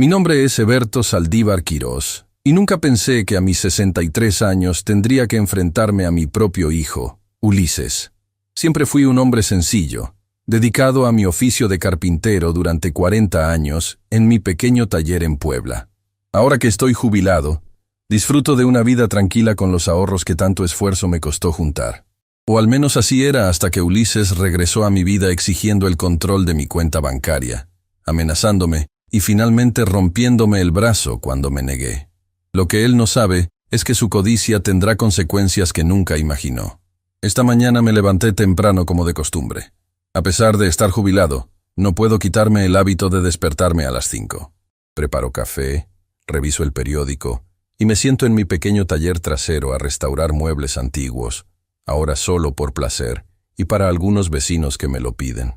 Mi nombre es Eberto Saldívar Quirós, y nunca pensé que a mis 63 años tendría que enfrentarme a mi propio hijo, Ulises. Siempre fui un hombre sencillo, dedicado a mi oficio de carpintero durante 40 años en mi pequeño taller en Puebla. Ahora que estoy jubilado, disfruto de una vida tranquila con los ahorros que tanto esfuerzo me costó juntar. O al menos así era hasta que Ulises regresó a mi vida exigiendo el control de mi cuenta bancaria, amenazándome y finalmente rompiéndome el brazo cuando me negué. Lo que él no sabe es que su codicia tendrá consecuencias que nunca imaginó. Esta mañana me levanté temprano como de costumbre. A pesar de estar jubilado, no puedo quitarme el hábito de despertarme a las 5. Preparo café, reviso el periódico y me siento en mi pequeño taller trasero a restaurar muebles antiguos, ahora solo por placer y para algunos vecinos que me lo piden.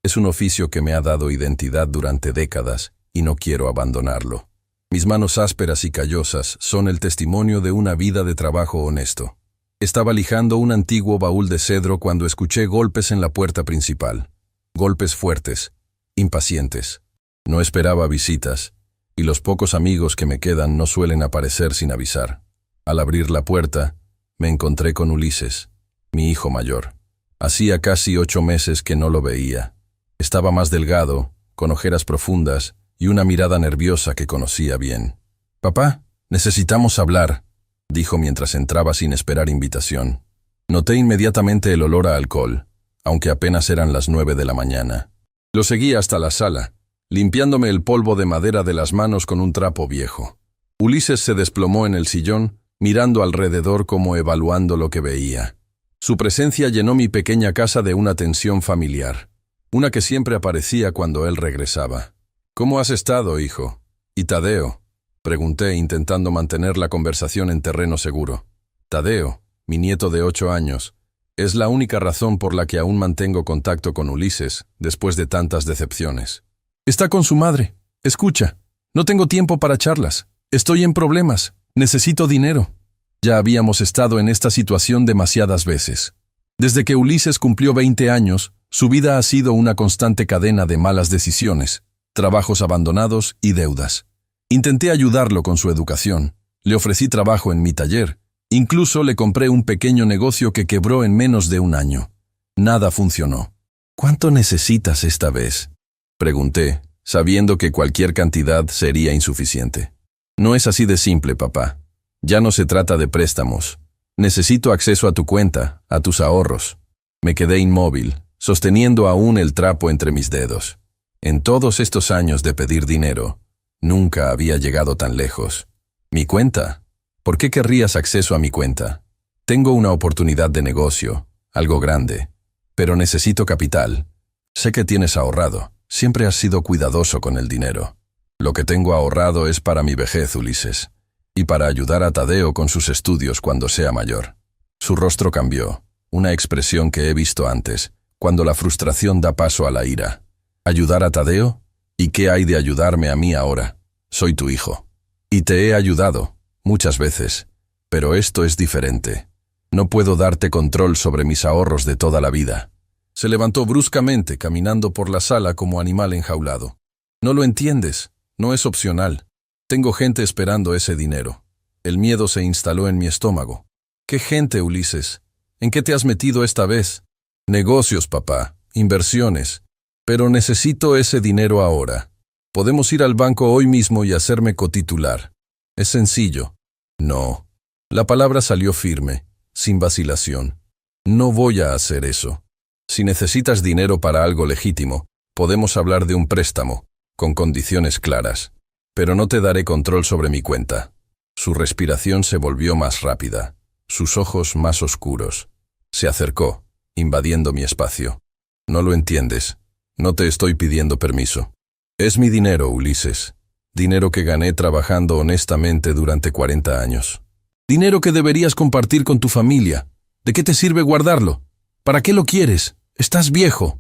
Es un oficio que me ha dado identidad durante décadas y no quiero abandonarlo. Mis manos ásperas y callosas son el testimonio de una vida de trabajo honesto. Estaba lijando un antiguo baúl de cedro cuando escuché golpes en la puerta principal. Golpes fuertes, impacientes. No esperaba visitas, y los pocos amigos que me quedan no suelen aparecer sin avisar. Al abrir la puerta, me encontré con Ulises, mi hijo mayor. Hacía casi 8 meses que no lo veía. Estaba más delgado, con ojeras profundas y una mirada nerviosa que conocía bien. «Papá, necesitamos hablar», dijo mientras entraba sin esperar invitación. Noté inmediatamente el olor a alcohol, aunque apenas eran las 9 de la mañana. Lo seguí hasta la sala, limpiándome el polvo de madera de las manos con un trapo viejo. Ulises se desplomó en el sillón, mirando alrededor como evaluando lo que veía. Su presencia llenó mi pequeña casa de una tensión familiar, una que siempre aparecía cuando él regresaba. «¿Cómo has estado, hijo? ¿Y Tadeo?», pregunté, intentando mantener la conversación en terreno seguro. Tadeo, mi nieto de 8 años, es la única razón por la que aún mantengo contacto con Ulises después de tantas decepciones. «Está con su madre. Escucha, no tengo tiempo para charlas. Estoy en problemas. Necesito dinero». Ya habíamos estado en esta situación demasiadas veces. Desde que Ulises cumplió 20 años, su vida ha sido una constante cadena de malas decisiones, trabajos abandonados y deudas. Intenté ayudarlo con su educación. Le ofrecí trabajo en mi taller. Incluso le compré un pequeño negocio que quebró en menos de un año. Nada funcionó. «¿Cuánto necesitas esta vez?», pregunté, sabiendo que cualquier cantidad sería insuficiente. «No es así de simple, papá. Ya no se trata de préstamos. Necesito acceso a tu cuenta, a tus ahorros». Me quedé inmóvil, sosteniendo aún el trapo entre mis dedos. En todos estos años de pedir dinero, nunca había llegado tan lejos. «¿Mi cuenta? ¿Por qué querrías acceso a mi cuenta? Tengo una oportunidad de negocio, algo grande, pero necesito capital. Sé que tienes ahorrado. Siempre has sido cuidadoso con el dinero». «Lo que tengo ahorrado es para mi vejez, Ulises, y para ayudar a Tadeo con sus estudios cuando sea mayor». Su rostro cambió, una expresión que he visto antes, cuando la frustración da paso a la ira. «¿Ayudar a Tadeo? ¿Y qué hay de ayudarme a mí ahora? Soy tu hijo. Y te he ayudado, muchas veces, pero esto es diferente. No puedo darte control sobre mis ahorros de toda la vida». Se levantó bruscamente, caminando por la sala como animal enjaulado. «No lo entiendes, no es opcional. Tengo gente esperando ese dinero». El miedo se instaló en mi estómago. «¿Qué gente, Ulises? ¿En qué te has metido esta vez?» «Negocios, papá, inversiones. Pero necesito ese dinero ahora. Podemos ir al banco hoy mismo y hacerme cotitular. Es sencillo». «No». La palabra salió firme, sin vacilación. «No voy a hacer eso. Si necesitas dinero para algo legítimo, podemos hablar de un préstamo, con condiciones claras. Pero no te daré control sobre mi cuenta». Su respiración se volvió más rápida, sus ojos más oscuros. Se acercó, invadiendo mi espacio. «No lo entiendes. No te estoy pidiendo permiso. Es mi dinero, Ulises. Dinero que gané trabajando honestamente durante 40 años. Dinero que deberías compartir con tu familia. ¿De qué te sirve guardarlo? ¿Para qué lo quieres? Estás viejo».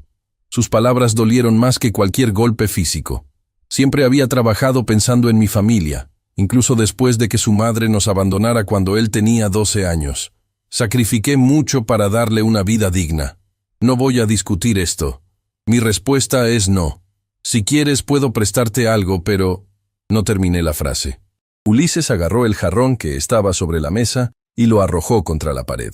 Sus palabras dolieron más que cualquier golpe físico. Siempre había trabajado pensando en mi familia, incluso después de que su madre nos abandonara cuando él tenía 12 años. Sacrifiqué mucho para darle una vida digna. No voy a discutir esto. Mi respuesta es no. Si quieres puedo prestarte algo, pero No terminé la frase. Ulises agarró el jarrón que estaba sobre la mesa y lo arrojó contra la pared.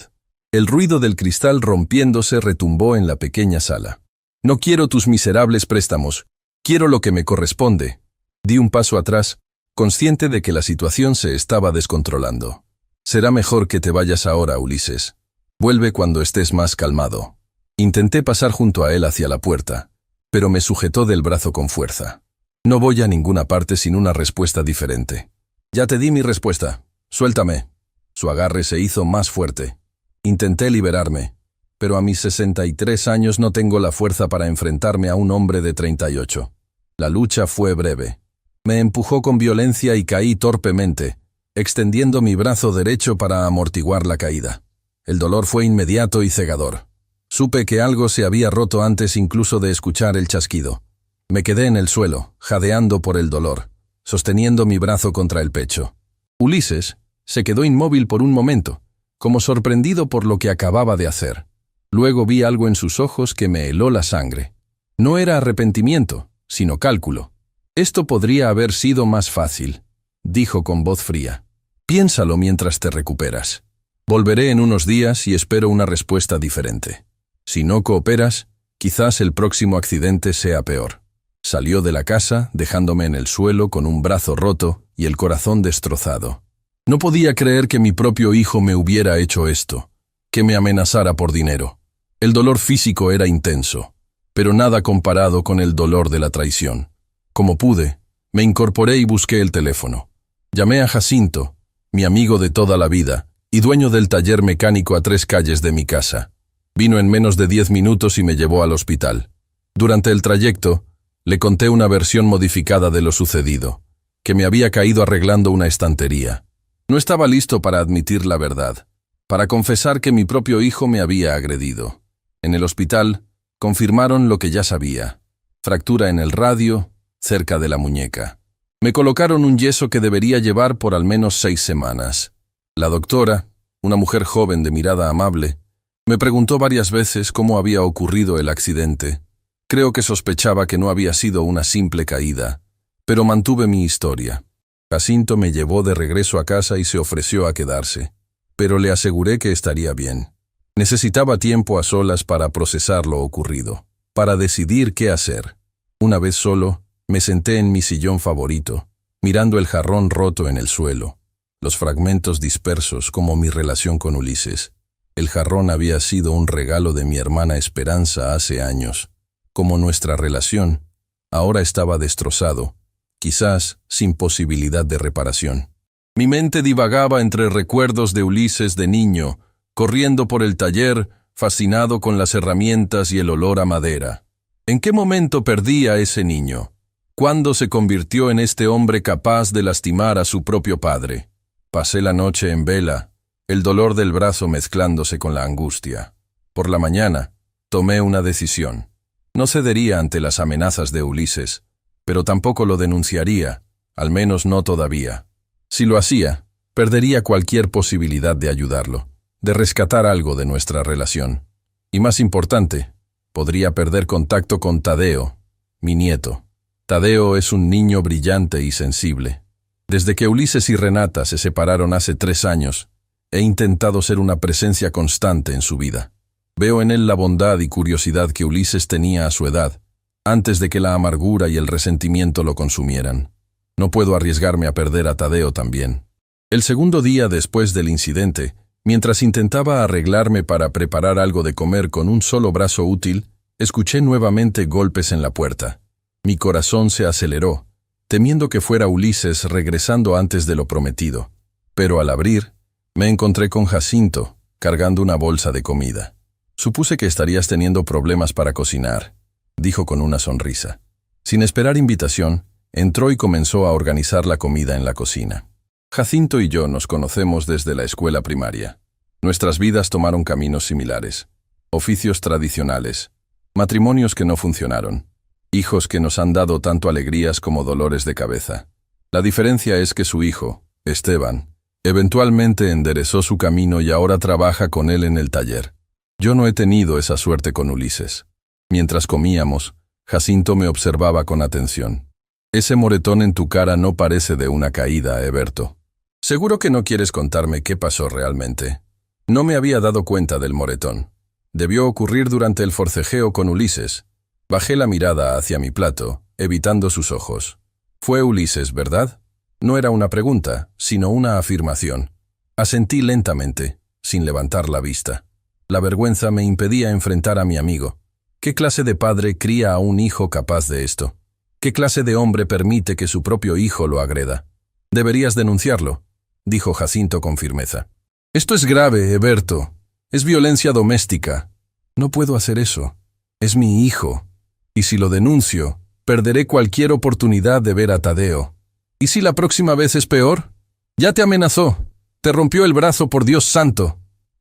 El ruido del cristal rompiéndose retumbó en la pequeña sala. No quiero tus miserables préstamos. Quiero lo que me corresponde. Di un paso atrás, consciente de que la situación se estaba descontrolando. Será mejor que te vayas ahora, Ulises. Vuelve cuando estés más calmado. Intenté pasar junto a él hacia la puerta, pero me sujetó del brazo con fuerza. No voy a ninguna parte sin una respuesta diferente. Ya te di mi respuesta. Suéltame. Su agarre se hizo más fuerte. Intenté liberarme, pero a mis 63 años no tengo la fuerza para enfrentarme a un hombre de 38. La lucha fue breve. Me empujó con violencia y caí torpemente, extendiendo mi brazo derecho para amortiguar la caída. El dolor fue inmediato y cegador. Supe que algo se había roto antes incluso de escuchar el chasquido. Me quedé en el suelo, jadeando por el dolor, sosteniendo mi brazo contra el pecho. Ulises se quedó inmóvil por un momento, como sorprendido por lo que acababa de hacer. Luego vi algo en sus ojos que me heló la sangre. No era arrepentimiento, sino cálculo. Esto podría haber sido más fácil, dijo con voz fría. Piénsalo mientras te recuperas. Volveré en unos días y espero una respuesta diferente. Si no cooperas, quizás el próximo accidente sea peor. Salió de la casa, dejándome en el suelo con un brazo roto y el corazón destrozado. No podía creer que mi propio hijo me hubiera hecho esto, que me amenazara por dinero. El dolor físico era intenso, pero nada comparado con el dolor de la traición. Como pude, me incorporé y busqué el teléfono. Llamé a Jacinto, mi amigo de toda la vida, y dueño del taller mecánico a 3 calles de mi casa. Vino en menos de 10 minutos y me llevó al hospital. Durante el trayecto, le conté una versión modificada de lo sucedido, que me había caído arreglando una estantería. No estaba listo para admitir la verdad, para confesar que mi propio hijo me había agredido. En el hospital, confirmaron lo que ya sabía. Fractura en el radio, cerca de la muñeca. Me colocaron un yeso que debería llevar por al menos 6 semanas. La doctora, una mujer joven de mirada amable, me preguntó varias veces cómo había ocurrido el accidente. Creo que sospechaba que no había sido una simple caída, pero mantuve mi historia. Jacinto me llevó de regreso a casa y se ofreció a quedarse, pero le aseguré que estaría bien. Necesitaba tiempo a solas para procesar lo ocurrido, para decidir qué hacer. Una vez solo, me senté en mi sillón favorito, mirando el jarrón roto en el suelo, los fragmentos dispersos como mi relación con Ulises. El jarrón había sido un regalo de mi hermana Esperanza hace años. Como nuestra relación, ahora estaba destrozado, quizás sin posibilidad de reparación. Mi mente divagaba entre recuerdos de Ulises de niño, corriendo por el taller, fascinado con las herramientas y el olor a madera. ¿En qué momento perdí a ese niño? ¿Cuándo se convirtió en este hombre capaz de lastimar a su propio padre? Pasé la noche en vela, el dolor del brazo mezclándose con la angustia. Por la mañana, tomé una decisión. No cedería ante las amenazas de Ulises, pero tampoco lo denunciaría, al menos no todavía. Si lo hacía, perdería cualquier posibilidad de ayudarlo, de rescatar algo de nuestra relación. Y más importante, podría perder contacto con Tadeo, mi nieto. Tadeo es un niño brillante y sensible. Desde que Ulises y Renata se separaron hace 3 años, he intentado ser una presencia constante en su vida. Veo en él la bondad y curiosidad que Ulises tenía a su edad, antes de que la amargura y el resentimiento lo consumieran. No puedo arriesgarme a perder a Tadeo también. El segundo día después del incidente, mientras intentaba arreglarme para preparar algo de comer con un solo brazo útil, escuché nuevamente golpes en la puerta. Mi corazón se aceleró, temiendo que fuera Ulises regresando antes de lo prometido. Pero al abrir, me encontré con Jacinto, cargando una bolsa de comida. Supuse que estarías teniendo problemas para cocinar, dijo con una sonrisa. Sin esperar invitación, entró y comenzó a organizar la comida en la cocina. Jacinto y yo nos conocemos desde la escuela primaria. Nuestras vidas tomaron caminos similares. Oficios tradicionales, matrimonios que no funcionaron, hijos que nos han dado tanto alegrías como dolores de cabeza. La diferencia es que su hijo, Esteban, eventualmente enderezó su camino y ahora trabaja con él en el taller. Yo no he tenido esa suerte con Ulises. Mientras comíamos, Jacinto me observaba con atención. Ese moretón en tu cara no parece de una caída, Eberto. Seguro que no quieres contarme qué pasó realmente. No me había dado cuenta del moretón. Debió ocurrir durante el forcejeo con Ulises. Bajé la mirada hacia mi plato, evitando sus ojos. Fue Ulises, ¿verdad? No era una pregunta, sino una afirmación. Asentí lentamente, sin levantar la vista. La vergüenza me impedía enfrentar a mi amigo. ¿Qué clase de padre cría a un hijo capaz de esto? ¿Qué clase de hombre permite que su propio hijo lo agreda? Deberías denunciarlo, dijo Jacinto con firmeza. Esto es grave, Eberto. Es violencia doméstica. No puedo hacer eso. Es mi hijo. Y si lo denuncio, perderé cualquier oportunidad de ver a Tadeo. ¿Y si la próxima vez es peor? Ya te amenazó. Te rompió el brazo, por Dios santo.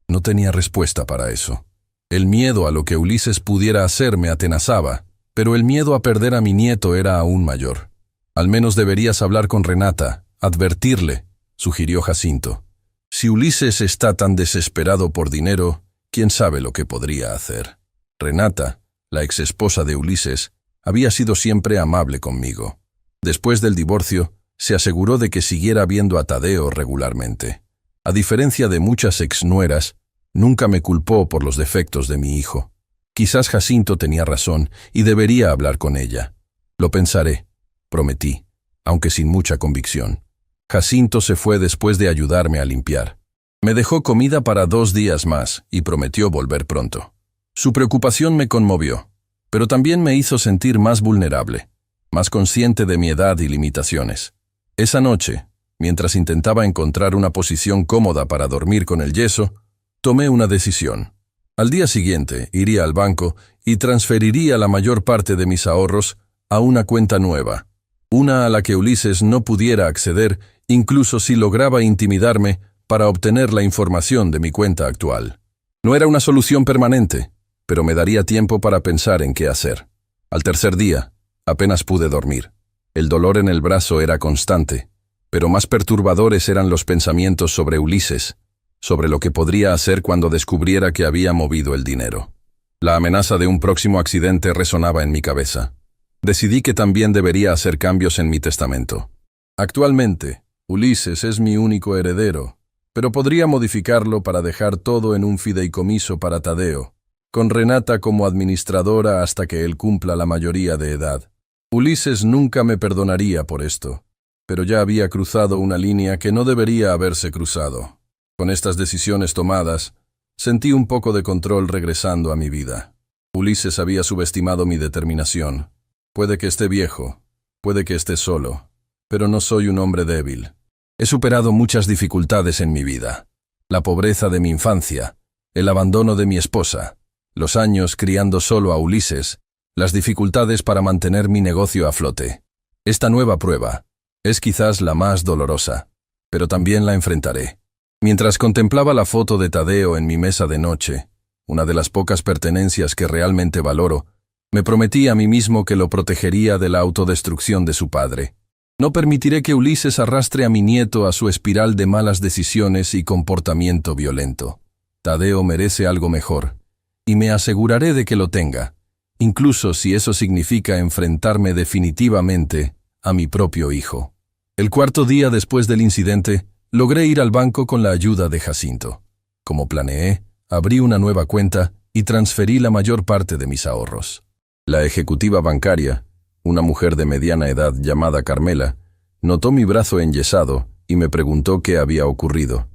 No tenía respuesta para eso. El miedo a lo que Ulises pudiera hacer me atenazaba, pero el miedo a perder a mi nieto era aún mayor. Al menos deberías hablar con Renata, advertirle, sugirió Jacinto. Si Ulises está tan desesperado por dinero, ¿quién sabe lo que podría hacer? Renata, la exesposa de Ulises, había sido siempre amable conmigo. Después del divorcio, se aseguró de que siguiera viendo a Tadeo regularmente. A diferencia de muchas exnueras, nunca me culpó por los defectos de mi hijo. Quizás Jacinto tenía razón y debería hablar con ella. Lo pensaré, prometí, aunque sin mucha convicción. Jacinto se fue después de ayudarme a limpiar. Me dejó comida para 2 días más y prometió volver pronto. Su preocupación me conmovió, pero también me hizo sentir más vulnerable, más consciente de mi edad y limitaciones. Esa noche, mientras intentaba encontrar una posición cómoda para dormir con el yeso, tomé una decisión. Al día siguiente iría al banco y transferiría la mayor parte de mis ahorros a una cuenta nueva, una a la que Ulises no pudiera acceder incluso si lograba intimidarme para obtener la información de mi cuenta actual. No era una solución permanente, pero me daría tiempo para pensar en qué hacer. Al tercer día, apenas pude dormir. El dolor en el brazo era constante, pero más perturbadores eran los pensamientos sobre Ulises, sobre lo que podría hacer cuando descubriera que había movido el dinero. La amenaza de un próximo accidente resonaba en mi cabeza. Decidí que también debería hacer cambios en mi testamento. Actualmente, Ulises es mi único heredero, pero podría modificarlo para dejar todo en un fideicomiso para Tadeo, con Renata como administradora hasta que él cumpla la mayoría de edad. Ulises nunca me perdonaría por esto, pero ya había cruzado una línea que no debería haberse cruzado. Con estas decisiones tomadas, sentí un poco de control regresando a mi vida. Ulises había subestimado mi determinación. Puede que esté viejo, puede que esté solo, pero no soy un hombre débil. He superado muchas dificultades en mi vida. La pobreza de mi infancia, el abandono de mi esposa, los años criando solo a Ulises, las dificultades para mantener mi negocio a flote. Esta nueva prueba es quizás la más dolorosa, pero también la enfrentaré. Mientras contemplaba la foto de Tadeo en mi mesa de noche, una de las pocas pertenencias que realmente valoro, me prometí a mí mismo que lo protegería de la autodestrucción de su padre. No permitiré que Ulises arrastre a mi nieto a su espiral de malas decisiones y comportamiento violento. Tadeo merece algo mejor, y me aseguraré de que lo tenga, incluso si eso significa enfrentarme definitivamente a mi propio hijo. El cuarto día después del incidente, logré ir al banco con la ayuda de Jacinto. Como planeé, abrí una nueva cuenta y transferí la mayor parte de mis ahorros. La ejecutiva bancaria, una mujer de mediana edad llamada Carmela, notó mi brazo enyesado y me preguntó qué había ocurrido.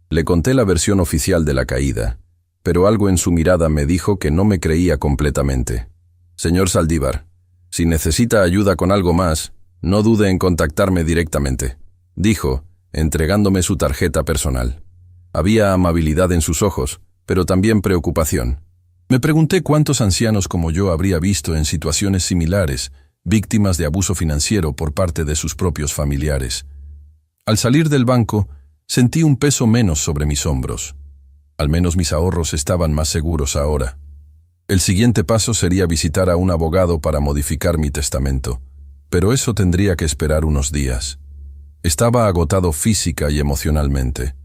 Le conté la versión oficial de la caída, pero algo en su mirada me dijo que no me creía completamente. Señor Saldívar, si necesita ayuda con algo más, no dude en contactarme directamente, dijo, entregándome su tarjeta personal. Había amabilidad en sus ojos, pero también preocupación. Me pregunté cuántos ancianos como yo habría visto en situaciones similares, víctimas de abuso financiero por parte de sus propios familiares. Al salir del banco, sentí un peso menos sobre mis hombros. Al menos mis ahorros estaban más seguros ahora. El siguiente paso sería visitar a un abogado para modificar mi testamento, pero eso tendría que esperar unos días. Estaba agotado física y emocionalmente.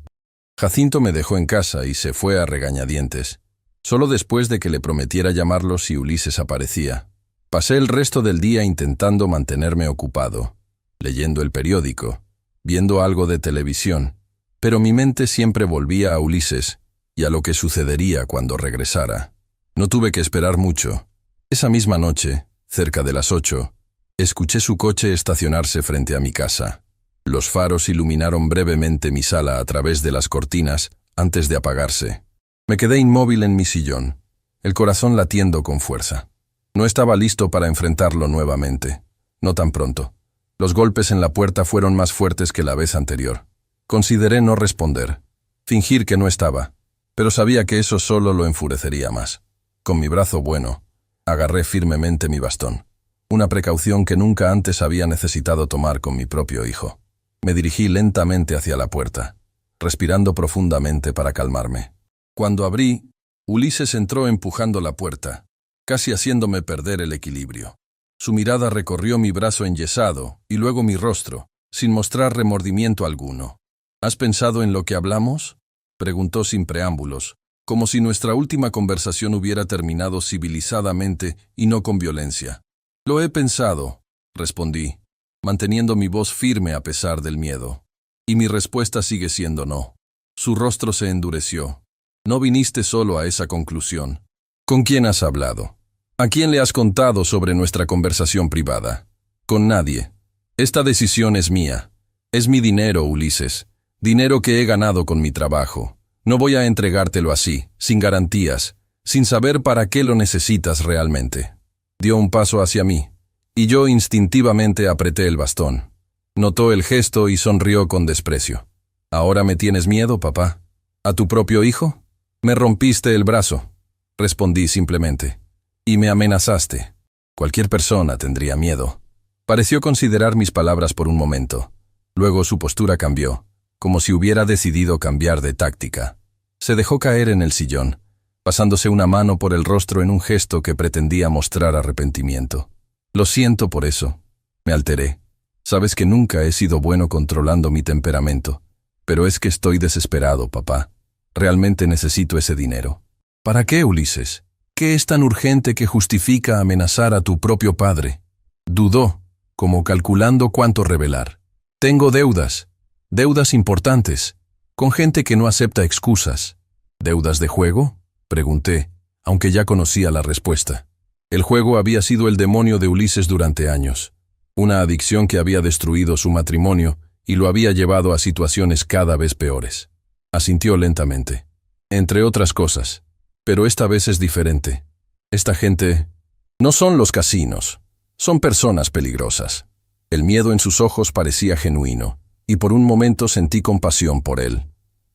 Jacinto me dejó en casa y se fue a regañadientes, solo después de que le prometiera llamarlo si Ulises aparecía. Pasé el resto del día intentando mantenerme ocupado, leyendo el periódico, viendo algo de televisión, pero mi mente siempre volvía a Ulises y a lo que sucedería cuando regresara. No tuve que esperar mucho. Esa misma noche, cerca de las 8, escuché su coche estacionarse frente a mi casa. Los faros iluminaron brevemente mi sala a través de las cortinas antes de apagarse. Me quedé inmóvil en mi sillón, el corazón latiendo con fuerza. No estaba listo para enfrentarlo nuevamente. No tan pronto. Los golpes en la puerta fueron más fuertes que la vez anterior. Consideré no responder, fingir que no estaba, pero sabía que eso solo lo enfurecería más. Con mi brazo bueno, agarré firmemente mi bastón, una precaución que nunca antes había necesitado tomar con mi propio hijo. Me dirigí lentamente hacia la puerta, respirando profundamente para calmarme. Cuando abrí, Ulises entró empujando la puerta, casi haciéndome perder el equilibrio. Su mirada recorrió mi brazo enyesado y luego mi rostro, sin mostrar remordimiento alguno. ¿Has pensado en lo que hablamos?, preguntó sin preámbulos, como si nuestra última conversación hubiera terminado civilizadamente y no con violencia. Lo he pensado, respondí, manteniendo mi voz firme a pesar del miedo. Y mi respuesta sigue siendo no. Su rostro se endureció. No viniste solo a esa conclusión. ¿Con quién has hablado? ¿A quién le has contado sobre nuestra conversación privada? Con nadie. Esta decisión es mía. Es mi dinero, Ulises. Dinero que he ganado con mi trabajo. No voy a entregártelo así, sin garantías, sin saber para qué lo necesitas realmente. Dio un paso hacia mí, y yo instintivamente apreté el bastón. Notó el gesto y sonrió con desprecio. ¿Ahora me tienes miedo, papá? ¿A tu propio hijo? Me rompiste el brazo, respondí simplemente. Y me amenazaste. Cualquier persona tendría miedo. Pareció considerar mis palabras por un momento. Luego su postura cambió, como si hubiera decidido cambiar de táctica. Se dejó caer en el sillón, pasándose una mano por el rostro en un gesto que pretendía mostrar arrepentimiento. Lo siento por eso. Me alteré. Sabes que nunca he sido bueno controlando mi temperamento, pero es que estoy desesperado, papá. Realmente necesito ese dinero. ¿Para qué, Ulises? ¿Qué es tan urgente que justifica amenazar a tu propio padre? Dudó, como calculando cuánto revelar. Tengo deudas importantes, con gente que no acepta excusas. ¿Deudas de juego?, pregunté, aunque ya conocía la respuesta. El juego había sido el demonio de Ulises durante años, una adicción que había destruido su matrimonio y lo había llevado a situaciones cada vez peores. Asintió lentamente. Entre otras cosas. Pero esta vez es diferente. Esta gente no son los casinos, son personas peligrosas. El miedo en sus ojos parecía genuino, y por un momento sentí compasión por él.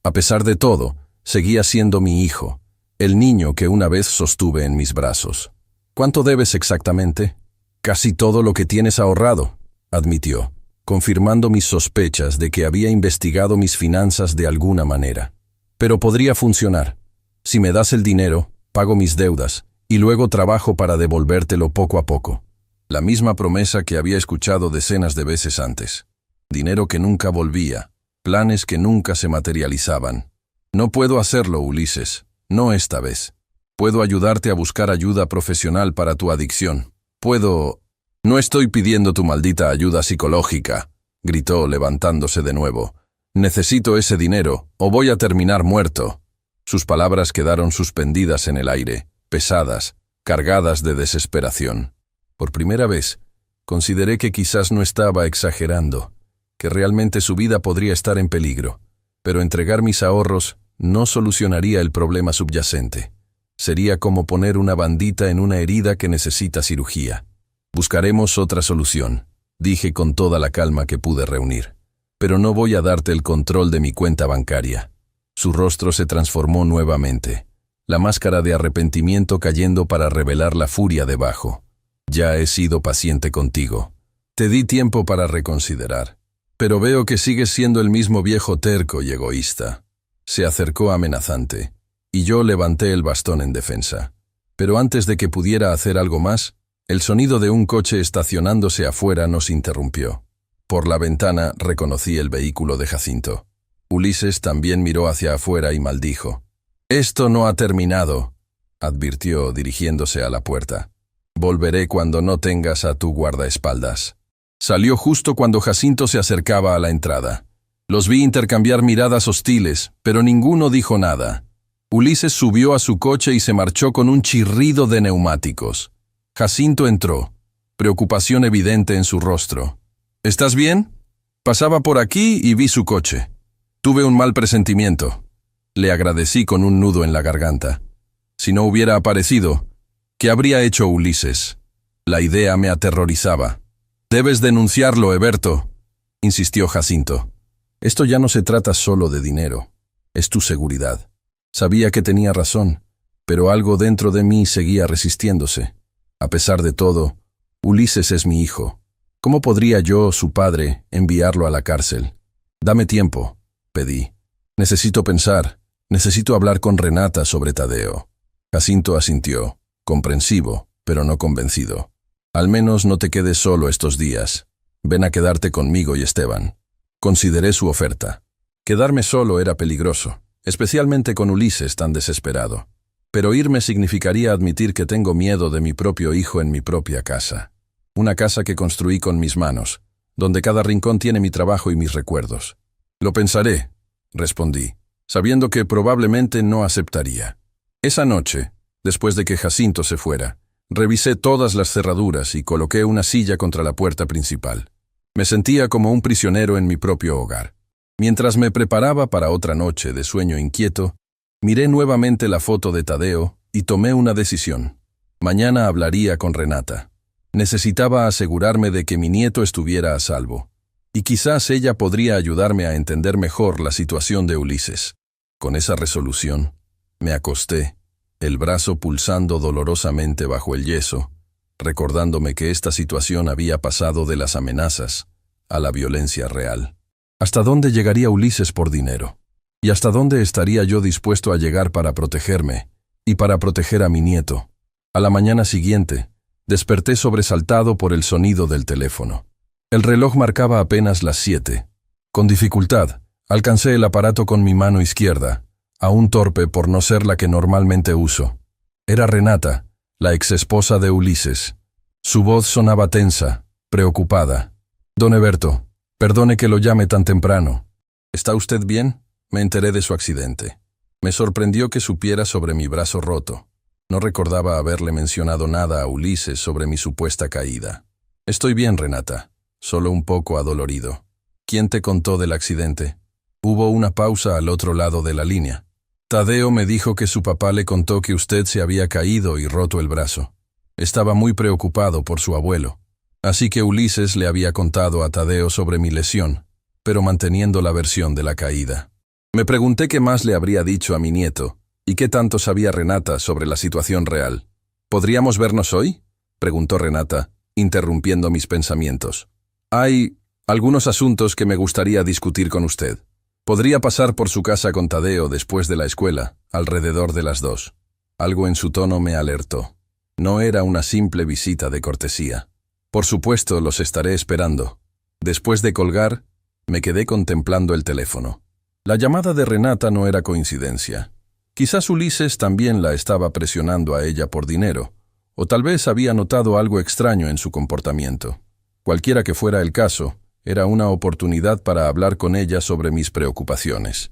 A pesar de todo, seguía siendo mi hijo, el niño que una vez sostuve en mis brazos. ¿Cuánto debes exactamente? Casi todo lo que tienes ahorrado, admitió, confirmando mis sospechas de que había investigado mis finanzas de alguna manera. Pero podría funcionar. Si me das el dinero, pago mis deudas, y luego trabajo para devolvértelo poco a poco. La misma promesa que había escuchado decenas de veces antes. Dinero que nunca volvía, planes que nunca se materializaban. No puedo hacerlo, Ulises, no esta vez. Puedo ayudarte a buscar ayuda profesional para tu adicción. Puedo... No estoy pidiendo tu maldita ayuda psicológica, gritó levantándose de nuevo. Necesito ese dinero, o voy a terminar muerto. Sus palabras quedaron suspendidas en el aire, pesadas, cargadas de desesperación. Por primera vez, consideré que quizás no estaba exagerando, que realmente su vida podría estar en peligro, pero entregar mis ahorros no solucionaría el problema subyacente. Sería como poner una bandita en una herida que necesita cirugía. Buscaremos otra solución, dije con toda la calma que pude reunir. Pero no voy a darte el control de mi cuenta bancaria. Su rostro se transformó nuevamente, la máscara de arrepentimiento cayendo para revelar la furia debajo. Ya he sido paciente contigo. Te di tiempo para reconsiderar. Pero veo que sigues siendo el mismo viejo terco y egoísta. Se acercó amenazante, y yo levanté el bastón en defensa. Pero antes de que pudiera hacer algo más, el sonido de un coche estacionándose afuera nos interrumpió. Por la ventana reconocí el vehículo de Jacinto. Ulises también miró hacia afuera y maldijo. «Esto no ha terminado», advirtió dirigiéndose a la puerta. Volveré cuando no tengas a tu guardaespaldas. Salió justo cuando Jacinto se acercaba a la entrada. Los vi intercambiar miradas hostiles, pero ninguno dijo nada. Ulises subió a su coche y se marchó con un chirrido de neumáticos. Jacinto entró, preocupación evidente en su rostro. ¿Estás bien? Pasaba por aquí y vi su coche. Tuve un mal presentimiento. Le agradecí con un nudo en la garganta. Si no hubiera aparecido, ¿qué habría hecho Ulises? La idea me aterrorizaba. «Debes denunciarlo, Heberto», insistió Jacinto. «Esto ya no se trata solo de dinero. Es tu seguridad». Sabía que tenía razón, pero algo dentro de mí seguía resistiéndose. A pesar de todo, Ulises es mi hijo. ¿Cómo podría yo, su padre, enviarlo a la cárcel? «Dame tiempo», pedí. «Necesito pensar. Necesito hablar con Renata sobre Tadeo». Jacinto asintió, comprensivo, pero no convencido. «Al menos no te quedes solo estos días. Ven a quedarte conmigo y Esteban». Consideré su oferta. Quedarme solo era peligroso, especialmente con Ulises tan desesperado. Pero irme significaría admitir que tengo miedo de mi propio hijo en mi propia casa. Una casa que construí con mis manos, donde cada rincón tiene mi trabajo y mis recuerdos. «Lo pensaré», respondí, sabiendo que probablemente no aceptaría. Esa noche, después de que Jacinto se fuera, revisé todas las cerraduras y coloqué una silla contra la puerta principal. Me sentía como un prisionero en mi propio hogar. Mientras me preparaba para otra noche de sueño inquieto, miré nuevamente la foto de Tadeo y tomé una decisión. Mañana hablaría con Renata. Necesitaba asegurarme de que mi nieto estuviera a salvo. Y quizás ella podría ayudarme a entender mejor la situación de Ulises. Con esa resolución, me acosté, el brazo pulsando dolorosamente bajo el yeso, recordándome que esta situación había pasado de las amenazas a la violencia real. ¿Hasta dónde llegaría Ulises por dinero? ¿Y hasta dónde estaría yo dispuesto a llegar para protegerme y para proteger a mi nieto? A la mañana siguiente, desperté sobresaltado por el sonido del teléfono. El reloj marcaba apenas las 7. Con dificultad, alcancé el aparato con mi mano izquierda, aún torpe por no ser la que normalmente uso. Era Renata, la exesposa de Ulises. Su voz sonaba tensa, preocupada. «Don Heberto, perdone que lo llame tan temprano. ¿Está usted bien?». Me enteré de su accidente. Me sorprendió que supiera sobre mi brazo roto. No recordaba haberle mencionado nada a Ulises sobre mi supuesta caída. «Estoy bien, Renata, solo un poco adolorido». «¿Quién te contó del accidente?». Hubo una pausa al otro lado de la línea. «Tadeo me dijo que su papá le contó que usted se había caído y roto el brazo. Estaba muy preocupado por su abuelo. Así que Ulises le había contado a Tadeo sobre mi lesión, pero manteniendo la versión de la caída». Me pregunté qué más le habría dicho a mi nieto y qué tanto sabía Renata sobre la situación real. «¿Podríamos vernos hoy?», preguntó Renata, interrumpiendo mis pensamientos. «Hay algunos asuntos que me gustaría discutir con usted. Podría pasar por su casa con Tadeo después de la escuela, alrededor de las 2». Algo en su tono me alertó. No era una simple visita de cortesía. «Por supuesto, los estaré esperando». Después de colgar, me quedé contemplando el teléfono. La llamada de Renata no era coincidencia. Quizás Ulises también la estaba presionando a ella por dinero, o tal vez había notado algo extraño en su comportamiento. Cualquiera que fuera el caso, era una oportunidad para hablar con ella sobre mis preocupaciones.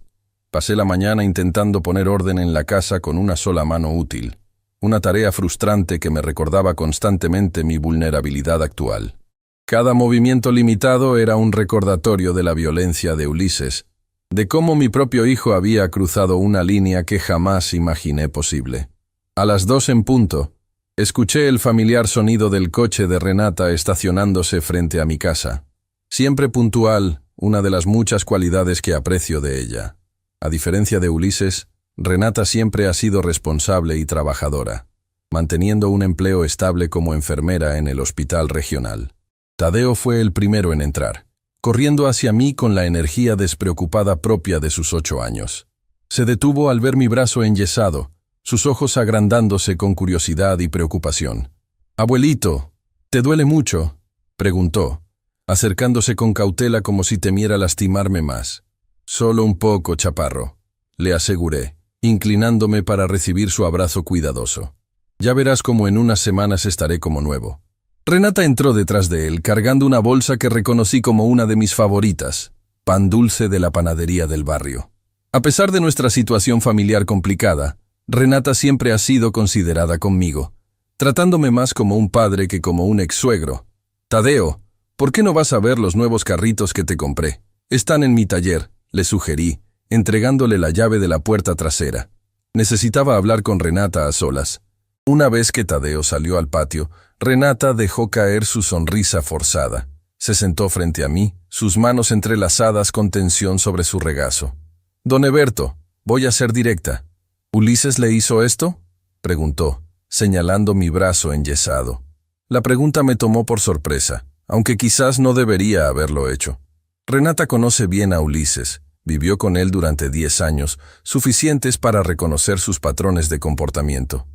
Pasé la mañana intentando poner orden en la casa con una sola mano útil, una tarea frustrante que me recordaba constantemente mi vulnerabilidad actual. Cada movimiento limitado era un recordatorio de la violencia de Ulises, de cómo mi propio hijo había cruzado una línea que jamás imaginé posible. A las 2 en punto, escuché el familiar sonido del coche de Renata estacionándose frente a mi casa. Siempre puntual, una de las muchas cualidades que aprecio de ella. A diferencia de Ulises, Renata siempre ha sido responsable y trabajadora, manteniendo un empleo estable como enfermera en el hospital regional. Tadeo fue el primero en entrar, corriendo hacia mí con la energía despreocupada propia de sus 8 años. Se detuvo al ver mi brazo enyesado, sus ojos agrandándose con curiosidad y preocupación. «Abuelito, ¿te duele mucho?», preguntó, acercándose con cautela como si temiera lastimarme más. «Solo un poco, chaparro», le aseguré, inclinándome para recibir su abrazo cuidadoso. Ya verás cómo en unas semanas estaré como nuevo. Renata entró detrás de él, cargando una bolsa que reconocí como una de mis favoritas, pan dulce de la panadería del barrio. A pesar de nuestra situación familiar complicada, Renata siempre ha sido considerada conmigo, tratándome más como un padre que como un ex-suegro. Tadeo, ¿por qué no vas a ver los nuevos carritos que te compré? Están en mi taller, le sugerí, entregándole la llave de la puerta trasera. Necesitaba hablar con Renata a solas. Una vez que Tadeo salió al patio, Renata dejó caer su sonrisa forzada. Se sentó frente a mí, sus manos entrelazadas con tensión sobre su regazo. «Don Eberto, voy a ser directa. ¿Ulises le hizo esto?», preguntó, señalando mi brazo enyesado. La pregunta me tomó por sorpresa, aunque quizás no debería haberlo hecho. Renata conoce bien a Ulises, vivió con él durante 10 años, suficientes para reconocer sus patrones de comportamiento.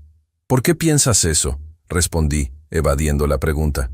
«¿Por qué piensas eso?», respondí, evadiendo la pregunta.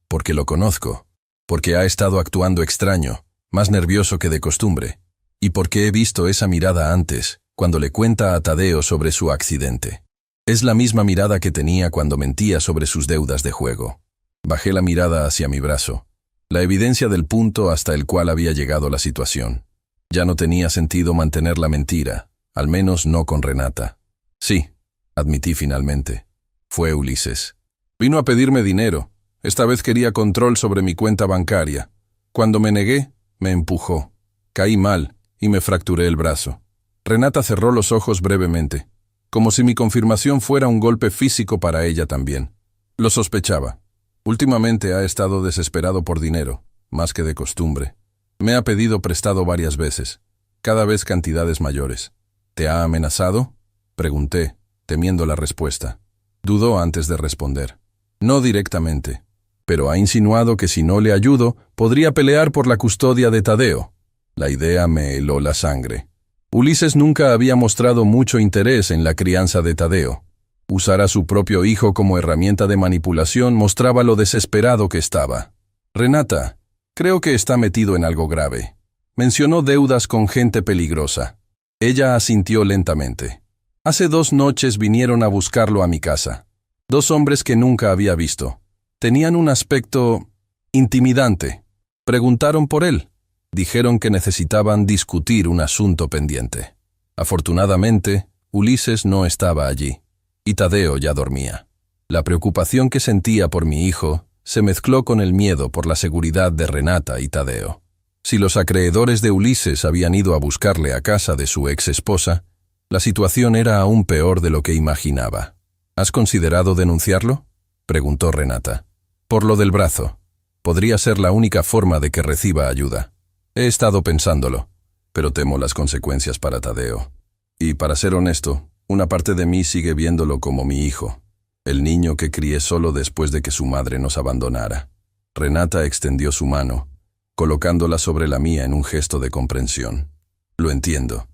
«Porque lo conozco, porque ha estado actuando extraño, más nervioso que de costumbre, y porque he visto esa mirada antes, cuando le cuenta a Tadeo sobre su accidente. Es la misma mirada que tenía cuando mentía sobre sus deudas de juego». Bajé la mirada hacia mi brazo, la evidencia del punto hasta el cual había llegado la situación. Ya no tenía sentido mantener la mentira, al menos no con Renata. «Sí», admití finalmente. «Fue Ulises. Vino a pedirme dinero. Esta vez quería control sobre mi cuenta bancaria. Cuando me negué, me empujó. Caí mal y me fracturé el brazo». Renata cerró los ojos brevemente, como si mi confirmación fuera un golpe físico para ella también. Lo sospechaba. Últimamente ha estado desesperado por dinero, más que de costumbre. Me ha pedido prestado varias veces, cada vez cantidades mayores. «¿Te ha amenazado?», pregunté, temiendo la respuesta. Dudó antes de responder. «No directamente, pero ha insinuado que si no le ayudo, podría pelear por la custodia de Tadeo». La idea me heló la sangre. Ulises nunca había mostrado mucho interés en la crianza de Tadeo. Usar a su propio hijo como herramienta de manipulación mostraba lo desesperado que estaba. «Renata, creo que está metido en algo grave. Mencionó deudas con gente peligrosa». Ella asintió lentamente. «Hace 2 noches vinieron a buscarlo a mi casa. 2 hombres que nunca había visto. Tenían un aspecto intimidante. Preguntaron por él. Dijeron que necesitaban discutir un asunto pendiente. Afortunadamente, Ulises no estaba allí, y Tadeo ya dormía. La preocupación que sentía por mi hijo se mezcló con el miedo por la seguridad de Renata y Tadeo. Si los acreedores de Ulises habían ido a buscarle a casa de su ex esposa, la situación era aún peor de lo que imaginaba. «¿Has considerado denunciarlo?», preguntó Renata. «Por lo del brazo. Podría ser la única forma de que reciba ayuda. He estado pensándolo, pero temo las consecuencias para Tadeo. Y para ser honesto, una parte de mí sigue viéndolo como mi hijo, el niño que crié solo después de que su madre nos abandonara». Renata extendió su mano, colocándola sobre la mía en un gesto de comprensión. «Lo entiendo.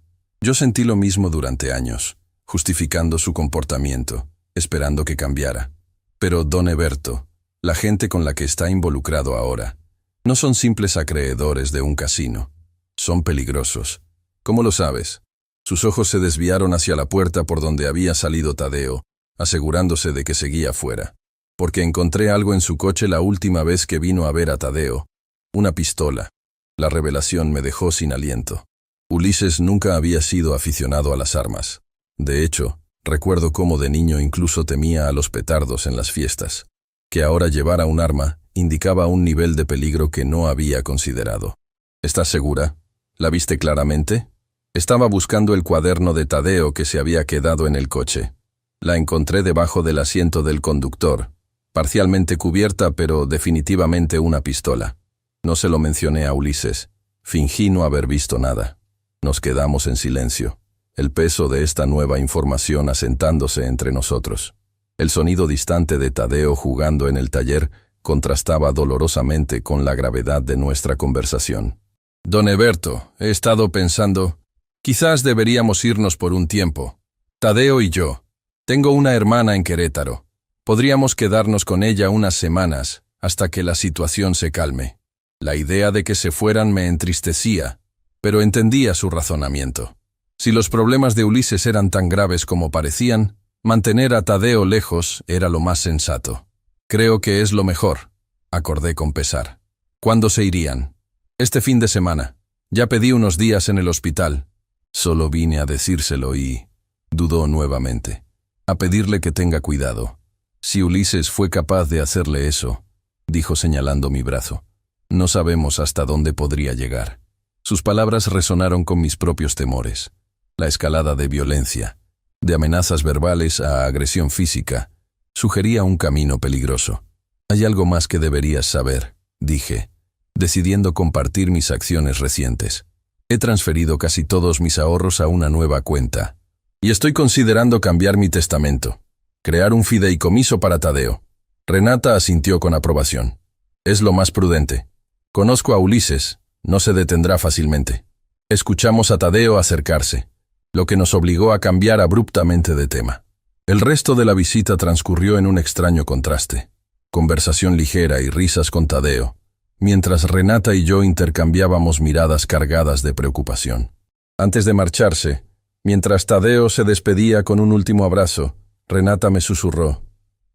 Yo sentí lo mismo durante años, justificando su comportamiento, esperando que cambiara. Pero, don Eberto, la gente con la que está involucrado ahora, no son simples acreedores de un casino. Son peligrosos. ¿Cómo lo sabes?». Sus ojos se desviaron hacia la puerta por donde había salido Tadeo, asegurándose de que seguía fuera. «Porque encontré algo en su coche la última vez que vino a ver a Tadeo. Una pistola». La revelación me dejó sin aliento. Ulises nunca había sido aficionado a las armas. De hecho, recuerdo cómo de niño incluso temía a los petardos en las fiestas. Que ahora llevara un arma indicaba un nivel de peligro que no había considerado. «¿Estás segura? ¿La viste claramente?». Estaba buscando el cuaderno de Tadeo que se había quedado en el coche. La encontré debajo del asiento del conductor, parcialmente cubierta pero definitivamente una pistola. No se lo mencioné a Ulises. Fingí no haber visto nada. Nos quedamos en silencio, el peso de esta nueva información asentándose entre nosotros. El sonido distante de Tadeo jugando en el taller contrastaba dolorosamente con la gravedad de nuestra conversación. «Don Eberto, he estado pensando, quizás deberíamos irnos por un tiempo. Tadeo y yo. Tengo una hermana en Querétaro. Podríamos quedarnos con ella unas semanas hasta que la situación se calme». La idea de que se fueran me entristecía, pero entendía su razonamiento. Si los problemas de Ulises eran tan graves como parecían, Mantener a Tadeo lejos era lo más sensato. Creo que es lo mejor, acordé con pesar. ¿Cuándo se irían? Este fin de semana. Ya pedí unos días en el hospital. Solo vine a decírselo y... dudó nuevamente. A pedirle que tenga cuidado. Si Ulises fue capaz de hacerle eso, dijo señalando mi brazo, no sabemos hasta dónde podría llegar. Sus palabras resonaron con mis propios temores. La escalada de violencia, de amenazas verbales a agresión física, sugería un camino peligroso. Hay algo más que deberías saber, dije, decidiendo compartir mis acciones recientes. He transferido casi todos mis ahorros a una nueva cuenta. Y estoy considerando cambiar mi testamento. Crear un fideicomiso para Tadeo. Renata asintió con aprobación. Es lo más prudente. Conozco a Ulises, no se detendrá fácilmente. Escuchamos a Tadeo acercarse, lo que nos obligó a cambiar abruptamente de tema. El resto de la visita transcurrió en un extraño contraste. Conversación ligera y risas con Tadeo, mientras Renata y yo intercambiábamos miradas cargadas de preocupación. Antes de marcharse, mientras Tadeo se despedía con un último abrazo, Renata me susurró: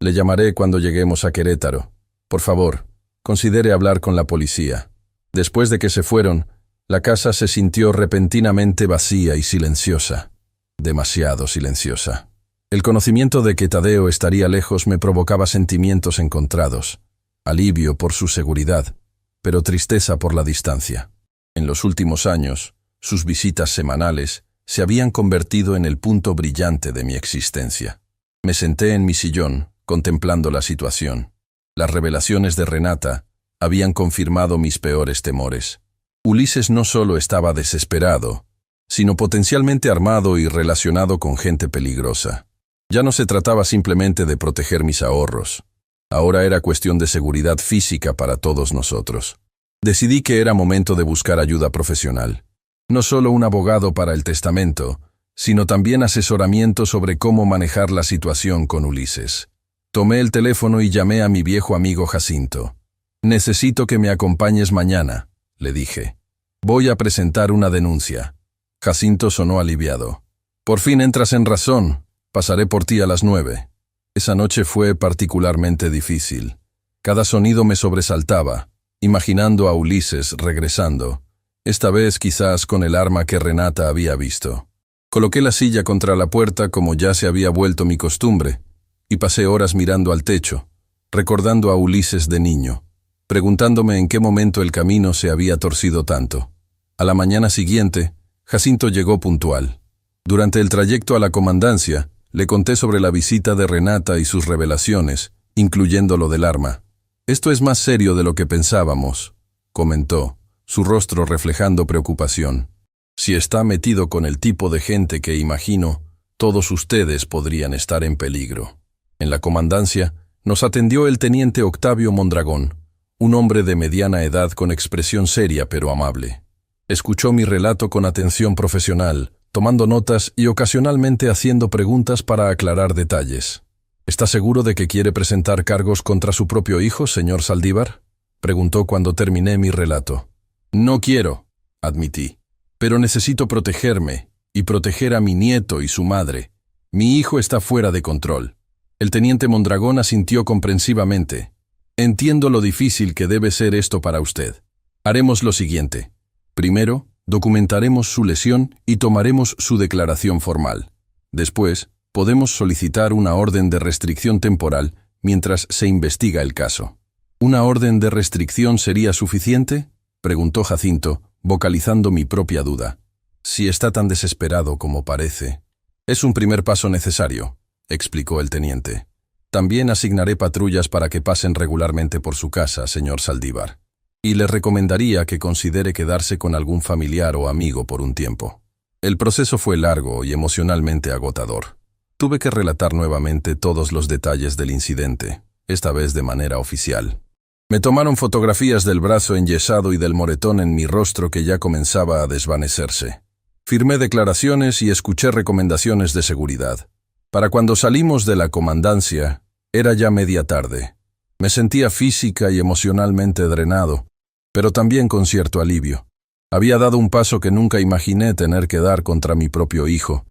le llamaré cuando lleguemos a Querétaro. Por favor, considere hablar con la policía. Después de que se fueron, la casa se sintió repentinamente vacía y silenciosa. Demasiado silenciosa. El conocimiento de que Tadeo estaría lejos me provocaba sentimientos encontrados. Alivio por su seguridad, pero tristeza por la distancia. En los últimos años, sus visitas semanales se habían convertido en el punto brillante de mi existencia. Me senté en mi sillón, contemplando la situación. Las revelaciones de Renata habían confirmado mis peores temores. Ulises no solo estaba desesperado, sino potencialmente armado y relacionado con gente peligrosa. Ya no se trataba simplemente de proteger mis ahorros. Ahora era cuestión de seguridad física para todos nosotros. Decidí que era momento de buscar ayuda profesional. No solo un abogado para el testamento, sino también asesoramiento sobre cómo manejar la situación con Ulises. Tomé el teléfono y llamé a mi viejo amigo Jacinto. «Necesito que me acompañes mañana», le dije. «Voy a presentar una denuncia». Jacinto sonó aliviado. «Por fin entras en razón. Pasaré por ti a las 9». Esa noche fue particularmente difícil. Cada sonido me sobresaltaba, imaginando a Ulises regresando, esta vez quizás con el arma que Renata había visto. Coloqué la silla contra la puerta como ya se había vuelto mi costumbre, y pasé horas mirando al techo, recordando a Ulises de niño, preguntándome en qué momento el camino se había torcido tanto. A la mañana siguiente, Jacinto llegó puntual. Durante el trayecto a la comandancia, le conté sobre la visita de Renata y sus revelaciones, incluyendo lo del arma. «Esto es más serio de lo que pensábamos», comentó, su rostro reflejando preocupación. «Si está metido con el tipo de gente que imagino, todos ustedes podrían estar en peligro». En la comandancia, nos atendió el teniente Octavio Mondragón, un hombre de mediana edad con expresión seria pero amable. Escuchó mi relato con atención profesional, tomando notas y ocasionalmente haciendo preguntas para aclarar detalles. «¿Está seguro de que quiere presentar cargos contra su propio hijo, señor Saldívar?», preguntó cuando terminé mi relato. «No quiero», admití, «pero necesito protegerme y proteger a mi nieto y su madre. Mi hijo está fuera de control». El teniente Mondragón asintió comprensivamente. «Entiendo lo difícil que debe ser esto para usted. Haremos lo siguiente. Primero, documentaremos su lesión y tomaremos su declaración formal. Después, podemos solicitar una orden de restricción temporal mientras se investiga el caso». «¿Una orden de restricción sería suficiente?», preguntó Jacinto, vocalizando mi propia duda. «Si está tan desesperado como parece». «Es un primer paso necesario», explicó el teniente. «También asignaré patrullas para que pasen regularmente por su casa, señor Saldívar. Y le recomendaría que considere quedarse con algún familiar o amigo por un tiempo». El proceso fue largo y emocionalmente agotador. Tuve que relatar nuevamente todos los detalles del incidente, esta vez de manera oficial. Me tomaron fotografías del brazo enyesado y del moretón en mi rostro que ya comenzaba a desvanecerse. Firmé declaraciones y escuché recomendaciones de seguridad. Para cuando salimos de la comandancia, era ya media tarde. Me sentía física y emocionalmente drenado, pero también con cierto alivio. Había dado un paso que nunca imaginé tener que dar contra mi propio hijo,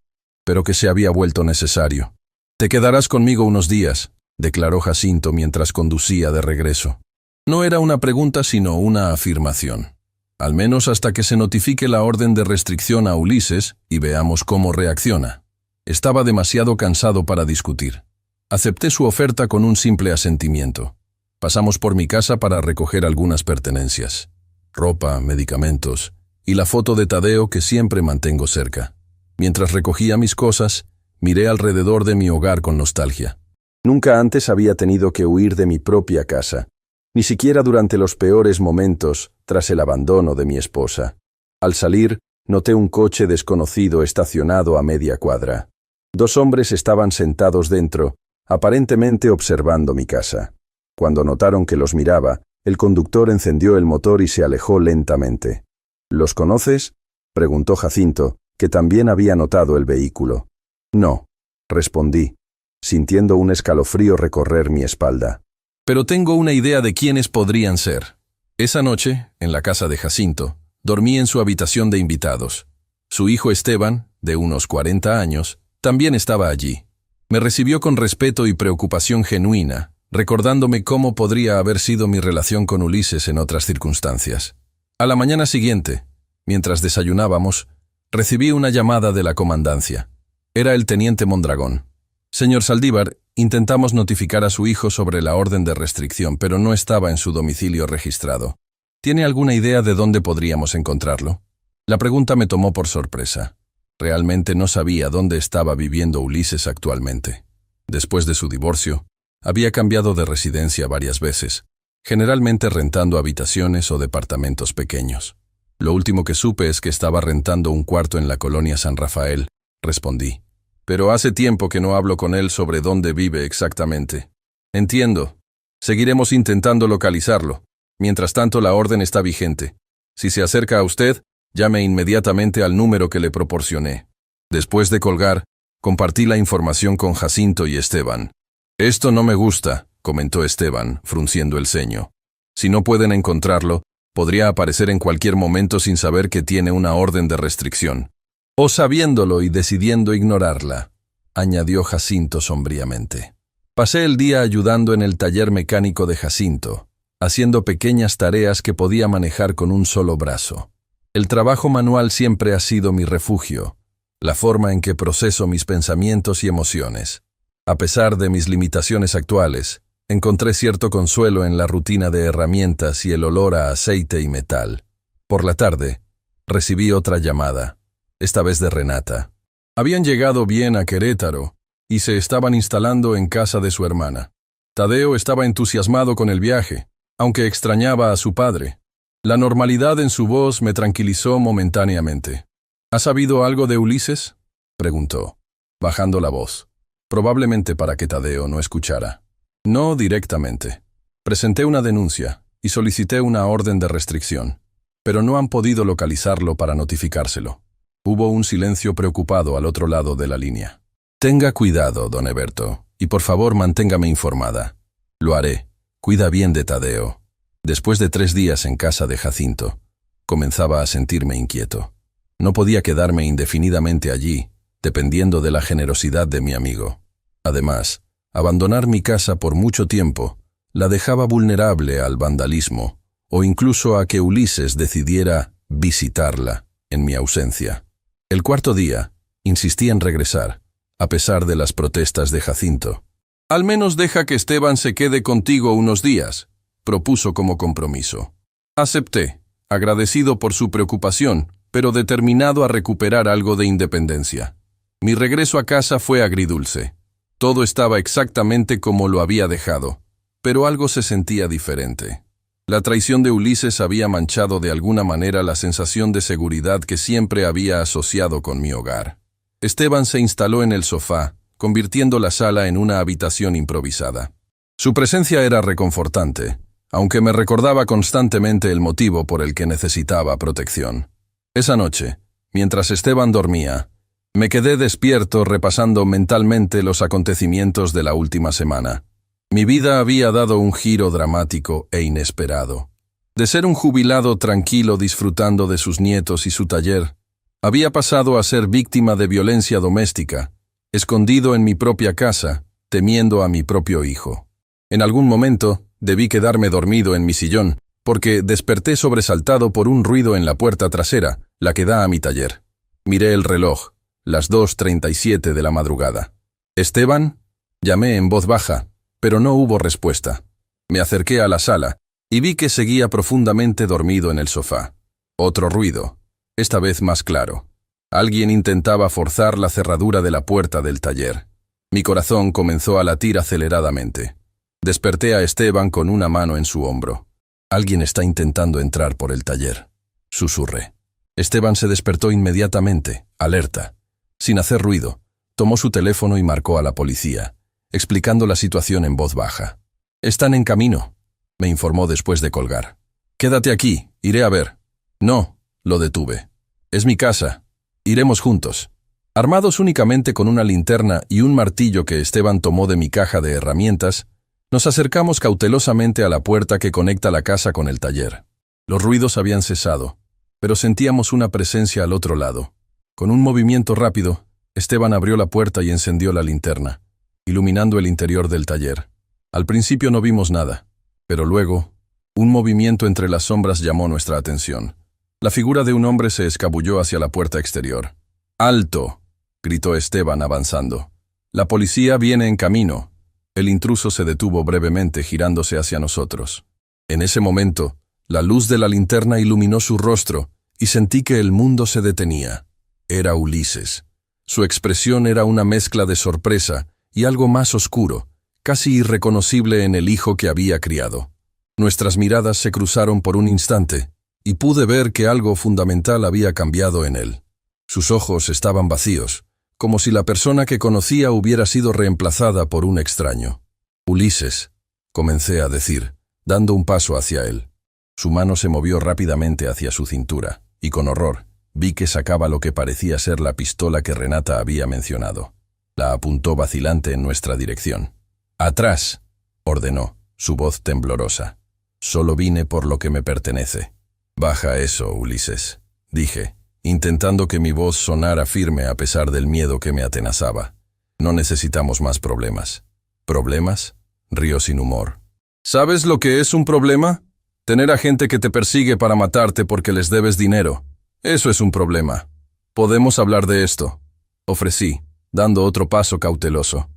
pero que se había vuelto necesario. Te quedarás conmigo unos días, declaró Jacinto mientras conducía de regreso. No era una pregunta sino una afirmación. Al menos hasta que se notifique la orden de restricción a Ulises y veamos cómo reacciona. Estaba demasiado cansado para discutir. Acepté su oferta con un simple asentimiento. Pasamos por mi casa para recoger algunas pertenencias. Ropa, medicamentos y la foto de Tadeo que siempre mantengo cerca. Mientras recogía mis cosas, miré alrededor de mi hogar con nostalgia. Nunca antes había tenido que huir de mi propia casa, ni siquiera durante los peores momentos tras el abandono de mi esposa. Al salir, noté un coche desconocido estacionado a media cuadra. 2 hombres estaban sentados dentro, aparentemente observando mi casa. Cuando notaron que los miraba, el conductor encendió el motor y se alejó lentamente. ¿Los conoces?, preguntó Jacinto, que también había notado el vehículo. No, respondí, sintiendo un escalofrío recorrer mi espalda. Pero tengo una idea de quiénes podrían ser. Esa noche, en la casa de Jacinto, dormí en su habitación de invitados. Su hijo Esteban, de unos 40 años, también estaba allí. Me recibió con respeto y preocupación genuina, recordándome cómo podría haber sido mi relación con Ulises en otras circunstancias. A la mañana siguiente, mientras desayunábamos, recibí una llamada de la comandancia. Era el teniente Mondragón. Señor Saldívar, intentamos notificar a su hijo sobre la orden de restricción, pero no estaba en su domicilio registrado. ¿Tiene alguna idea de dónde podríamos encontrarlo? La pregunta me tomó por sorpresa. Realmente no sabía dónde estaba viviendo Ulises actualmente. Después de su divorcio, había cambiado de residencia varias veces, generalmente rentando habitaciones o departamentos pequeños. Lo último que supe es que estaba rentando un cuarto en la colonia San Rafael, respondí. Pero hace tiempo que no hablo con él sobre dónde vive exactamente. Entiendo. Seguiremos intentando localizarlo. Mientras tanto, la orden está vigente. Si se acerca a usted, llame inmediatamente al número que le proporcioné. Después de colgar, compartí la información con Jacinto y Esteban. Esto no me gusta, comentó Esteban, frunciendo el ceño. Si no pueden encontrarlo, podría aparecer en cualquier momento sin saber que tiene una orden de restricción. O sabiéndolo y decidiendo ignorarla, añadió Jacinto sombríamente. Pasé el día ayudando en el taller mecánico de Jacinto, haciendo pequeñas tareas que podía manejar con un solo brazo. El trabajo manual siempre ha sido mi refugio, la forma en que proceso mis pensamientos y emociones. A pesar de mis limitaciones actuales, encontré cierto consuelo en la rutina de herramientas y el olor a aceite y metal. Por la tarde, recibí otra llamada, esta vez de Renata. Habían llegado bien a Querétaro y se estaban instalando en casa de su hermana. Tadeo estaba entusiasmado con el viaje, aunque extrañaba a su padre. La normalidad en su voz me tranquilizó momentáneamente. ¿Has sabido algo de Ulises?, preguntó, bajando la voz, probablemente para que Tadeo no escuchara. No directamente. Presenté una denuncia y solicité una orden de restricción, pero no han podido localizarlo para notificárselo. Hubo un silencio preocupado al otro lado de la línea. Tenga cuidado, don Eberto, y por favor manténgame informada. Lo haré. Cuida bien de Tadeo. Después de 3 días en casa de Jacinto, comenzaba a sentirme inquieto. No podía quedarme indefinidamente allí, dependiendo de la generosidad de mi amigo. Además, abandonar mi casa por mucho tiempo la dejaba vulnerable al vandalismo, o incluso a que Ulises decidiera visitarla en mi ausencia. El 4.º día, insistí en regresar, a pesar de las protestas de Jacinto. Al menos deja que Esteban se quede contigo unos días, propuso como compromiso. Acepté, agradecido por su preocupación, pero determinado a recuperar algo de independencia. Mi regreso a casa fue agridulce. Todo estaba exactamente como lo había dejado, pero algo se sentía diferente. La traición de Ulises había manchado de alguna manera la sensación de seguridad que siempre había asociado con mi hogar. Esteban se instaló en el sofá, convirtiendo la sala en una habitación improvisada. Su presencia era reconfortante, aunque me recordaba constantemente el motivo por el que necesitaba protección. Esa noche, mientras Esteban dormía, me quedé despierto repasando mentalmente los acontecimientos de la última semana. Mi vida había dado un giro dramático e inesperado. De ser un jubilado tranquilo disfrutando de sus nietos y su taller, había pasado a ser víctima de violencia doméstica, escondido en mi propia casa, temiendo a mi propio hijo. En algún momento, debí quedarme dormido en mi sillón, porque desperté sobresaltado por un ruido en la puerta trasera, la que da a mi taller. Miré el reloj, las 2:37 de la madrugada. «¿Esteban?», llamé en voz baja, pero no hubo respuesta. Me acerqué a la sala y vi que seguía profundamente dormido en el sofá. Otro ruido, esta vez más claro. Alguien intentaba forzar la cerradura de la puerta del taller. Mi corazón comenzó a latir aceleradamente. Desperté a Esteban con una mano en su hombro. «Alguien está intentando entrar por el taller», susurré. Esteban se despertó inmediatamente, alerta. Sin hacer ruido, tomó su teléfono y marcó a la policía, explicando la situación en voz baja. «Están en camino», me informó después de colgar. «Quédate aquí, iré a ver». «No», lo detuve. «Es mi casa. Iremos juntos». Armados únicamente con una linterna y un martillo que Esteban tomó de mi caja de herramientas, nos acercamos cautelosamente a la puerta que conecta la casa con el taller. Los ruidos habían cesado, pero sentíamos una presencia al otro lado. Con un movimiento rápido, Esteban abrió la puerta y encendió la linterna, iluminando el interior del taller. Al principio no vimos nada, pero luego, un movimiento entre las sombras llamó nuestra atención. La figura de un hombre se escabulló hacia la puerta exterior. «¡Alto!», gritó Esteban avanzando. «La policía viene en camino». El intruso se detuvo brevemente girándose hacia nosotros. En ese momento, la luz de la linterna iluminó su rostro y sentí que el mundo se detenía. Era Ulises. Su expresión era una mezcla de sorpresa y algo más oscuro, casi irreconocible en el hijo que había criado. Nuestras miradas se cruzaron por un instante y pude ver que algo fundamental había cambiado en él. Sus ojos estaban vacíos, como si la persona que conocía hubiera sido reemplazada por un extraño. «Ulises», comencé a decir, dando un paso hacia él. Su mano se movió rápidamente hacia su cintura, y con horror vi que sacaba lo que parecía ser la pistola que Renata había mencionado. La apuntó vacilante en nuestra dirección. «Atrás», ordenó, su voz temblorosa. «Solo vine por lo que me pertenece». «Baja eso, Ulises», dije, intentando que mi voz sonara firme a pesar del miedo que me atenazaba. «No necesitamos más problemas». «¿Problemas?», rió sin humor. «¿Sabes lo que es un problema? Tener a gente que te persigue para matarte porque les debes dinero. Eso es un problema. Podemos hablar de esto», ofrecí, dando otro paso cauteloso.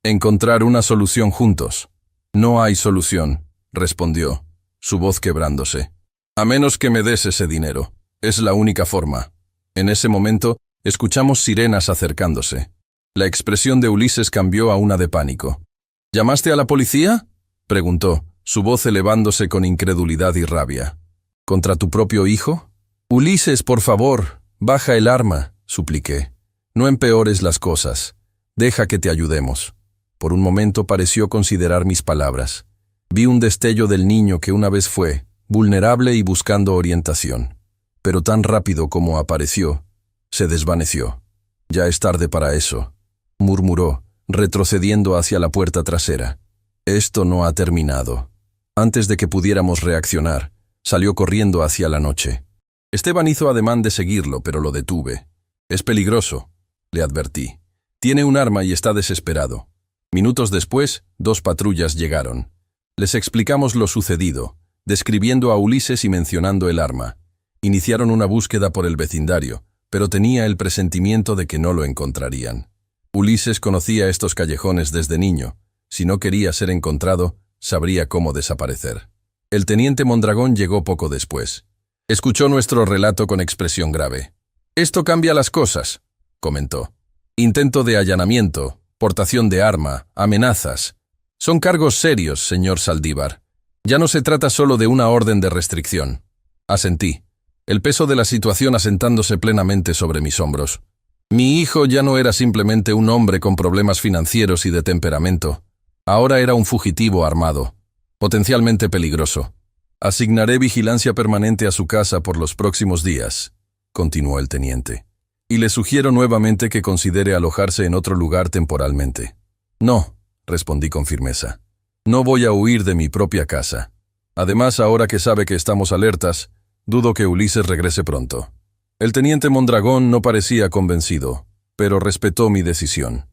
«Encontrar una solución juntos». «No hay solución», respondió, su voz quebrándose. «A menos que me des ese dinero. Es la única forma». En ese momento, escuchamos sirenas acercándose. La expresión de Ulises cambió a una de pánico. «¿Llamaste a la policía?», preguntó, su voz elevándose con incredulidad y rabia. «¿Contra tu propio hijo?». «Ulises, por favor, baja el arma», supliqué. «No empeores las cosas. Deja que te ayudemos». Por un momento pareció considerar mis palabras. Vi un destello del niño que una vez fue, vulnerable y buscando orientación. Pero tan rápido como apareció, se desvaneció. «Ya es tarde para eso», murmuró, retrocediendo hacia la puerta trasera. «Esto no ha terminado». Antes de que pudiéramos reaccionar, salió corriendo hacia la noche. Esteban hizo ademán de seguirlo, pero lo detuve. «Es peligroso», le advertí. «Tiene un arma y está desesperado». Minutos después, 2 patrullas llegaron. Les explicamos lo sucedido, describiendo a Ulises y mencionando el arma. Iniciaron una búsqueda por el vecindario, pero tenía el presentimiento de que no lo encontrarían. Ulises conocía estos callejones desde niño. Si no quería ser encontrado, sabría cómo desaparecer. El teniente Mondragón llegó poco después. Escuchó nuestro relato con expresión grave. «Esto cambia las cosas», comentó. «Intento de allanamiento, portación de arma, amenazas. Son cargos serios, señor Saldívar. Ya no se trata solo de una orden de restricción». Asentí, el peso de la situación asentándose plenamente sobre mis hombros. Mi hijo ya no era simplemente un hombre con problemas financieros y de temperamento. Ahora era un fugitivo armado, potencialmente peligroso. «Asignaré vigilancia permanente a su casa por los próximos días», continuó el teniente. «Y le sugiero nuevamente que considere alojarse en otro lugar temporalmente». «No», respondí con firmeza. «No voy a huir de mi propia casa. Además, ahora que sabe que estamos alertas, dudo que Ulises regrese pronto». El teniente Mondragón no parecía convencido, pero respetó mi decisión.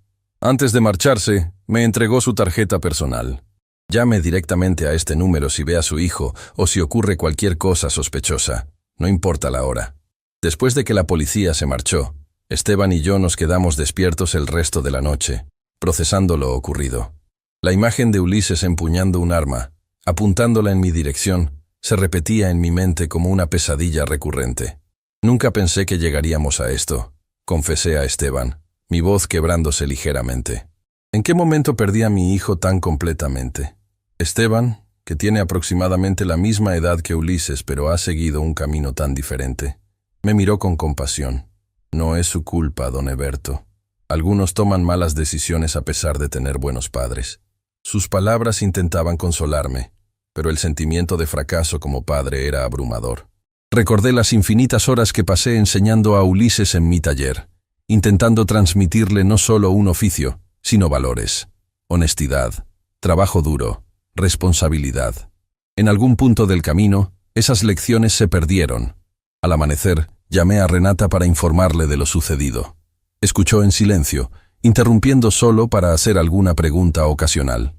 Antes de marcharse, me entregó su tarjeta personal. Llame directamente a este número si ve a su hijo o si ocurre cualquier cosa sospechosa. No importa la hora. Después de que la policía se marchó, Esteban y yo nos quedamos despiertos el resto de la noche, procesando lo ocurrido. La imagen de Ulises empuñando un arma, apuntándola en mi dirección, se repetía en mi mente como una pesadilla recurrente. Nunca pensé que llegaríamos a esto, confesé a Esteban, mi voz quebrándose ligeramente. ¿En qué momento perdí a mi hijo tan completamente? Esteban, que tiene aproximadamente la misma edad que Ulises pero ha seguido un camino tan diferente, me miró con compasión. No es su culpa, don Eberto. Algunos toman malas decisiones a pesar de tener buenos padres. Sus palabras intentaban consolarme, pero el sentimiento de fracaso como padre era abrumador. Recordé las infinitas horas que pasé enseñando a Ulises en mi taller, intentando transmitirle no solo un oficio, sino valores, honestidad, trabajo duro, responsabilidad. En algún punto del camino, esas lecciones se perdieron. Al amanecer, llamé a Renata para informarle de lo sucedido. Escuchó en silencio, interrumpiendo solo para hacer alguna pregunta ocasional.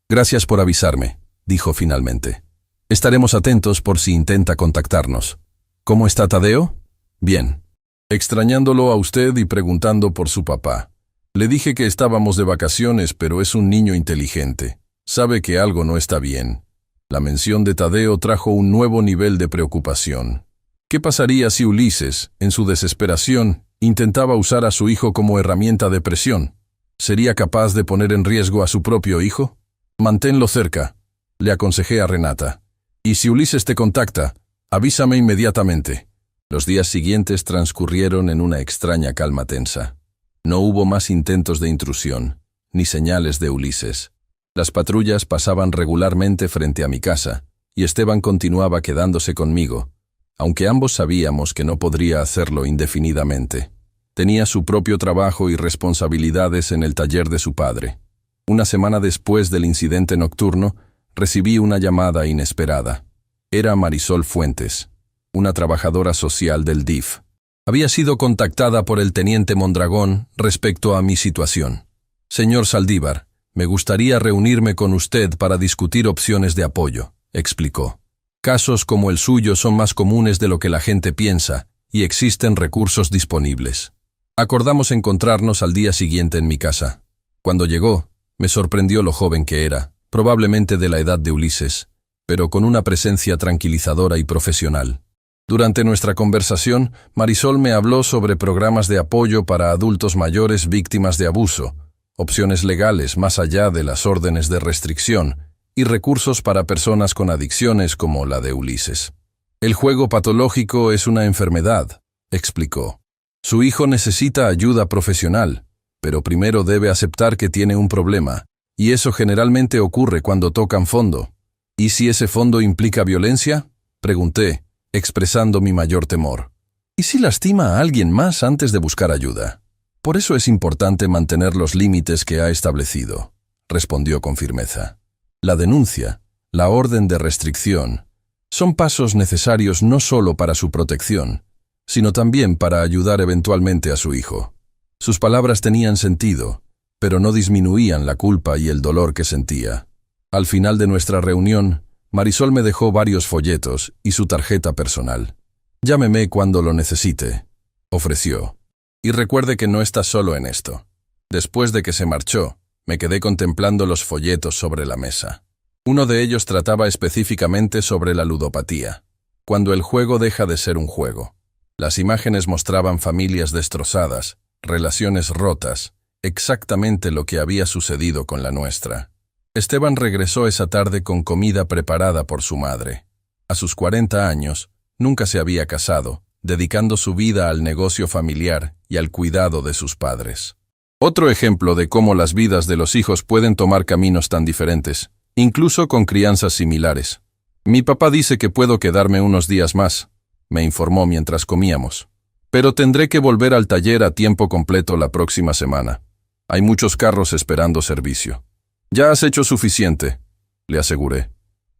«Gracias por avisarme», dijo finalmente. «Estaremos atentos por si intenta contactarnos. ¿Cómo está Tadeo?» «Bien. Extrañándolo a usted y preguntando por su papá. Le dije que estábamos de vacaciones, pero es un niño inteligente. Sabe que algo no está bien». La mención de Tadeo trajo un nuevo nivel de preocupación. ¿Qué pasaría si Ulises, en su desesperación, intentaba usar a su hijo como herramienta de presión? ¿Sería capaz de poner en riesgo a su propio hijo? «Manténlo cerca», le aconsejé a Renata. «Y si Ulises te contacta, avísame inmediatamente». Los días siguientes transcurrieron en una extraña calma tensa. No hubo más intentos de intrusión, ni señales de Ulises. Las patrullas pasaban regularmente frente a mi casa, y Esteban continuaba quedándose conmigo, aunque ambos sabíamos que no podría hacerlo indefinidamente. Tenía su propio trabajo y responsabilidades en el taller de su padre. Una semana después del incidente nocturno, recibí una llamada inesperada. Era Marisol Fuentes, una trabajadora social del DIF. Había sido contactada por el teniente Mondragón respecto a mi situación. «Señor Saldívar, me gustaría reunirme con usted para discutir opciones de apoyo», explicó. «Casos como el suyo son más comunes de lo que la gente piensa y existen recursos disponibles». Acordamos encontrarnos al día siguiente en mi casa. Cuando llegó, me sorprendió lo joven que era, probablemente de la edad de Ulises, pero con una presencia tranquilizadora y profesional. Durante nuestra conversación, Marisol me habló sobre programas de apoyo para adultos mayores víctimas de abuso, opciones legales más allá de las órdenes de restricción y recursos para personas con adicciones como la de Ulises. «El juego patológico es una enfermedad», explicó. «Su hijo necesita ayuda profesional, pero primero debe aceptar que tiene un problema, y eso generalmente ocurre cuando tocan fondo». «¿Y si ese fondo implica violencia?», pregunté, expresando mi mayor temor. «¿Y si lastima a alguien más antes de buscar ayuda?». «Por eso es importante mantener los límites que ha establecido», respondió con firmeza. «La denuncia, la orden de restricción, son pasos necesarios no solo para su protección, sino también para ayudar eventualmente a su hijo». Sus palabras tenían sentido, pero no disminuían la culpa y el dolor que sentía. Al final de nuestra reunión, Marisol me dejó varios folletos y su tarjeta personal. «Llámeme cuando lo necesite», ofreció. «Y recuerde que no está solo en esto». Después de que se marchó, me quedé contemplando los folletos sobre la mesa. Uno de ellos trataba específicamente sobre la ludopatía, cuando el juego deja de ser un juego. Las imágenes mostraban familias destrozadas, relaciones rotas, exactamente lo que había sucedido con la nuestra. Esteban regresó esa tarde con comida preparada por su madre. A sus 40 años, nunca se había casado, dedicando su vida al negocio familiar y al cuidado de sus padres. Otro ejemplo de cómo las vidas de los hijos pueden tomar caminos tan diferentes, incluso con crianzas similares. «Mi papá dice que puedo quedarme unos días más», me informó mientras comíamos. «Pero tendré que volver al taller a tiempo completo la próxima semana. Hay muchos carros esperando servicio». «Ya has hecho suficiente», le aseguré.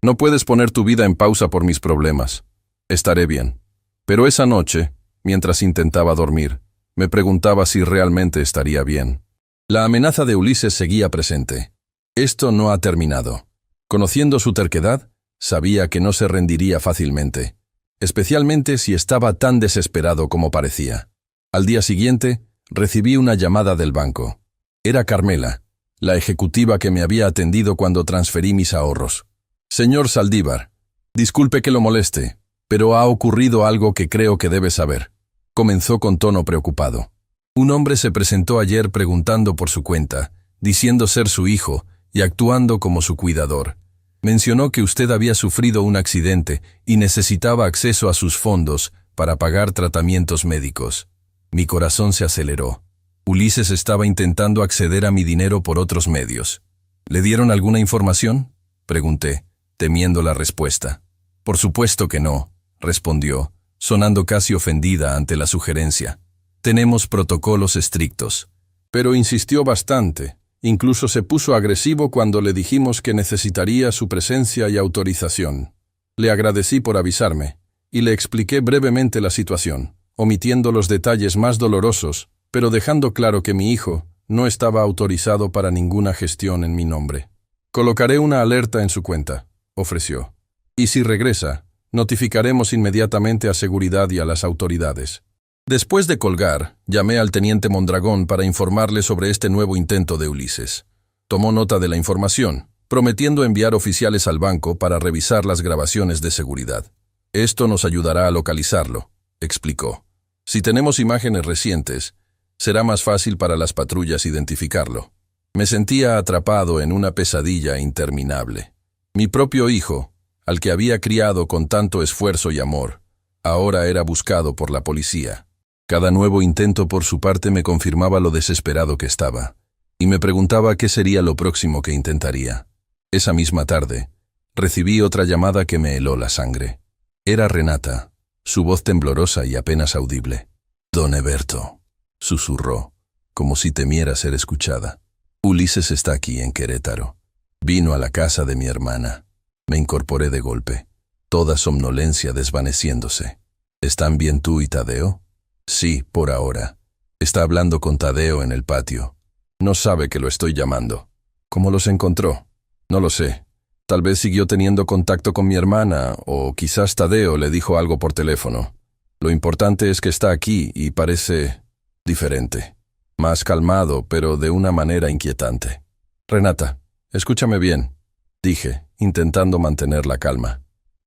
«No puedes poner tu vida en pausa por mis problemas. Estaré bien». Pero esa noche, mientras intentaba dormir, me preguntaba si realmente estaría bien. La amenaza de Ulises seguía presente. Esto no ha terminado. Conociendo su terquedad, sabía que no se rendiría fácilmente, especialmente si estaba tan desesperado como parecía. Al día siguiente, recibí una llamada del banco. Era Carmela, la ejecutiva que me había atendido cuando transferí mis ahorros. Señor Saldívar, disculpe que lo moleste, pero ha ocurrido algo que creo que debe saber. Comenzó con tono preocupado. Un hombre se presentó ayer preguntando por su cuenta, diciendo ser su hijo y actuando como su cuidador. Mencionó que usted había sufrido un accidente y necesitaba acceso a sus fondos para pagar tratamientos médicos. Mi corazón se aceleró. Ulises estaba intentando acceder a mi dinero por otros medios. ¿Le dieron alguna información?, pregunté, temiendo la respuesta. Por supuesto que no, respondió, sonando casi ofendida ante la sugerencia. Tenemos protocolos estrictos. Pero insistió bastante. Incluso se puso agresivo cuando le dijimos que necesitaría su presencia y autorización. Le agradecí por avisarme, y le expliqué brevemente la situación, omitiendo los detalles más dolorosos, pero dejando claro que mi hijo no estaba autorizado para ninguna gestión en mi nombre. Colocaré una alerta en su cuenta, ofreció. Y si regresa, notificaremos inmediatamente a seguridad y a las autoridades. Después de colgar, llamé al teniente Mondragón para informarle sobre este nuevo intento de Ulises. Tomó nota de la información, prometiendo enviar oficiales al banco para revisar las grabaciones de seguridad. Esto nos ayudará a localizarlo, explicó. Si tenemos imágenes recientes, será más fácil para las patrullas identificarlo. Me sentía atrapado en una pesadilla interminable. Mi propio hijo, al que había criado con tanto esfuerzo y amor, ahora era buscado por la policía. Cada nuevo intento por su parte me confirmaba lo desesperado que estaba, y me preguntaba qué sería lo próximo que intentaría. Esa misma tarde, recibí otra llamada que me heló la sangre. Era Renata, su voz temblorosa y apenas audible. «Don Eberto», susurró, como si temiera ser escuchada. «Ulises está aquí en Querétaro. Vino a la casa de mi hermana». Me incorporé de golpe, toda somnolencia desvaneciéndose. «¿Están bien tú y Tadeo?» «Sí, por ahora. Está hablando con Tadeo en el patio. No sabe que lo estoy llamando». «¿Cómo los encontró?» «No lo sé. Tal vez siguió teniendo contacto con mi hermana, o quizás Tadeo le dijo algo por teléfono. Lo importante es que está aquí y parece diferente. Más calmado, pero de una manera inquietante». «Renata, escúchame bien», dije, intentando mantener la calma.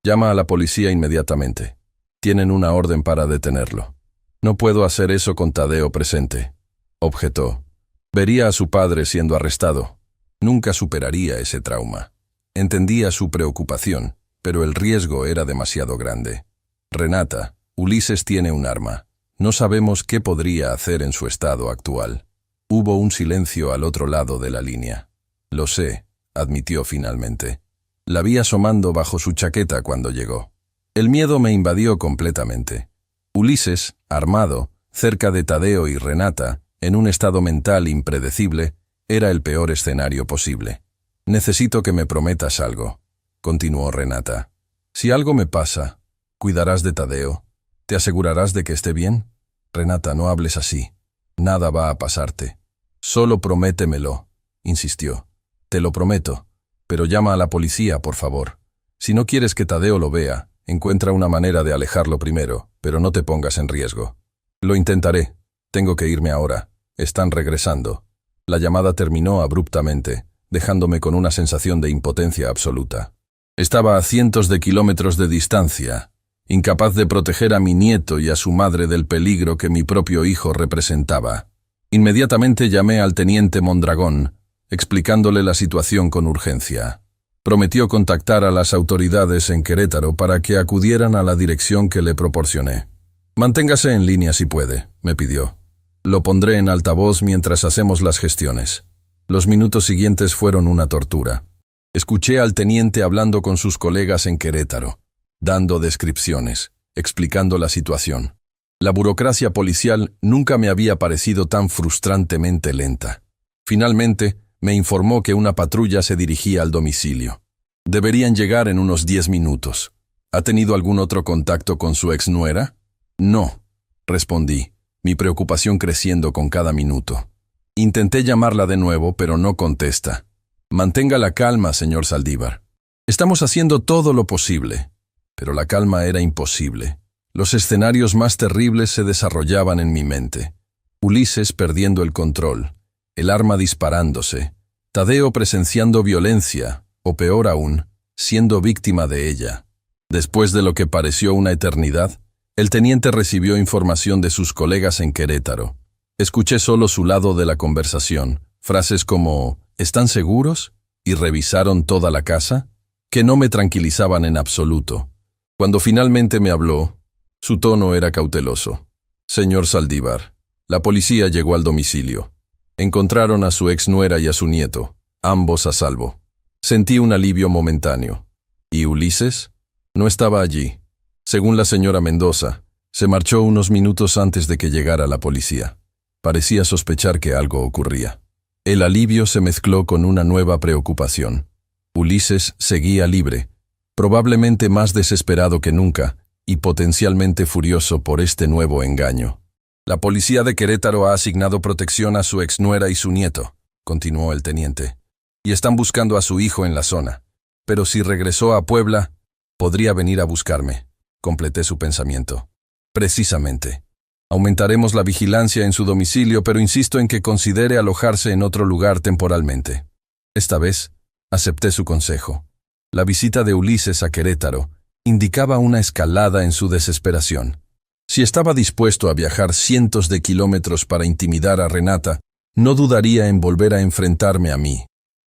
«Llama a la policía inmediatamente. Tienen una orden para detenerlo». «No puedo hacer eso con Tadeo presente», objetó. «Vería a su padre siendo arrestado. Nunca superaría ese trauma». Entendía su preocupación, pero el riesgo era demasiado grande. «Renata, Ulises tiene un arma. No sabemos qué podría hacer en su estado actual». Hubo un silencio al otro lado de la línea. «Lo sé», admitió finalmente. La vi asomando bajo su chaqueta cuando llegó. El miedo me invadió completamente. Ulises, armado, cerca de Tadeo y Renata, en un estado mental impredecible, era el peor escenario posible. «Necesito que me prometas algo», continuó Renata. «Si algo me pasa, ¿cuidarás de Tadeo? ¿Te asegurarás de que esté bien?» «Renata, no hables así. Nada va a pasarte. Solo prométemelo», insistió. «Te lo prometo, pero llama a la policía, por favor. Si no quieres que Tadeo lo vea, encuentra una manera de alejarlo primero, pero no te pongas en riesgo». «Lo intentaré. Tengo que irme ahora. Están regresando». La llamada terminó abruptamente, dejándome con una sensación de impotencia absoluta. Estaba a cientos de kilómetros de distancia, incapaz de proteger a mi nieto y a su madre del peligro que mi propio hijo representaba. Inmediatamente llamé al teniente Mondragón, explicándole la situación con urgencia. Prometió contactar a las autoridades en Querétaro para que acudieran a la dirección que le proporcioné. «Manténgase en línea si puede», me pidió. «Lo pondré en altavoz mientras hacemos las gestiones». Los minutos siguientes fueron una tortura. Escuché al teniente hablando con sus colegas en Querétaro, dando descripciones, explicando la situación. La burocracia policial nunca me había parecido tan frustrantemente lenta. Finalmente, me informó que una patrulla se dirigía al domicilio. Deberían llegar en unos 10 minutos. ¿Ha tenido algún otro contacto con su exnuera? No, respondí, mi preocupación creciendo con cada minuto. Intenté llamarla de nuevo, pero no contesta. Mantenga la calma, señor Saldívar. Estamos haciendo todo lo posible. Pero la calma era imposible. Los escenarios más terribles se desarrollaban en mi mente. Ulises perdiendo el control, el arma disparándose, Tadeo presenciando violencia, o peor aún, siendo víctima de ella. Después de lo que pareció una eternidad, el teniente recibió información de sus colegas en Querétaro. Escuché solo su lado de la conversación, frases como ¿están seguros? ¿Y revisaron toda la casa? Que no me tranquilizaban en absoluto. Cuando finalmente me habló, su tono era cauteloso. Señor Saldívar, la policía llegó al domicilio. Encontraron a su exnuera y a su nieto, ambos a salvo. Sentí un alivio momentáneo. ¿Y Ulises? No estaba allí. Según la señora Mendoza, se marchó unos minutos antes de que llegara la policía. Parecía sospechar que algo ocurría. El alivio se mezcló con una nueva preocupación. Ulises seguía libre, probablemente más desesperado que nunca y potencialmente furioso por este nuevo engaño. La policía de Querétaro ha asignado protección a su exnuera y su nieto, continuó el teniente, y están buscando a su hijo en la zona. Pero si regresó a Puebla, podría venir a buscarme. Completé su pensamiento. Precisamente. Aumentaremos la vigilancia en su domicilio, pero insisto en que considere alojarse en otro lugar temporalmente. Esta vez, acepté su consejo. La visita de Ulises a Querétaro indicaba una escalada en su desesperación. Si estaba dispuesto a viajar cientos de kilómetros para intimidar a Renata, no dudaría en volver a enfrentarme a mí.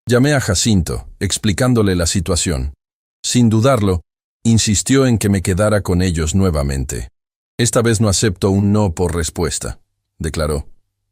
Llamé a Jacinto, explicándole la situación. Sin dudarlo, insistió en que me quedara con ellos nuevamente. Esta vez no acepto un no por respuesta, declaró.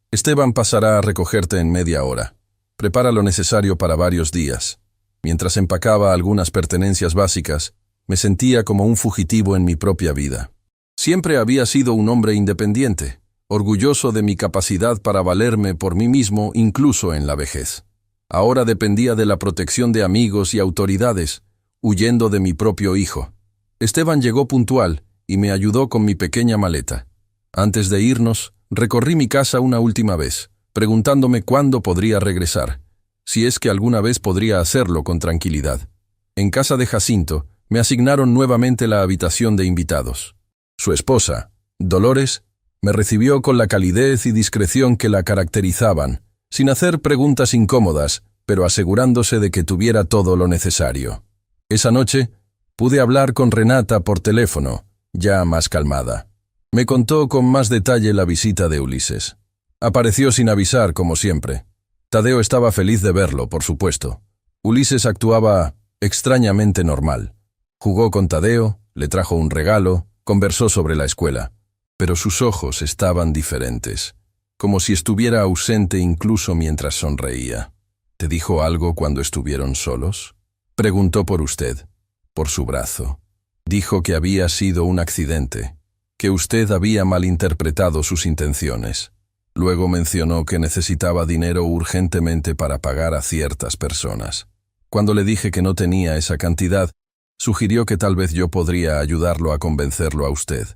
Esteban pasará a recogerte en media hora. Prepara lo necesario para varios días. Mientras empacaba algunas pertenencias básicas, me sentía como un fugitivo en mi propia vida. Siempre había sido un hombre independiente, orgulloso de mi capacidad para valerme por mí mismo incluso en la vejez. Ahora dependía de la protección de amigos y autoridades, huyendo de mi propio hijo. Esteban llegó puntual y me ayudó con mi pequeña maleta. Antes de irnos, recorrí mi casa una última vez, preguntándome cuándo podría regresar, si es que alguna vez podría hacerlo con tranquilidad. En casa de Jacinto, me asignaron nuevamente la habitación de invitados. Su esposa, Dolores, me recibió con la calidez y discreción que la caracterizaban, sin hacer preguntas incómodas, pero asegurándose de que tuviera todo lo necesario. Esa noche, pude hablar con Renata por teléfono, ya más calmada. Me contó con más detalle la visita de Ulises. Apareció sin avisar, como siempre. Tadeo estaba feliz de verlo, por supuesto. Ulises actuaba extrañamente normal. Jugó con Tadeo, le trajo un regalo, conversó sobre la escuela. Pero sus ojos estaban diferentes, como si estuviera ausente incluso mientras sonreía. ¿Te dijo algo cuando estuvieron solos? Preguntó por usted, por su brazo. Dijo que había sido un accidente, que usted había malinterpretado sus intenciones. Luego mencionó que necesitaba dinero urgentemente para pagar a ciertas personas. Cuando le dije que no tenía esa cantidad, sugirió que tal vez yo podría ayudarlo a convencerlo a usted.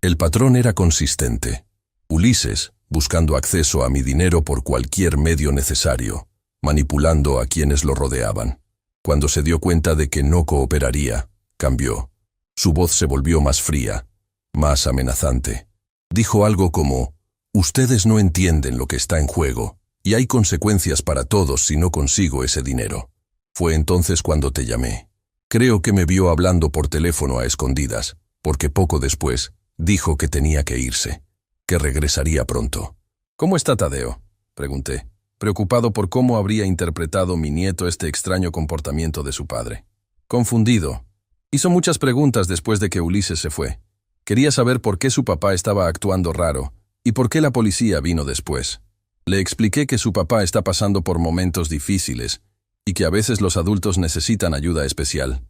El patrón era consistente. Ulises, buscando acceso a mi dinero por cualquier medio necesario, manipulando a quienes lo rodeaban. Cuando se dio cuenta de que no cooperaría, cambió. Su voz se volvió más fría, más amenazante. Dijo algo como, «Ustedes no entienden lo que está en juego, y hay consecuencias para todos si no consigo ese dinero». Fue entonces cuando te llamé. Creo que me vio hablando por teléfono a escondidas, porque poco después dijo que tenía que irse, que regresaría pronto. «¿Cómo está Tadeo?», pregunté, preocupado por cómo habría interpretado mi nieto este extraño comportamiento de su padre. Confundido. Hizo muchas preguntas después de que Ulises se fue. Quería saber por qué su papá estaba actuando raro y por qué la policía vino después. Le expliqué que su papá está pasando por momentos difíciles y que a veces los adultos necesitan ayuda especial.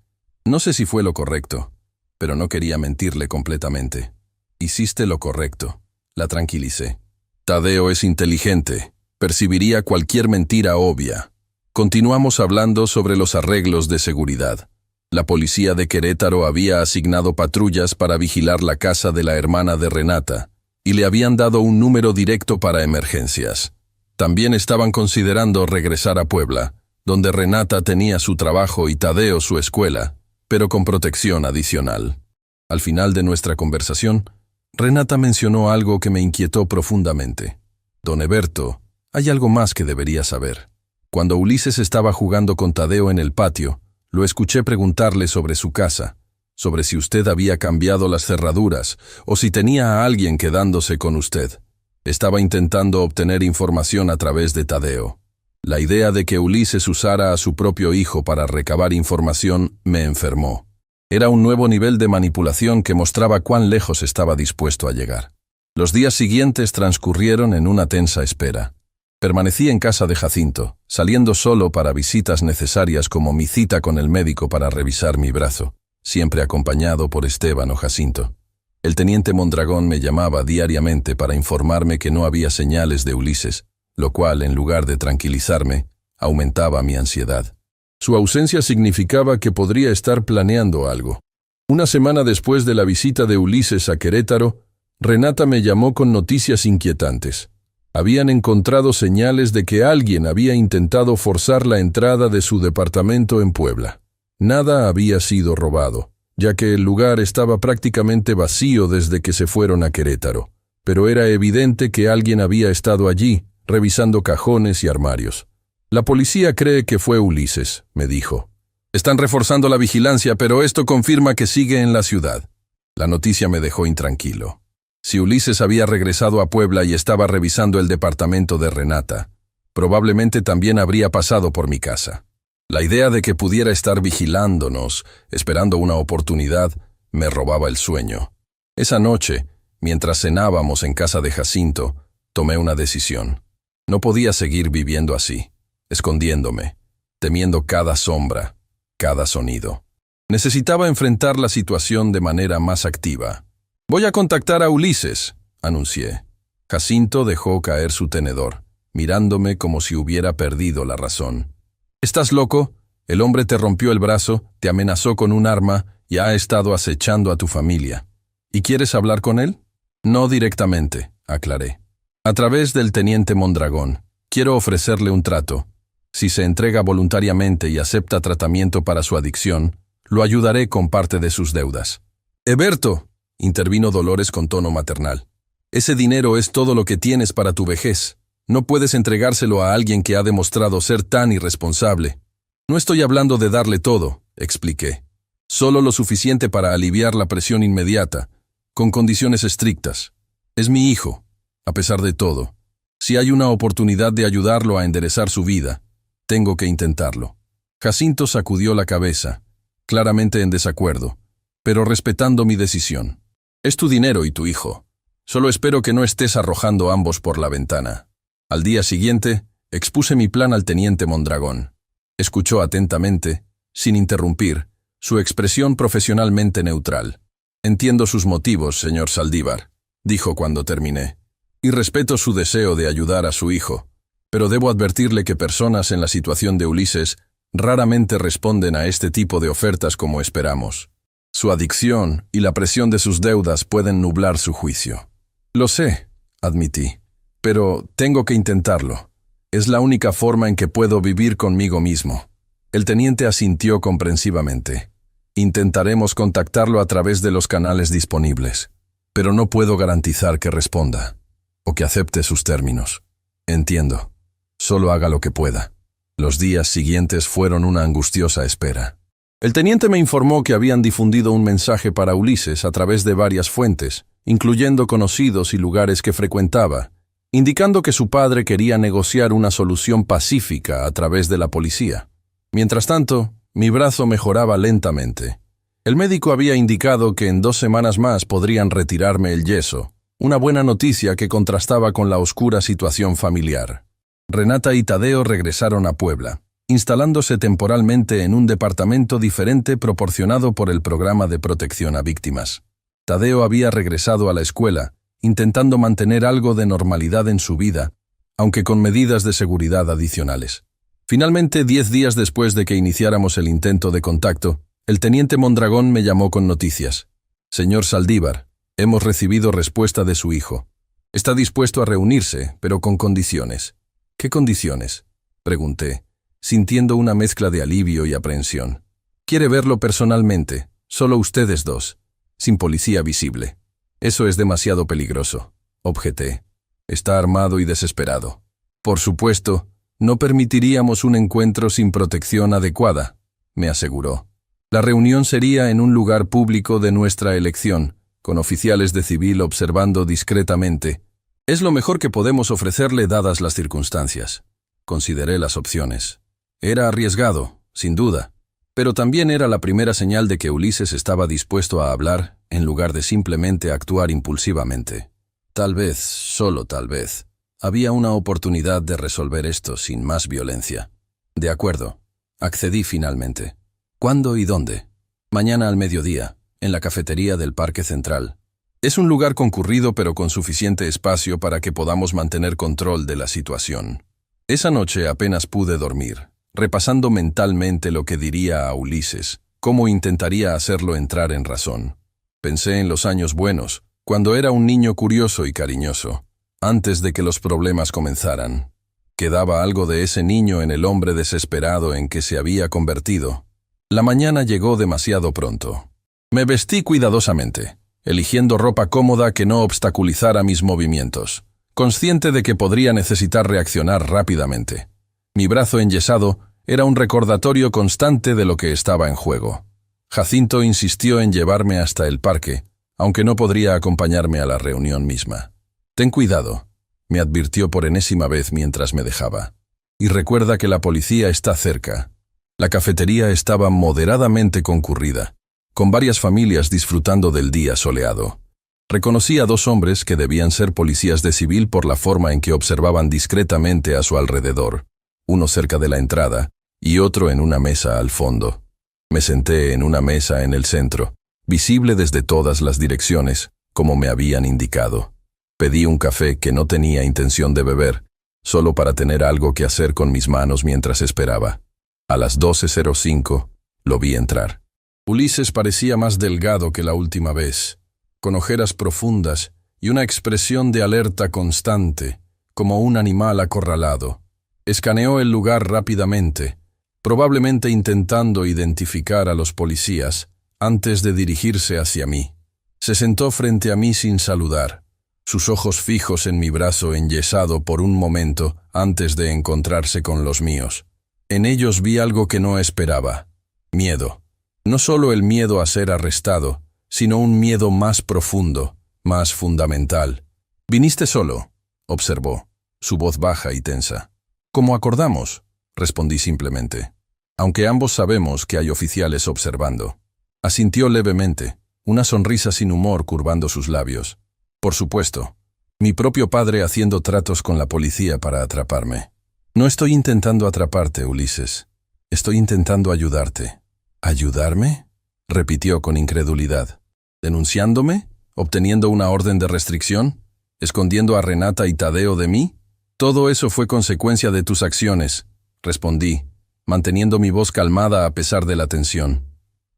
No sé si fue lo correcto, pero no quería mentirle completamente. Hiciste lo correcto, la tranquilicé. Tadeo es inteligente, percibiría cualquier mentira obvia. Continuamos hablando sobre los arreglos de seguridad. La policía de Querétaro había asignado patrullas para vigilar la casa de la hermana de Renata y le habían dado un número directo para emergencias. También estaban considerando regresar a Puebla, donde Renata tenía su trabajo y Tadeo su escuela, pero con protección adicional. Al final de nuestra conversación, Renata mencionó algo que me inquietó profundamente. Don Eberto, hay algo más que debería saber. Cuando Ulises estaba jugando con Tadeo en el patio, lo escuché preguntarle sobre su casa, sobre si usted había cambiado las cerraduras o si tenía a alguien quedándose con usted. Estaba intentando obtener información a través de Tadeo. La idea de que Ulises usara a su propio hijo para recabar información me enfermó. Era un nuevo nivel de manipulación que mostraba cuán lejos estaba dispuesto a llegar. Los días siguientes transcurrieron en una tensa espera. Permanecí en casa de Jacinto, saliendo solo para visitas necesarias como mi cita con el médico para revisar mi brazo, siempre acompañado por Esteban o Jacinto. El teniente Mondragón me llamaba diariamente para informarme que no había señales de Ulises, lo cual, en lugar de tranquilizarme, aumentaba mi ansiedad. Su ausencia significaba que podría estar planeando algo. Una semana después de la visita de Ulises a Querétaro, Renata me llamó con noticias inquietantes. Habían encontrado señales de que alguien había intentado forzar la entrada de su departamento en Puebla. Nada había sido robado, ya que el lugar estaba prácticamente vacío desde que se fueron a Querétaro, pero era evidente que alguien había estado allí, revisando cajones y armarios. La policía cree que fue Ulises, me dijo. Están reforzando la vigilancia, pero esto confirma que sigue en la ciudad. La noticia me dejó intranquilo. Si Ulises había regresado a Puebla y estaba revisando el departamento de Renata, probablemente también habría pasado por mi casa. La idea de que pudiera estar vigilándonos, esperando una oportunidad, me robaba el sueño. Esa noche, mientras cenábamos en casa de Jacinto, tomé una decisión. No podía seguir viviendo así, escondiéndome, temiendo cada sombra, cada sonido. Necesitaba enfrentar la situación de manera más activa. «Voy a contactar a Ulises», anuncié. Jacinto dejó caer su tenedor, mirándome como si hubiera perdido la razón. «¿Estás loco? El hombre te rompió el brazo, te amenazó con un arma y ha estado acechando a tu familia. ¿Y quieres hablar con él?» «No directamente», aclaré. «A través del teniente Mondragón. Quiero ofrecerle un trato. Si se entrega voluntariamente y acepta tratamiento para su adicción, lo ayudaré con parte de sus deudas». «Eberto», intervino Dolores con tono maternal. «Ese dinero es todo lo que tienes para tu vejez. No puedes entregárselo a alguien que ha demostrado ser tan irresponsable». «No estoy hablando de darle todo», expliqué. «Solo lo suficiente para aliviar la presión inmediata, con condiciones estrictas. Es mi hijo, a pesar de todo. Si hay una oportunidad de ayudarlo a enderezar su vida, tengo que intentarlo». Jacinto sacudió la cabeza, claramente en desacuerdo, pero respetando mi decisión. «Es tu dinero y tu hijo. Solo espero que no estés arrojando ambos por la ventana». Al día siguiente, expuse mi plan al teniente Mondragón. Escuchó atentamente, sin interrumpir, su expresión profesionalmente neutral. «Entiendo sus motivos, señor Saldívar», dijo cuando terminé, «y respeto su deseo de ayudar a su hijo, pero debo advertirle que personas en la situación de Ulises raramente responden a este tipo de ofertas como esperamos. Su adicción y la presión de sus deudas pueden nublar su juicio». «Lo sé», admití, «pero tengo que intentarlo. Es la única forma en que puedo vivir conmigo mismo». El teniente asintió comprensivamente. «Intentaremos contactarlo a través de los canales disponibles, pero no puedo garantizar que responda o que acepte sus términos». «Entiendo. Solo haga lo que pueda». Los días siguientes fueron una angustiosa espera. El teniente me informó que habían difundido un mensaje para Ulises a través de varias fuentes, incluyendo conocidos y lugares que frecuentaba, indicando que su padre quería negociar una solución pacífica a través de la policía. Mientras tanto, mi brazo mejoraba lentamente. El médico había indicado que en 2 semanas más podrían retirarme el yeso, una buena noticia que contrastaba con la oscura situación familiar. Renata y Tadeo regresaron a Puebla, instalándose temporalmente en un departamento diferente proporcionado por el programa de protección a víctimas. Tadeo había regresado a la escuela, intentando mantener algo de normalidad en su vida, aunque con medidas de seguridad adicionales. Finalmente, 10 días después de que iniciáramos el intento de contacto, el teniente Mondragón me llamó con noticias. «Señor Saldívar, hemos recibido respuesta de su hijo. Está dispuesto a reunirse, pero con condiciones. ¿Qué condiciones? Pregunté, sintiendo una mezcla de alivio y aprehensión. Quiere verlo personalmente, solo ustedes dos, sin policía visible. Eso es demasiado peligroso, objeté. Está armado y desesperado. Por supuesto, no permitiríamos un encuentro sin protección adecuada, me aseguró. La reunión sería en un lugar público de nuestra elección, con oficiales de civil observando discretamente. Es lo mejor que podemos ofrecerle dadas las circunstancias. Consideré las opciones. Era arriesgado, sin duda, pero también era la primera señal de que Ulises estaba dispuesto a hablar en lugar de simplemente actuar impulsivamente. Tal vez, solo tal vez, había una oportunidad de resolver esto sin más violencia. De acuerdo, accedí finalmente. ¿Cuándo y dónde? Mañana al mediodía, en la cafetería del Parque Central. Es un lugar concurrido pero con suficiente espacio para que podamos mantener control de la situación. Esa noche apenas pude dormir, repasando mentalmente lo que diría a Ulises, cómo intentaría hacerlo entrar en razón. Pensé en los años buenos, cuando era un niño curioso y cariñoso, antes de que los problemas comenzaran. Quedaba algo de ese niño en el hombre desesperado en que se había convertido. La mañana llegó demasiado pronto. Me vestí cuidadosamente, eligiendo ropa cómoda que no obstaculizara mis movimientos, consciente de que podría necesitar reaccionar rápidamente. Mi brazo enyesado era un recordatorio constante de lo que estaba en juego. Jacinto insistió en llevarme hasta el parque, aunque no podría acompañarme a la reunión misma. «Ten cuidado», me advirtió por enésima vez mientras me dejaba. «Y recuerda que la policía está cerca». La cafetería estaba moderadamente concurrida, con varias familias disfrutando del día soleado. Reconocí a dos hombres que debían ser policías de civil por la forma en que observaban discretamente a su alrededor, uno cerca de la entrada y otro en una mesa al fondo. Me senté en una mesa en el centro, visible desde todas las direcciones, como me habían indicado. Pedí un café que no tenía intención de beber, solo para tener algo que hacer con mis manos mientras esperaba. A las 12:05 lo vi entrar. Ulises parecía más delgado que la última vez, con ojeras profundas y una expresión de alerta constante, como un animal acorralado. Escaneó el lugar rápidamente, probablemente intentando identificar a los policías antes de dirigirse hacia mí. Se sentó frente a mí sin saludar, sus ojos fijos en mi brazo enyesado por un momento antes de encontrarse con los míos. En ellos vi algo que no esperaba: miedo. No solo el miedo a ser arrestado, sino un miedo más profundo, más fundamental. «¿Viniste solo?», observó, su voz baja y tensa. «Como acordamos», respondí simplemente, aunque ambos sabemos que hay oficiales observando. Asintió levemente, una sonrisa sin humor curvando sus labios. «Por supuesto, mi propio padre haciendo tratos con la policía para atraparme». «No estoy intentando atraparte, Ulises. Estoy intentando ayudarte». «¿Ayudarme?», repitió con incredulidad. «¿Denunciándome? ¿Obteniendo una orden de restricción? ¿Escondiendo a Renata y Tadeo de mí?» «Todo eso fue consecuencia de tus acciones», respondí, manteniendo mi voz calmada a pesar de la tensión.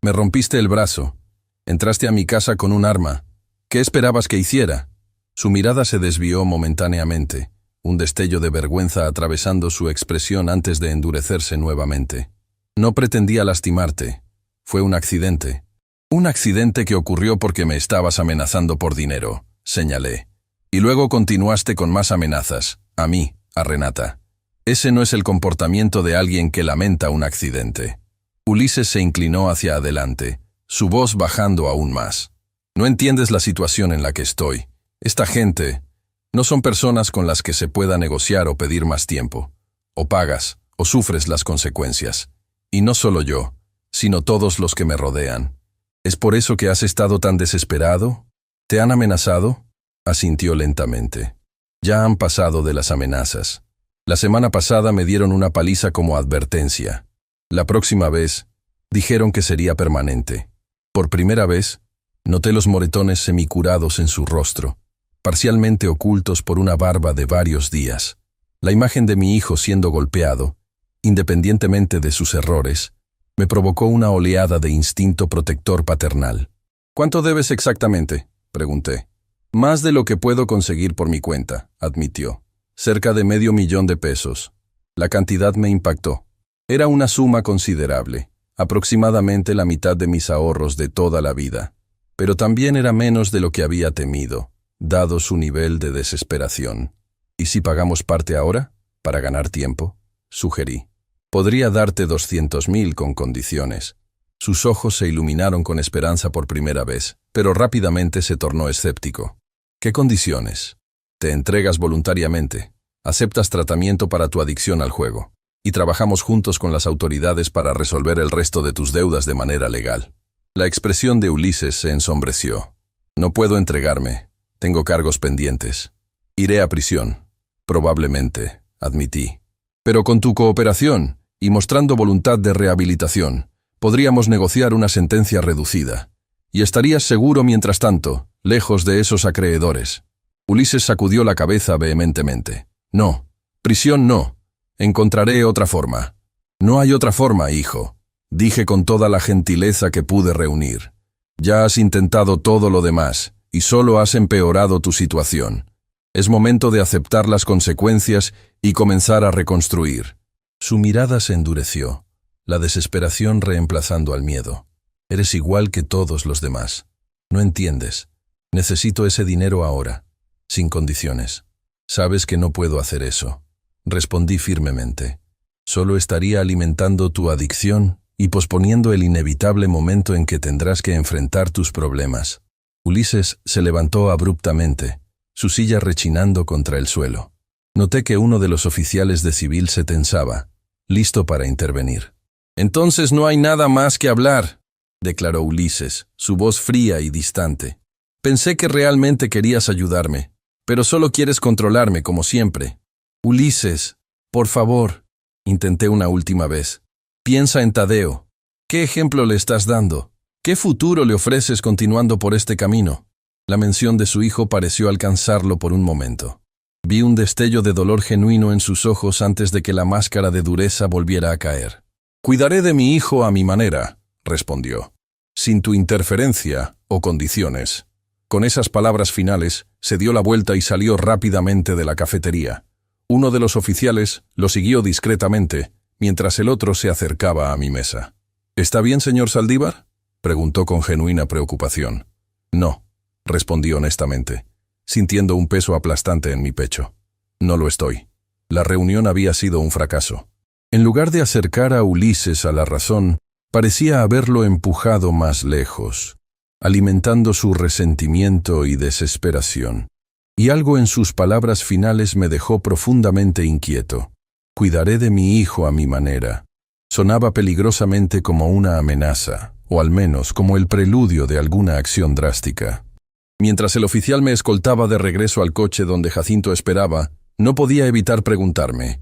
«Me rompiste el brazo. Entraste a mi casa con un arma. ¿Qué esperabas que hiciera?» Su mirada se desvió momentáneamente, un destello de vergüenza atravesando su expresión antes de endurecerse nuevamente. «No pretendía lastimarte. Fue un accidente». «Un accidente que ocurrió porque me estabas amenazando por dinero», señalé. «Y luego continuaste con más amenazas, a mí, a Renata. Ese no es el comportamiento de alguien que lamenta un accidente». Ulises se inclinó hacia adelante, su voz bajando aún más. «No entiendes la situación en la que estoy. Esta gente no son personas con las que se pueda negociar o pedir más tiempo. O pagas, o sufres las consecuencias. Y no solo yo, sino todos los que me rodean. ¿Es por eso que has estado tan desesperado? ¿Te han amenazado?», asintió lentamente. «Ya han pasado de las amenazas. La semana pasada me dieron una paliza como advertencia. La próxima vez, dijeron que sería permanente. Por primera vez, noté los moretones semicurados en su rostro, parcialmente ocultos por una barba de varios días. La imagen de mi hijo siendo golpeado, independientemente de sus errores, me provocó una oleada de instinto protector paternal. «¿Cuánto debes exactamente?», pregunté. «Más de lo que puedo conseguir por mi cuenta», admitió. cerca de $500,000. La cantidad me impactó. Era una suma considerable, aproximadamente la mitad de mis ahorros de toda la vida, pero también era menos de lo que había temido, dado su nivel de desesperación. ¿Y si pagamos parte ahora, para ganar tiempo?, sugerí. Podría darte 200,000 con condiciones. Sus ojos se iluminaron con esperanza por primera vez, pero rápidamente se tornó escéptico. ¿Qué condiciones? Te entregas voluntariamente, aceptas tratamiento para tu adicción al juego, y trabajamos juntos con las autoridades para resolver el resto de tus deudas de manera legal. La expresión de Ulises se ensombreció. No puedo entregarme, tengo cargos pendientes. Iré a prisión. Probablemente, admití. Pero con tu cooperación, y mostrando voluntad de rehabilitación, podríamos negociar una sentencia reducida. Y estarías seguro mientras tanto, lejos de esos acreedores. Ulises sacudió la cabeza vehementemente. No, prisión no. Encontraré otra forma. No hay otra forma, hijo, dije con toda la gentileza que pude reunir. Ya has intentado todo lo demás, y solo has empeorado tu situación. Es momento de aceptar las consecuencias y comenzar a reconstruir. Su mirada se endureció, la desesperación reemplazando al miedo. Eres igual que todos los demás. No entiendes. Necesito ese dinero ahora, sin condiciones. Sabes que no puedo hacer eso. Respondí firmemente. Solo estaría alimentando tu adicción y posponiendo el inevitable momento en que tendrás que enfrentar tus problemas. Ulises se levantó abruptamente, su silla rechinando contra el suelo. Noté que uno de los oficiales de civil se tensaba, listo para intervenir. «Entonces no hay nada más que hablar», declaró Ulises, su voz fría y distante. «Pensé que realmente querías ayudarme, pero solo quieres controlarme como siempre». «Ulises, por favor», intenté una última vez. «Piensa en Tadeo. ¿Qué ejemplo le estás dando? ¿Qué futuro le ofreces continuando por este camino?» La mención de su hijo pareció alcanzarlo por un momento. Vi un destello de dolor genuino en sus ojos antes de que la máscara de dureza volviera a caer. «Cuidaré de mi hijo a mi manera», respondió, «sin tu interferencia o condiciones». Con esas palabras finales, se dio la vuelta y salió rápidamente de la cafetería. Uno de los oficiales lo siguió discretamente, mientras el otro se acercaba a mi mesa. «¿Está bien, señor Saldívar?», preguntó con genuina preocupación. «No», respondí honestamente, sintiendo un peso aplastante en mi pecho. «No lo estoy. La reunión había sido un fracaso». En lugar de acercar a Ulises a la razón, parecía haberlo empujado más lejos, alimentando su resentimiento y desesperación. Y algo en sus palabras finales me dejó profundamente inquieto. «Cuidaré de mi hijo a mi manera». Sonaba peligrosamente como una amenaza, o al menos como el preludio de alguna acción drástica. Mientras el oficial me escoltaba de regreso al coche donde Jacinto esperaba, no podía evitar preguntarme,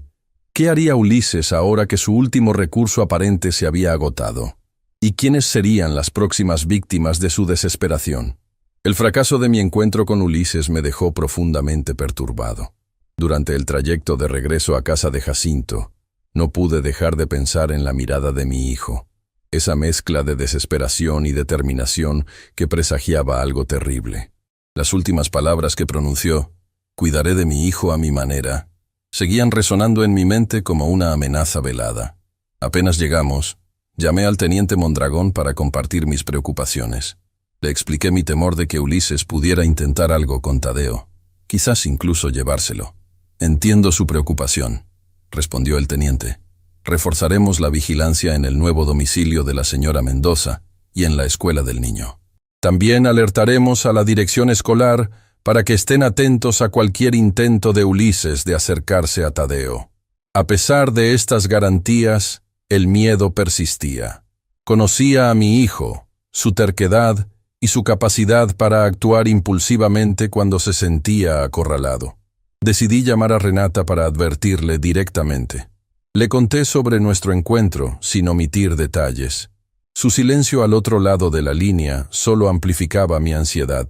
¿qué haría Ulises ahora que su último recurso aparente se había agotado? ¿Y quiénes serían las próximas víctimas de su desesperación? El fracaso de mi encuentro con Ulises me dejó profundamente perturbado. Durante el trayecto de regreso a casa de Jacinto, no pude dejar de pensar en la mirada de mi hijo, esa mezcla de desesperación y determinación que presagiaba algo terrible. Las últimas palabras que pronunció, «cuidaré de mi hijo a mi manera», seguían resonando en mi mente como una amenaza velada. Apenas llegamos, llamé al teniente Mondragón para compartir mis preocupaciones. Le expliqué mi temor de que Ulises pudiera intentar algo con Tadeo, quizás incluso llevárselo. «Entiendo su preocupación», respondió el teniente. «Reforzaremos la vigilancia en el nuevo domicilio de la señora Mendoza y en la escuela del niño. También alertaremos a la dirección escolar para que estén atentos a cualquier intento de Ulises de acercarse a Tadeo». A pesar de estas garantías, el miedo persistía. Conocía a mi hijo, su terquedad y su capacidad para actuar impulsivamente cuando se sentía acorralado. Decidí llamar a Renata para advertirle directamente. Le conté sobre nuestro encuentro, sin omitir detalles. Su silencio al otro lado de la línea solo amplificaba mi ansiedad.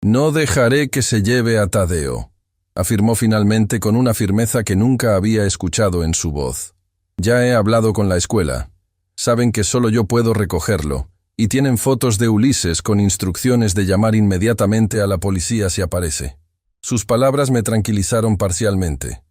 «No dejaré que se lleve a Tadeo», afirmó finalmente con una firmeza que nunca había escuchado en su voz. «Ya he hablado con la escuela. Saben que solo yo puedo recogerlo, y tienen fotos de Ulises con instrucciones de llamar inmediatamente a la policía si aparece». Sus palabras me tranquilizaron parcialmente,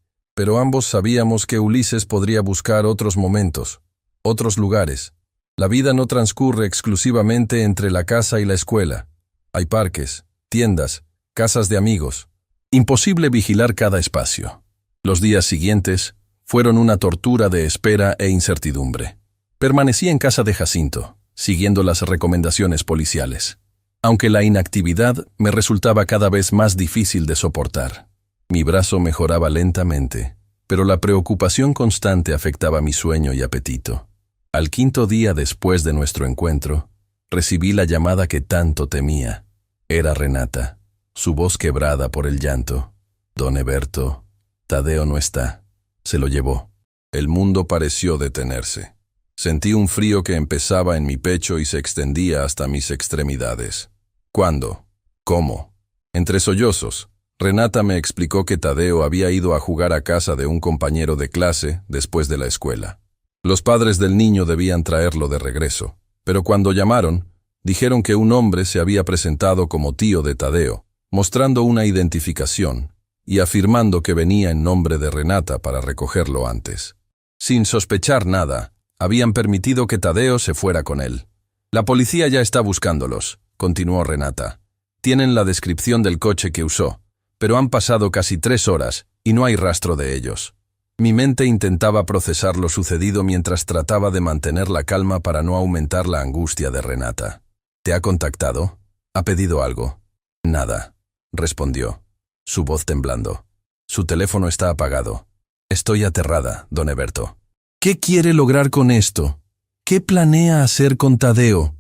pero ambos sabíamos que Ulises podría buscar otros momentos, otros lugares. La vida no transcurre exclusivamente entre la casa y la escuela. Hay parques, tiendas, casas de amigos. Imposible vigilar cada espacio. Los días siguientes fueron una tortura de espera e incertidumbre. Permanecí en casa de Jacinto, siguiendo las recomendaciones policiales, aunque la inactividad me resultaba cada vez más difícil de soportar. Mi brazo mejoraba lentamente, pero la preocupación constante afectaba mi sueño y apetito. Al quinto día después de nuestro encuentro, recibí la llamada que tanto temía. Era Renata, su voz quebrada por el llanto. Don Eberto, Tadeo no está. Se lo llevó. El mundo pareció detenerse. Sentí un frío que empezaba en mi pecho y se extendía hasta mis extremidades. ¿Cuándo? ¿Cómo? Entre sollozos, Renata me explicó que Tadeo había ido a jugar a casa de un compañero de clase después de la escuela. Los padres del niño debían traerlo de regreso, pero cuando llamaron, dijeron que un hombre se había presentado como tío de Tadeo, mostrando una identificación y afirmando que venía en nombre de Renata para recogerlo antes. Sin sospechar nada, habían permitido que Tadeo se fuera con él. La policía ya está buscándolos, continuó Renata. Tienen la descripción del coche que usó, pero han pasado casi 3 horas y no hay rastro de ellos. Mi mente intentaba procesar lo sucedido mientras trataba de mantener la calma para no aumentar la angustia de Renata. ¿Te ha contactado? ¿Ha pedido algo? Nada, respondió, su voz temblando. Su teléfono está apagado. Estoy aterrada, don Eberto. ¿Qué quiere lograr con esto? ¿Qué planea hacer con Tadeo?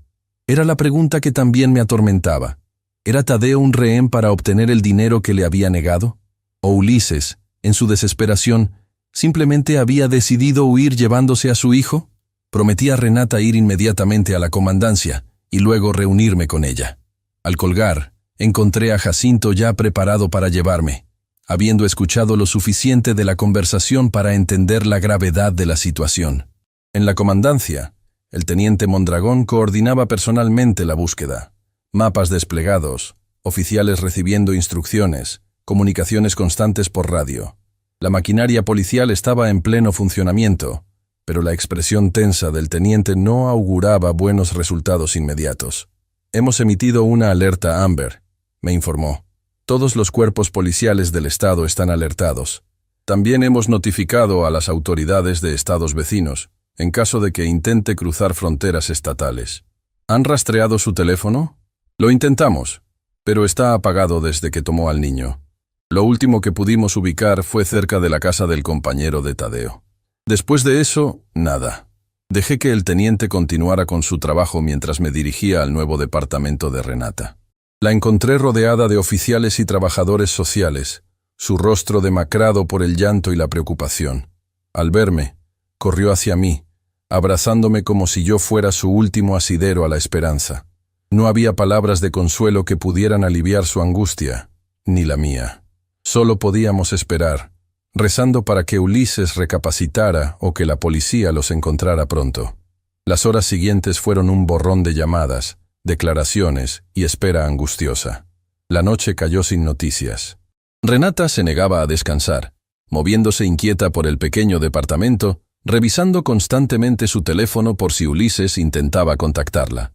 Era la pregunta que también me atormentaba. ¿Era Tadeo un rehén para obtener el dinero que le había negado? ¿O Ulises, en su desesperación, simplemente había decidido huir llevándose a su hijo? Prometí a Renata ir inmediatamente a la comandancia y luego reunirme con ella. Al colgar, encontré a Jacinto ya preparado para llevarme, habiendo escuchado lo suficiente de la conversación para entender la gravedad de la situación. En la comandancia, el teniente Mondragón coordinaba personalmente la búsqueda. Mapas desplegados, oficiales recibiendo instrucciones, comunicaciones constantes por radio. La maquinaria policial estaba en pleno funcionamiento, pero la expresión tensa del teniente no auguraba buenos resultados inmediatos. Hemos emitido una alerta Amber, me informó. Todos los cuerpos policiales del estado están alertados. También hemos notificado a las autoridades de estados vecinos, en caso de que intente cruzar fronteras estatales. ¿Han rastreado su teléfono? Lo intentamos, pero está apagado desde que tomó al niño. Lo último que pudimos ubicar fue cerca de la casa del compañero de Tadeo. Después de eso, nada. Dejé que el teniente continuara con su trabajo mientras me dirigía al nuevo departamento de Renata. La encontré rodeada de oficiales y trabajadores sociales, su rostro demacrado por el llanto y la preocupación. Al verme, corrió hacia mí, abrazándome como si yo fuera su último asidero a la esperanza. No había palabras de consuelo que pudieran aliviar su angustia, ni la mía. Solo podíamos esperar, rezando para que Ulises recapacitara o que la policía los encontrara pronto. Las horas siguientes fueron un borrón de llamadas, declaraciones y espera angustiosa. La noche cayó sin noticias. Renata se negaba a descansar, moviéndose inquieta por el pequeño departamento, revisando constantemente su teléfono por si Ulises intentaba contactarla.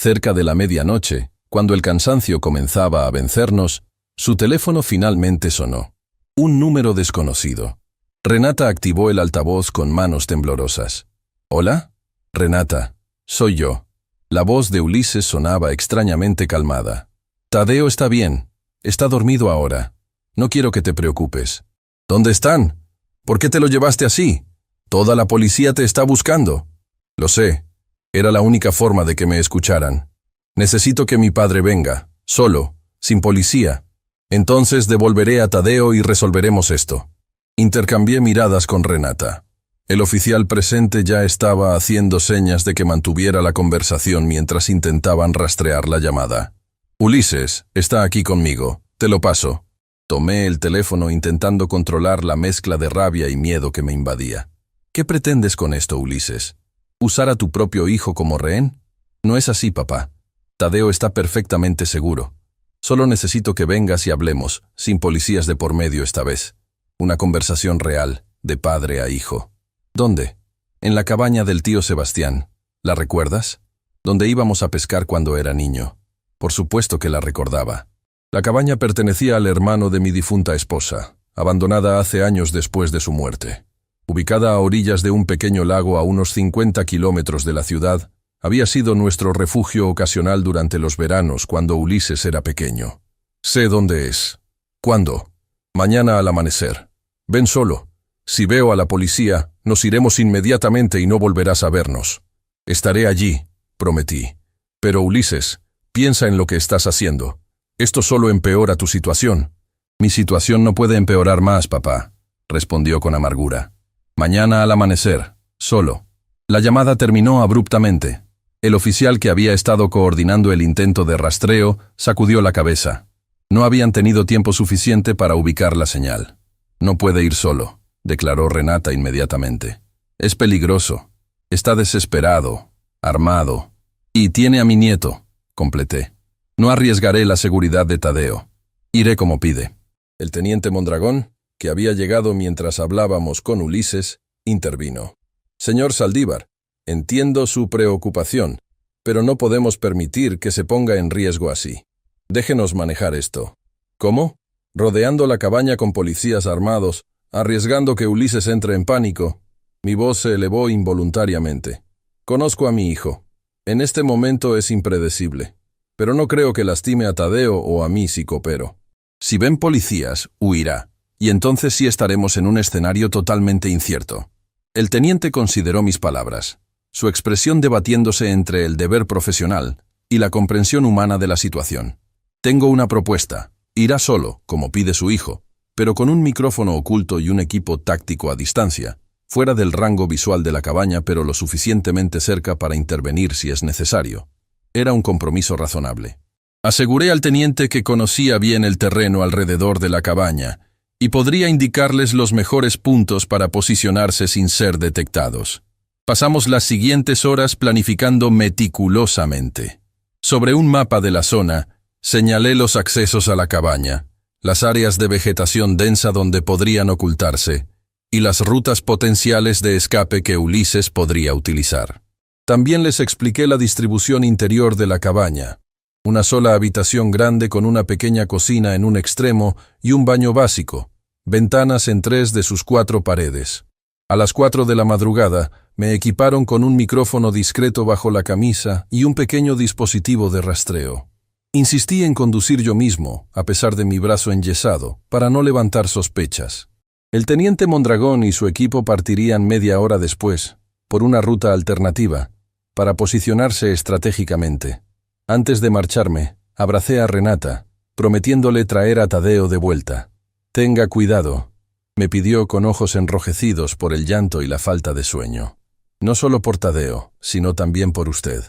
Cerca de la medianoche, cuando el cansancio comenzaba a vencernos, su teléfono finalmente sonó. Un número desconocido. Renata activó el altavoz con manos temblorosas. ¿Hola? Renata, soy yo. La voz de Ulises sonaba extrañamente calmada. Tadeo está bien. Está dormido ahora. No quiero que te preocupes. ¿Dónde están? ¿Por qué te lo llevaste así? Toda la policía te está buscando. Lo sé. Era la única forma de que me escucharan. Necesito que mi padre venga, solo, sin policía. Entonces devolveré a Tadeo y resolveremos esto. Intercambié miradas con Renata. El oficial presente ya estaba haciendo señas de que mantuviera la conversación mientras intentaban rastrear la llamada. Ulises, está aquí conmigo. Te lo paso. Tomé el teléfono intentando controlar la mezcla de rabia y miedo que me invadía. ¿Qué pretendes con esto, Ulises? ¿Usar a tu propio hijo como rehén? No es así, papá. Tadeo está perfectamente seguro. Solo necesito que vengas y hablemos, sin policías de por medio esta vez. Una conversación real, de padre a hijo. ¿Dónde? En la cabaña del tío Sebastián. ¿La recuerdas? Donde íbamos a pescar cuando era niño. Por supuesto que la recordaba. La cabaña pertenecía al hermano de mi difunta esposa, abandonada hace años después de su muerte. Ubicada a orillas de un pequeño lago a unos 50 kilómetros de la ciudad, había sido nuestro refugio ocasional durante los veranos cuando Ulises era pequeño. Sé dónde es. ¿Cuándo? Mañana al amanecer. Ven solo. Si veo a la policía, nos iremos inmediatamente y no volverás a vernos. Estaré allí, prometí. Pero Ulises, piensa en lo que estás haciendo. Esto solo empeora tu situación. Mi situación no puede empeorar más, papá, respondió con amargura. Mañana al amanecer, solo. La llamada terminó abruptamente. El oficial que había estado coordinando el intento de rastreo sacudió la cabeza. No habían tenido tiempo suficiente para ubicar la señal. No puede ir solo, declaró Renata inmediatamente. Es peligroso. Está desesperado, armado. Y tiene a mi nieto, completé. No arriesgaré la seguridad de Tadeo. Iré como pide. El teniente Mondragón, que había llegado mientras hablábamos con Ulises, intervino. Señor Saldívar, entiendo su preocupación, pero no podemos permitir que se ponga en riesgo así. Déjenos manejar esto. ¿Cómo? Rodeando la cabaña con policías armados, arriesgando que Ulises entre en pánico. Mi voz se elevó involuntariamente. Conozco a mi hijo. En este momento es impredecible, pero no creo que lastime a Tadeo o a mí si coopero. Si ven policías, huirá, y entonces sí estaremos en un escenario totalmente incierto. El teniente consideró mis palabras, su expresión debatiéndose entre el deber profesional y la comprensión humana de la situación. Tengo una propuesta. Irá solo, como pide su hijo, pero con un micrófono oculto y un equipo táctico a distancia, fuera del rango visual de la cabaña pero lo suficientemente cerca para intervenir si es necesario. Era un compromiso razonable. Aseguré al teniente que conocía bien el terreno alrededor de la cabaña y podría indicarles los mejores puntos para posicionarse sin ser detectados. Pasamos las siguientes horas planificando meticulosamente. Sobre un mapa de la zona, señalé los accesos a la cabaña, las áreas de vegetación densa donde podrían ocultarse y las rutas potenciales de escape que Ulises podría utilizar. También les expliqué la distribución interior de la cabaña. Una sola habitación grande con una pequeña cocina en un extremo y un baño básico, ventanas en 3 de sus 4 paredes. A las 4 de la madrugada me equiparon con un micrófono discreto bajo la camisa y un pequeño dispositivo de rastreo. Insistí en conducir yo mismo, a pesar de mi brazo enyesado, para no levantar sospechas. El teniente Mondragón y su equipo partirían media hora después, por una ruta alternativa, para posicionarse estratégicamente. Antes de marcharme, abracé a Renata, prometiéndole traer a Tadeo de vuelta. Tenga cuidado, me pidió con ojos enrojecidos por el llanto y la falta de sueño. No solo por Tadeo, sino también por usted.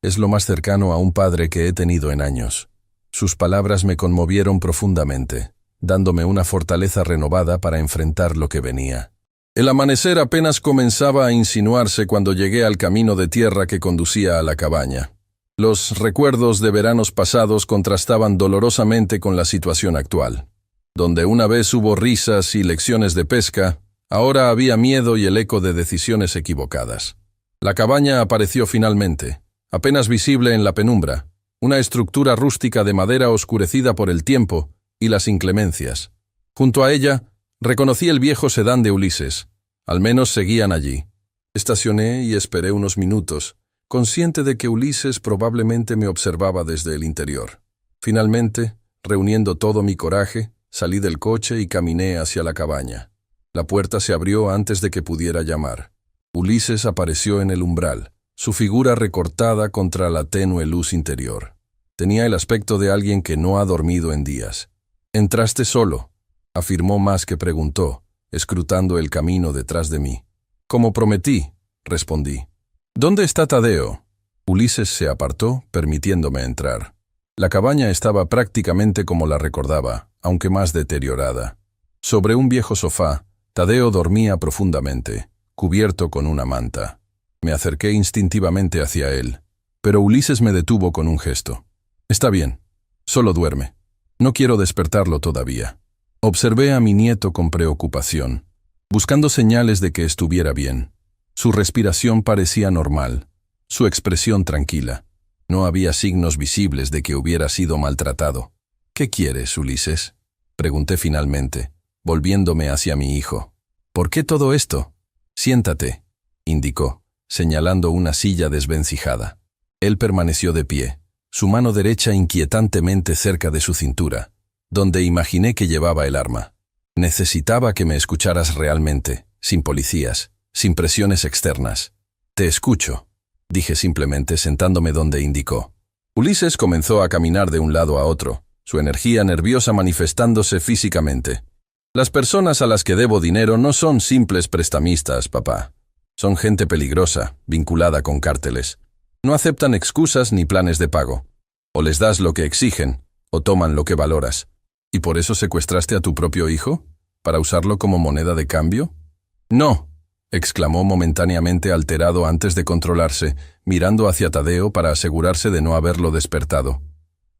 Es lo más cercano a un padre que he tenido en años. Sus palabras me conmovieron profundamente, dándome una fortaleza renovada para enfrentar lo que venía. El amanecer apenas comenzaba a insinuarse cuando llegué al camino de tierra que conducía a la cabaña. Los recuerdos de veranos pasados contrastaban dolorosamente con la situación actual. Donde una vez hubo risas y lecciones de pesca, ahora había miedo y el eco de decisiones equivocadas. La cabaña apareció finalmente, apenas visible en la penumbra, una estructura rústica de madera oscurecida por el tiempo y las inclemencias. Junto a ella, reconocí el viejo sedán de Ulises. Al menos seguían allí. Estacioné y esperé unos minutos, consciente de que Ulises probablemente me observaba desde el interior. Finalmente, reuniendo todo mi coraje, salí del coche y caminé hacia la cabaña. La puerta se abrió antes de que pudiera llamar. Ulises apareció en el umbral, su figura recortada contra la tenue luz interior. Tenía el aspecto de alguien que no ha dormido en días. «Entraste solo», afirmó más que preguntó, escrutando el camino detrás de mí. «Como prometí», respondí. «¿Dónde está Tadeo?» Ulises se apartó, permitiéndome entrar. La cabaña estaba prácticamente como la recordaba, aunque más deteriorada. Sobre un viejo sofá, Tadeo dormía profundamente, cubierto con una manta. Me acerqué instintivamente hacia él, pero Ulises me detuvo con un gesto. «Está bien, solo duerme. No quiero despertarlo todavía». Observé a mi nieto con preocupación, buscando señales de que estuviera bien. Su respiración parecía normal, su expresión tranquila. No había signos visibles de que hubiera sido maltratado. «¿Qué quieres, Ulises?», pregunté finalmente, volviéndome hacia mi hijo. «¿Por qué todo esto?». «Siéntate», indicó, señalando una silla desvencijada. Él permaneció de pie, su mano derecha inquietantemente cerca de su cintura, donde imaginé que llevaba el arma. «Necesitaba que me escucharas realmente, sin policías, sin presiones externas». «Te escucho», dije simplemente sentándome donde indicó. Ulises comenzó a caminar de un lado a otro, su energía nerviosa manifestándose físicamente. «Las personas a las que debo dinero no son simples prestamistas, papá. Son gente peligrosa, vinculada con cárteles. No aceptan excusas ni planes de pago. O les das lo que exigen, o toman lo que valoras. ¿Y por eso secuestraste a tu propio hijo? ¿Para usarlo como moneda de cambio?». «No», exclamó momentáneamente alterado antes de controlarse, mirando hacia Tadeo para asegurarse de no haberlo despertado.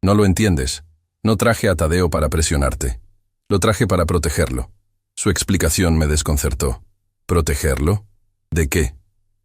«No lo entiendes. No traje a Tadeo para presionarte. Lo traje para protegerlo». Su explicación me desconcertó. «¿Protegerlo? ¿De qué?».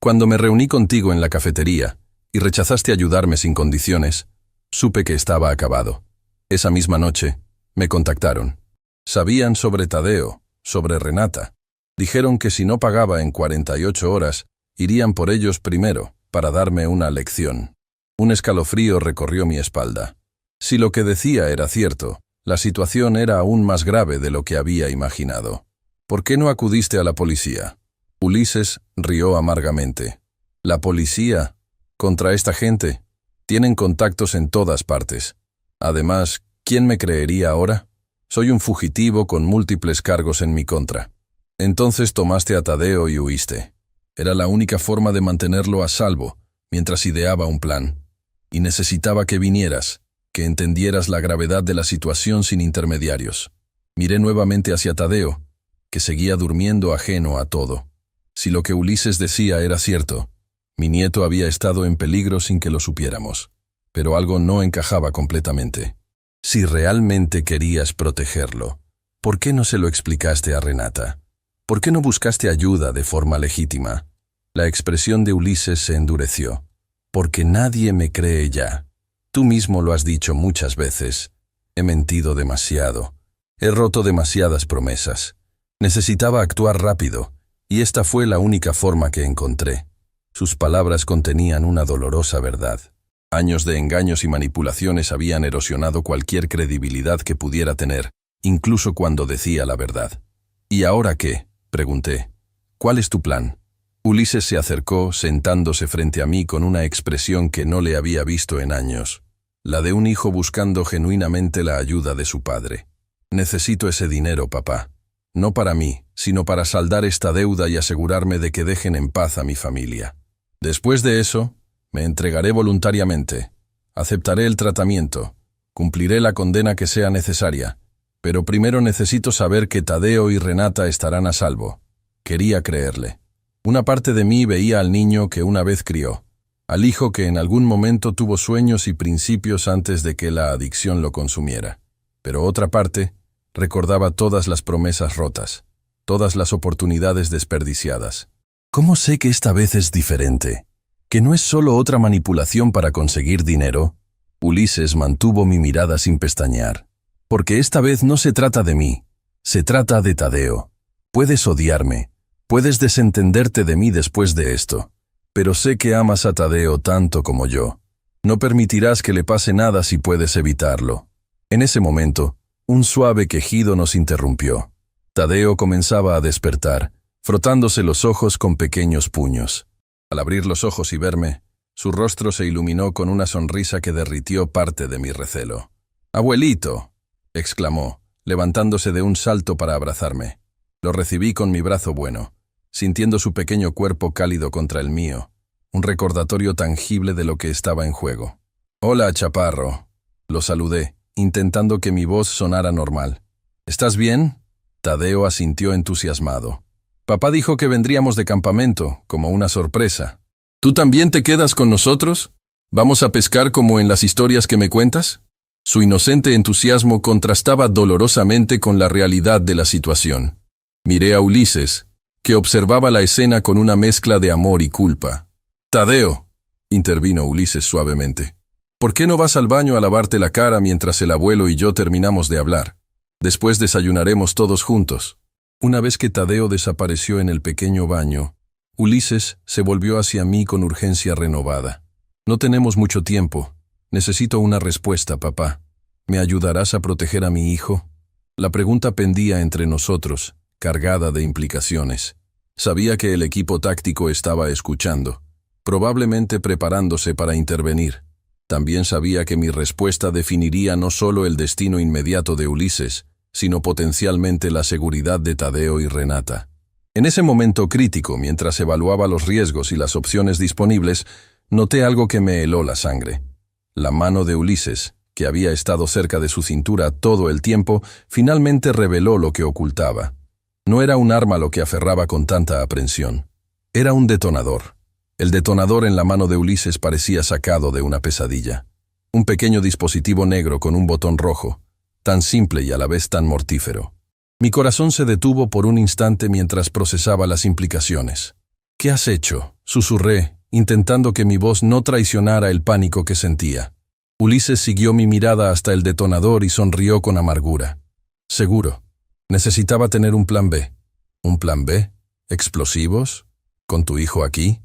«Cuando me reuní contigo en la cafetería y rechazaste ayudarme sin condiciones, supe que estaba acabado. Esa misma noche, me contactaron. Sabían sobre Tadeo, sobre Renata. Dijeron que si no pagaba en 48 horas, irían por ellos primero, para darme una lección». Un escalofrío recorrió mi espalda. Si lo que decía era cierto, la situación era aún más grave de lo que había imaginado. «¿Por qué no acudiste a la policía?». Ulises rió amargamente. «¿La policía? ¿Contra esta gente? Tienen contactos en todas partes. Además, ¿quién me creería ahora? Soy un fugitivo con múltiples cargos en mi contra». «Entonces tomaste a Tadeo y huiste. Era la única forma de mantenerlo a salvo, mientras ideaba un plan. Y necesitaba que vinieras, que entendieras la gravedad de la situación sin intermediarios». Miré nuevamente hacia Tadeo, que seguía durmiendo ajeno a todo. Si lo que Ulises decía era cierto, mi nieto había estado en peligro sin que lo supiéramos. Pero algo no encajaba completamente. Si realmente querías protegerlo, ¿por qué no se lo explicaste a Renata? ¿Por qué no buscaste ayuda de forma legítima? La expresión de Ulises se endureció. «Porque nadie me cree ya. Tú mismo lo has dicho muchas veces. He mentido demasiado. He roto demasiadas promesas. Necesitaba actuar rápido, y esta fue la única forma que encontré». Sus palabras contenían una dolorosa verdad. Años de engaños y manipulaciones habían erosionado cualquier credibilidad que pudiera tener, incluso cuando decía la verdad. «¿Y ahora qué?», pregunté. «¿Cuál es tu plan?». Ulises se acercó, sentándose frente a mí con una expresión que no le había visto en años, la de un hijo buscando genuinamente la ayuda de su padre. «Necesito ese dinero, papá. No para mí, sino para saldar esta deuda y asegurarme de que dejen en paz a mi familia. Después de eso, me entregaré voluntariamente. Aceptaré el tratamiento. Cumpliré la condena que sea necesaria. Pero primero necesito saber que Tadeo y Renata estarán a salvo». Quería creerle. Una parte de mí veía al niño que una vez crió, al hijo que en algún momento tuvo sueños y principios antes de que la adicción lo consumiera. Pero otra parte recordaba todas las promesas rotas, todas las oportunidades desperdiciadas. «¿Cómo sé que esta vez es diferente? ¿Que no es solo otra manipulación para conseguir dinero?». Ulises mantuvo mi mirada sin pestañear. «Porque esta vez no se trata de mí, se trata de Tadeo. Puedes odiarme, puedes desentenderte de mí después de esto, pero sé que amas a Tadeo tanto como yo. No permitirás que le pase nada si puedes evitarlo». En ese momento, un suave quejido nos interrumpió. Tadeo comenzaba a despertar, frotándose los ojos con pequeños puños. Al abrir los ojos y verme, su rostro se iluminó con una sonrisa que derritió parte de mi recelo. «Abuelito», exclamó, levantándose de un salto para abrazarme. Lo recibí con mi brazo bueno, sintiendo su pequeño cuerpo cálido contra el mío, un recordatorio tangible de lo que estaba en juego. «Hola, chaparro», lo saludé, intentando que mi voz sonara normal. «¿Estás bien?». Tadeo asintió entusiasmado. «Papá dijo que vendríamos de campamento, como una sorpresa. ¿Tú también te quedas con nosotros? ¿Vamos a pescar como en las historias que me cuentas?». Su inocente entusiasmo contrastaba dolorosamente con la realidad de la situación. Miré a Ulises, que observaba la escena con una mezcla de amor y culpa. «Tadeo», intervino Ulises suavemente, «¿por qué no vas al baño a lavarte la cara mientras el abuelo y yo terminamos de hablar? Después desayunaremos todos juntos». Una vez que Tadeo desapareció en el pequeño baño, Ulises se volvió hacia mí con urgencia renovada. «No tenemos mucho tiempo. Necesito una respuesta, papá. ¿Me ayudarás a proteger a mi hijo?» La pregunta pendía entre nosotros, cargada de implicaciones. Sabía que el equipo táctico estaba escuchando, probablemente preparándose para intervenir. También sabía que mi respuesta definiría no solo el destino inmediato de Ulises, sino potencialmente la seguridad de Tadeo y Renata. En ese momento crítico, mientras evaluaba los riesgos y las opciones disponibles, noté algo que me heló la sangre. La mano de Ulises, que había estado cerca de su cintura todo el tiempo, finalmente reveló lo que ocultaba. No era un arma lo que aferraba con tanta aprensión. Era un detonador. El detonador en la mano de Ulises parecía sacado de una pesadilla. Un pequeño dispositivo negro con un botón rojo, tan simple y a la vez tan mortífero. Mi corazón se detuvo por un instante mientras procesaba las implicaciones. «¿Qué has hecho?», susurré, intentando que mi voz no traicionara el pánico que sentía. Ulises siguió mi mirada hasta el detonador y sonrió con amargura. «Seguro. Necesitaba tener un plan B». «¿Un plan B? ¿Explosivos? ¿Con tu hijo aquí?»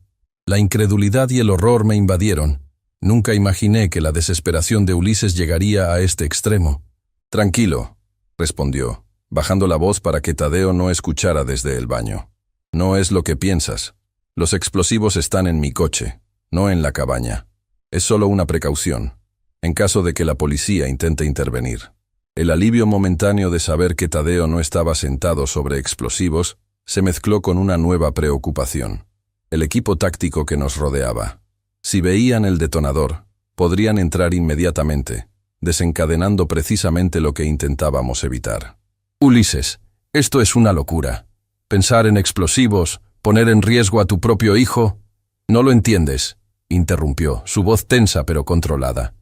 La incredulidad y el horror me invadieron. Nunca imaginé que la desesperación de Ulises llegaría a este extremo. «Tranquilo», respondió, bajando la voz para que Tadeo no escuchara desde el baño. «No es lo que piensas. Los explosivos están en mi coche, no en la cabaña. Es solo una precaución, en caso de que la policía intente intervenir». El alivio momentáneo de saber que Tadeo no estaba sentado sobre explosivos se mezcló con una nueva preocupación. El equipo táctico que nos rodeaba. Si veían el detonador, podrían entrar inmediatamente, desencadenando precisamente lo que intentábamos evitar. «Ulises, esto es una locura. Pensar en explosivos, poner en riesgo a tu propio hijo». «No lo entiendes», interrumpió, su voz tensa pero controlada.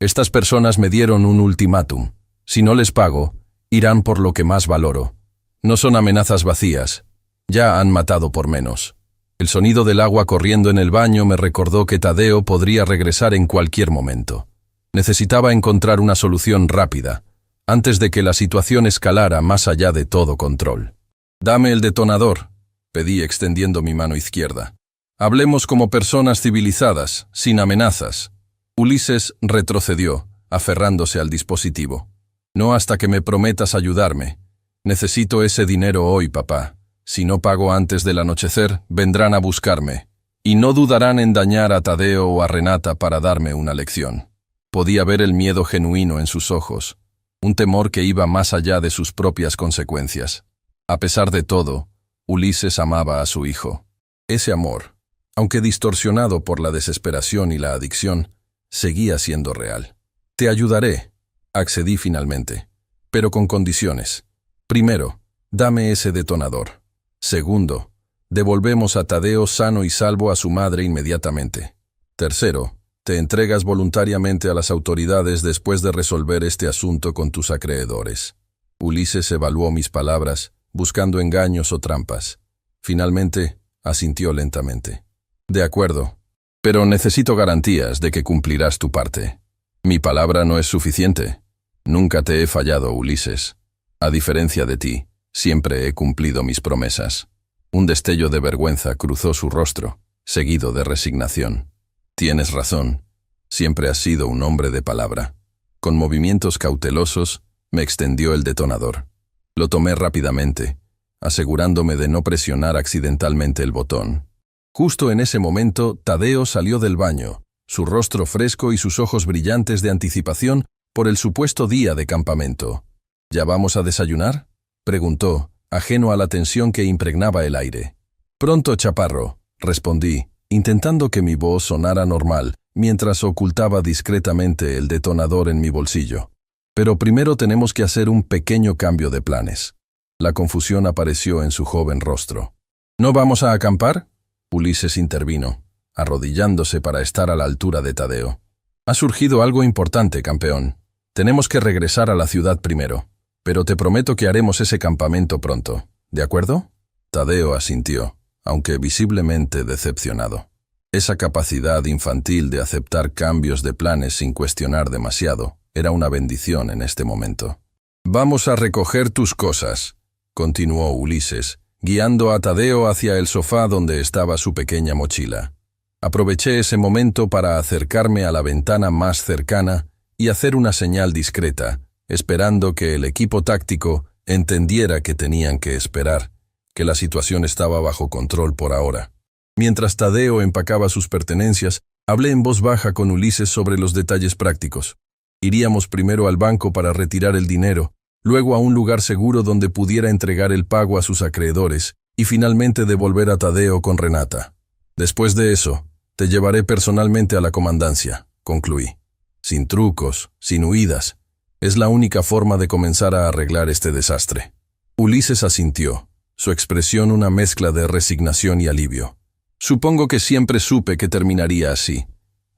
«Estas personas me dieron un ultimátum. Si no les pago, irán por lo que más valoro. No son amenazas vacías. Ya han matado por menos». El sonido del agua corriendo en el baño me recordó que Tadeo podría regresar en cualquier momento. Necesitaba encontrar una solución rápida, antes de que la situación escalara más allá de todo control. «Dame el detonador», pedí extendiendo mi mano izquierda. «Hablemos como personas civilizadas, sin amenazas». Ulises retrocedió, aferrándose al dispositivo. «No hasta que me prometas ayudarme. Necesito ese dinero hoy, papá. Si no pago antes del anochecer, vendrán a buscarme. Y no dudarán en dañar a Tadeo o a Renata para darme una lección». Podía ver el miedo genuino en sus ojos, un temor que iba más allá de sus propias consecuencias. A pesar de todo, Ulises amaba a su hijo. Ese amor, aunque distorsionado por la desesperación y la adicción, seguía siendo real. «Te ayudaré», accedí finalmente, pero con condiciones. Primero, dame ese detonador. Segundo, devolvemos a Tadeo sano y salvo a su madre inmediatamente. Tercero, te entregas voluntariamente a las autoridades después de resolver este asunto con tus acreedores. Ulises evaluó mis palabras, buscando engaños o trampas. Finalmente, asintió lentamente. «De acuerdo, pero necesito garantías de que cumplirás tu parte. Mi palabra no es suficiente. Nunca te he fallado, Ulises. A diferencia de ti, siempre he cumplido mis promesas». Un destello de vergüenza cruzó su rostro, seguido de resignación. «Tienes razón. Siempre has sido un hombre de palabra». Con movimientos cautelosos, me extendió el detonador. Lo tomé rápidamente, asegurándome de no presionar accidentalmente el botón. Justo en ese momento, Tadeo salió del baño, su rostro fresco y sus ojos brillantes de anticipación por el supuesto día de campamento. «¿Ya vamos a desayunar?», preguntó, ajeno a la tensión que impregnaba el aire. «Pronto, chaparro», respondí, intentando que mi voz sonara normal, mientras ocultaba discretamente el detonador en mi bolsillo. «Pero primero tenemos que hacer un pequeño cambio de planes». La confusión apareció en su joven rostro. «¿No vamos a acampar?», Ulises intervino, arrodillándose para estar a la altura de Tadeo. «Ha surgido algo importante, campeón. Tenemos que regresar a la ciudad primero, pero te prometo que haremos ese campamento pronto. ¿De acuerdo? Tadeo asintió, aunque visiblemente decepcionado. Esa capacidad infantil de aceptar cambios de planes sin cuestionar demasiado era una bendición en este momento. «Vamos a recoger tus cosas», continuó Ulises, guiando a Tadeo hacia el sofá donde estaba su pequeña mochila. Aproveché ese momento para acercarme a la ventana más cercana y hacer una señal discreta, esperando que el equipo táctico entendiera que tenían que esperar, que la situación estaba bajo control por ahora. Mientras Tadeo empacaba sus pertenencias, hablé en voz baja con Ulises sobre los detalles prácticos. Iríamos primero al banco para retirar el dinero, luego a un lugar seguro donde pudiera entregar el pago a sus acreedores y finalmente devolver a Tadeo con Renata. Después de eso, te llevaré personalmente a la comandancia, concluí. Sin trucos, sin huidas. Es la única forma de comenzar a arreglar este desastre. Ulises asintió, su expresión una mezcla de resignación y alivio. Supongo que siempre supe que terminaría así.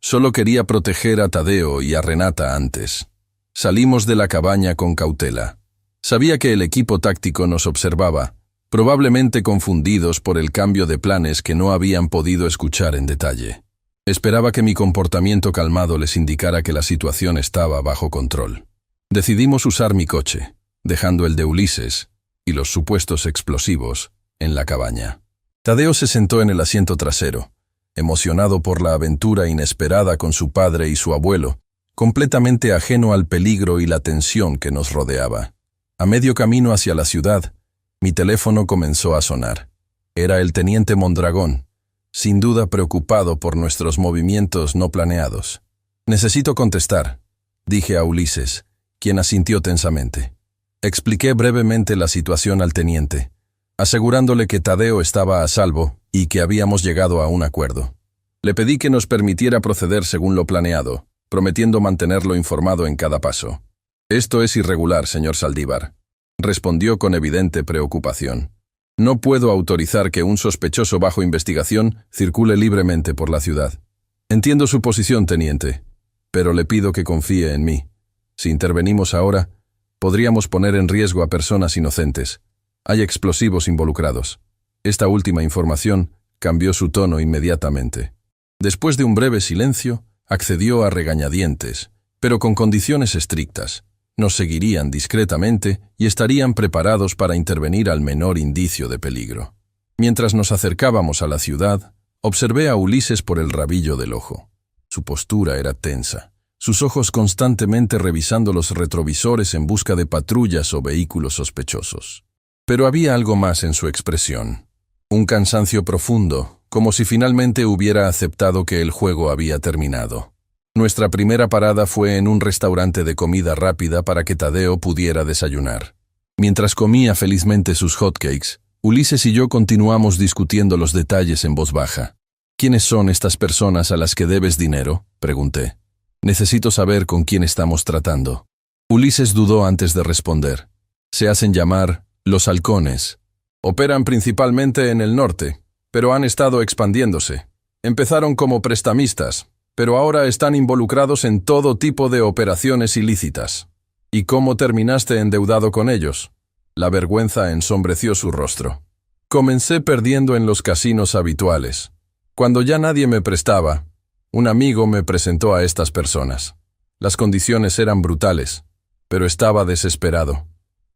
Solo quería proteger a Tadeo y a Renata antes. Salimos de la cabaña con cautela. Sabía que el equipo táctico nos observaba, probablemente confundidos por el cambio de planes que no habían podido escuchar en detalle. Esperaba que mi comportamiento calmado les indicara que la situación estaba bajo control. Decidimos usar mi coche, dejando el de Ulises y los supuestos explosivos en la cabaña. Tadeo se sentó en el asiento trasero, emocionado por la aventura inesperada con su padre y su abuelo, completamente ajeno al peligro y la tensión que nos rodeaba. A medio camino hacia la ciudad, mi teléfono comenzó a sonar. Era el teniente Mondragón, sin duda preocupado por nuestros movimientos no planeados. «Necesito contestar», dije a Ulises, quien asintió tensamente. Expliqué brevemente la situación al teniente, asegurándole que Tadeo estaba a salvo y que habíamos llegado a un acuerdo. Le pedí que nos permitiera proceder según lo planeado, prometiendo mantenerlo informado en cada paso. «Esto es irregular, señor Saldívar», respondió con evidente preocupación. «No puedo autorizar que un sospechoso bajo investigación circule libremente por la ciudad. Entiendo su posición, teniente, pero le pido que confíe en mí. Si intervenimos ahora, podríamos poner en riesgo a personas inocentes. Hay explosivos involucrados». Esta última información cambió su tono inmediatamente. Después de un breve silencio, accedió a regañadientes, pero con condiciones estrictas. Nos seguirían discretamente y estarían preparados para intervenir al menor indicio de peligro. Mientras nos acercábamos a la ciudad, observé a Ulises por el rabillo del ojo. Su postura era tensa, sus ojos constantemente revisando los retrovisores en busca de patrullas o vehículos sospechosos. Pero había algo más en su expresión. Un cansancio profundo, como si finalmente hubiera aceptado que el juego había terminado. Nuestra primera parada fue en un restaurante de comida rápida para que Tadeo pudiera desayunar. Mientras comía felizmente sus hotcakes, Ulises y yo continuamos discutiendo los detalles en voz baja. «¿Quiénes son estas personas a las que debes dinero?», pregunté. «Necesito saber con quién estamos tratando». Ulises dudó antes de responder. «Se hacen llamar los halcones. Operan principalmente en el norte, pero han estado expandiéndose. Empezaron como prestamistas, pero ahora están involucrados en todo tipo de operaciones ilícitas». «¿Y cómo terminaste endeudado con ellos?». La vergüenza ensombreció su rostro. «Comencé perdiendo en los casinos habituales. Cuando ya nadie me prestaba, un amigo me presentó a estas personas. Las condiciones eran brutales, pero estaba desesperado.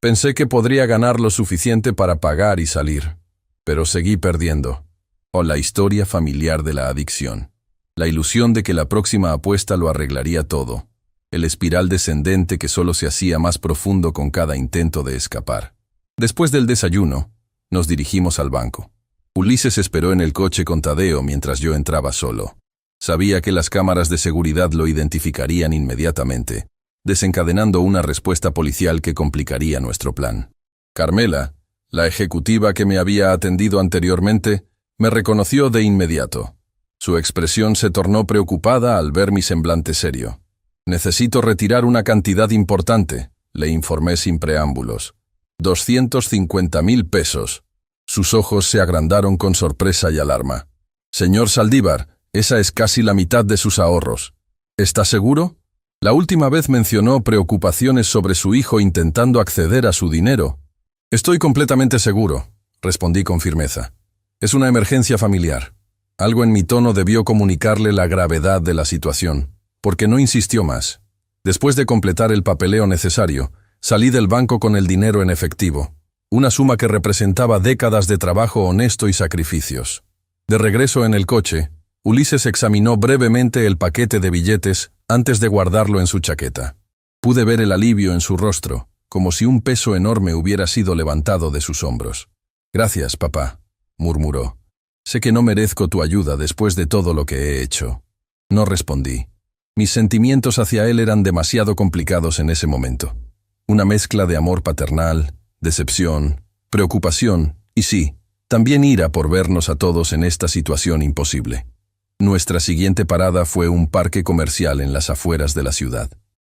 Pensé que podría ganar lo suficiente para pagar y salir, pero seguí perdiendo». O la historia familiar de la adicción. La ilusión de que la próxima apuesta lo arreglaría todo. El espiral descendente que solo se hacía más profundo con cada intento de escapar. Después del desayuno, nos dirigimos al banco. Ulises esperó en el coche con Tadeo mientras yo entraba solo. Sabía que las cámaras de seguridad lo identificarían inmediatamente, desencadenando una respuesta policial que complicaría nuestro plan. Carmela, la ejecutiva que me había atendido anteriormente, me reconoció de inmediato. Su expresión se tornó preocupada al ver mi semblante serio. «Necesito retirar una cantidad importante», le informé sin preámbulos. 250.000 pesos. Sus ojos se agrandaron con sorpresa y alarma. «Señor Saldívar, esa es casi la mitad de sus ahorros. ¿Está seguro?». La última vez mencionó preocupaciones sobre su hijo intentando acceder a su dinero. Estoy completamente seguro, respondí con firmeza. Es una emergencia familiar. Algo en mi tono debió comunicarle la gravedad de la situación, porque no insistió más. Después de completar el papeleo necesario, salí del banco con el dinero en efectivo, una suma que representaba décadas de trabajo honesto y sacrificios. De regreso en el coche, Ulises examinó brevemente el paquete de billetes antes de guardarlo en su chaqueta. Pude ver el alivio en su rostro, como si un peso enorme hubiera sido levantado de sus hombros. «Gracias, papá», murmuró. «Sé que no merezco tu ayuda después de todo lo que he hecho». No respondí. Mis sentimientos hacia él eran demasiado complicados en ese momento. Una mezcla de amor paternal, decepción, preocupación y sí, también ira por vernos a todos en esta situación imposible. Nuestra siguiente parada fue un parque comercial en las afueras de la ciudad.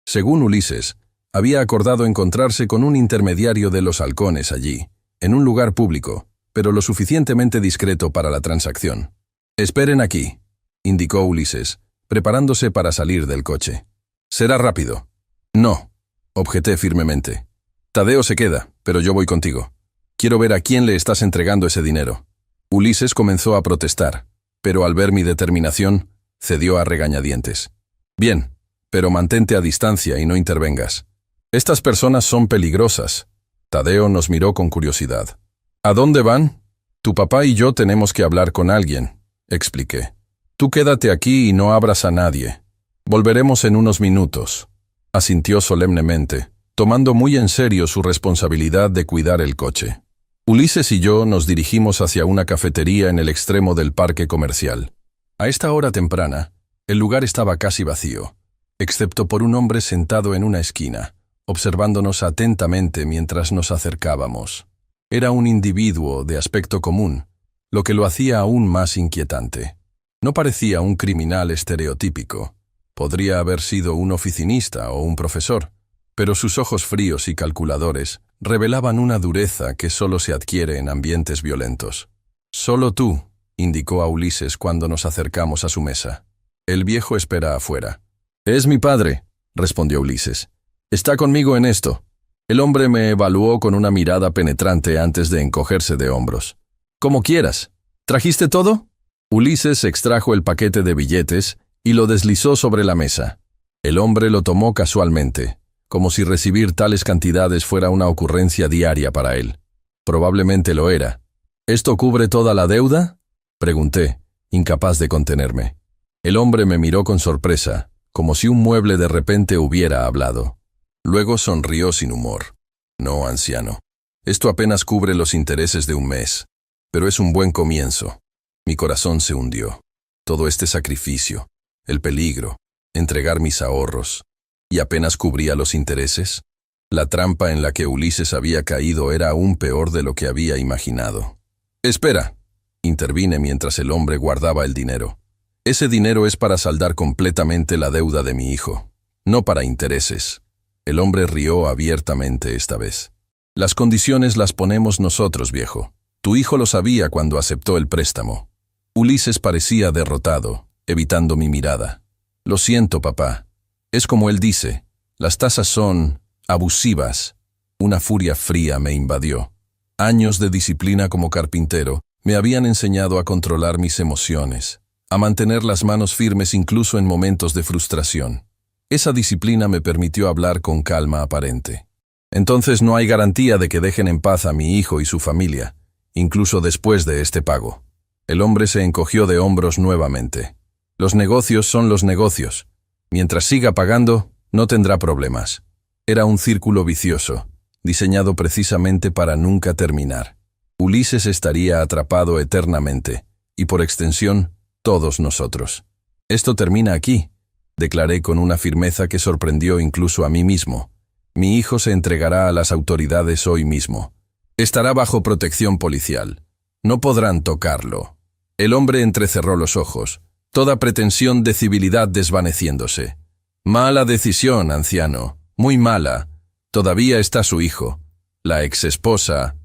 Según Ulises, había acordado encontrarse con un intermediario de los halcones allí, en un lugar público, pero lo suficientemente discreto para la transacción. «Esperen aquí», indicó Ulises, preparándose para salir del coche. «Será rápido». «No», objeté firmemente. «Tadeo se queda, pero yo voy contigo. Quiero ver a quién le estás entregando ese dinero». Ulises comenzó a protestar, pero al ver mi determinación, cedió a regañadientes. «Bien, pero mantente a distancia y no intervengas. Estas personas son peligrosas». Tadeo nos miró con curiosidad. «¿A dónde van?» «Tu papá y yo tenemos que hablar con alguien», expliqué. «Tú quédate aquí y no abras a nadie. Volveremos en unos minutos», asintió solemnemente, tomando muy en serio su responsabilidad de cuidar el coche. Ulises y yo nos dirigimos hacia una cafetería en el extremo del parque comercial. A esta hora temprana, el lugar estaba casi vacío, excepto por un hombre sentado en una esquina, observándonos atentamente mientras nos acercábamos. Era un individuo de aspecto común, lo que lo hacía aún más inquietante. No parecía un criminal estereotípico. Podría haber sido un oficinista o un profesor, pero sus ojos fríos y calculadores revelaban una dureza que solo se adquiere en ambientes violentos. «Solo tú», indicó a Ulises cuando nos acercamos a su mesa. «El viejo espera afuera». «Es mi padre», respondió Ulises. «Está conmigo en esto». El hombre me evaluó con una mirada penetrante antes de encogerse de hombros. «Como quieras. ¿Trajiste todo?» Ulises extrajo el paquete de billetes y lo deslizó sobre la mesa. El hombre lo tomó casualmente, como si recibir tales cantidades fuera una ocurrencia diaria para él. Probablemente lo era. «¿Esto cubre toda la deuda?», pregunté, incapaz de contenerme. El hombre me miró con sorpresa, como si un mueble de repente hubiera hablado. Luego sonrió sin humor. «No, anciano. Esto apenas cubre los intereses de un mes, pero es un buen comienzo». Mi corazón se hundió. Todo este sacrificio, el peligro, entregar mis ahorros, ¿y apenas cubría los intereses? La trampa en la que Ulises había caído era aún peor de lo que había imaginado. «Espera», intervine mientras el hombre guardaba el dinero. «Ese dinero es para saldar completamente la deuda de mi hijo, no para intereses». El hombre rió abiertamente esta vez. «Las condiciones las ponemos nosotros, viejo. Tu hijo lo sabía cuando aceptó el préstamo». Ulises parecía derrotado, evitando mi mirada. «Lo siento, papá. Es como él dice, las tasas son abusivas». Una furia fría me invadió. Años de disciplina como carpintero me habían enseñado a controlar mis emociones, a mantener las manos firmes incluso en momentos de frustración. Esa disciplina me permitió hablar con calma aparente. «Entonces no hay garantía de que dejen en paz a mi hijo y su familia, incluso después de este pago». El hombre se encogió de hombros nuevamente. «Los negocios son los negocios. Mientras siga pagando, no tendrá problemas». Era un círculo vicioso, diseñado precisamente para nunca terminar. Ulises estaría atrapado eternamente, y por extensión, todos nosotros. «Esto termina aquí», declaré con una firmeza que sorprendió incluso a mí mismo. «Mi hijo se entregará a las autoridades hoy mismo. Estará bajo protección policial. No podrán tocarlo». El hombre entrecerró los ojos, toda pretensión de civilidad desvaneciéndose. «Mala decisión, anciano, muy mala. Todavía está su hijo, la exesposa,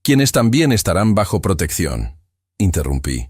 quienes también estarán bajo protección», interrumpí.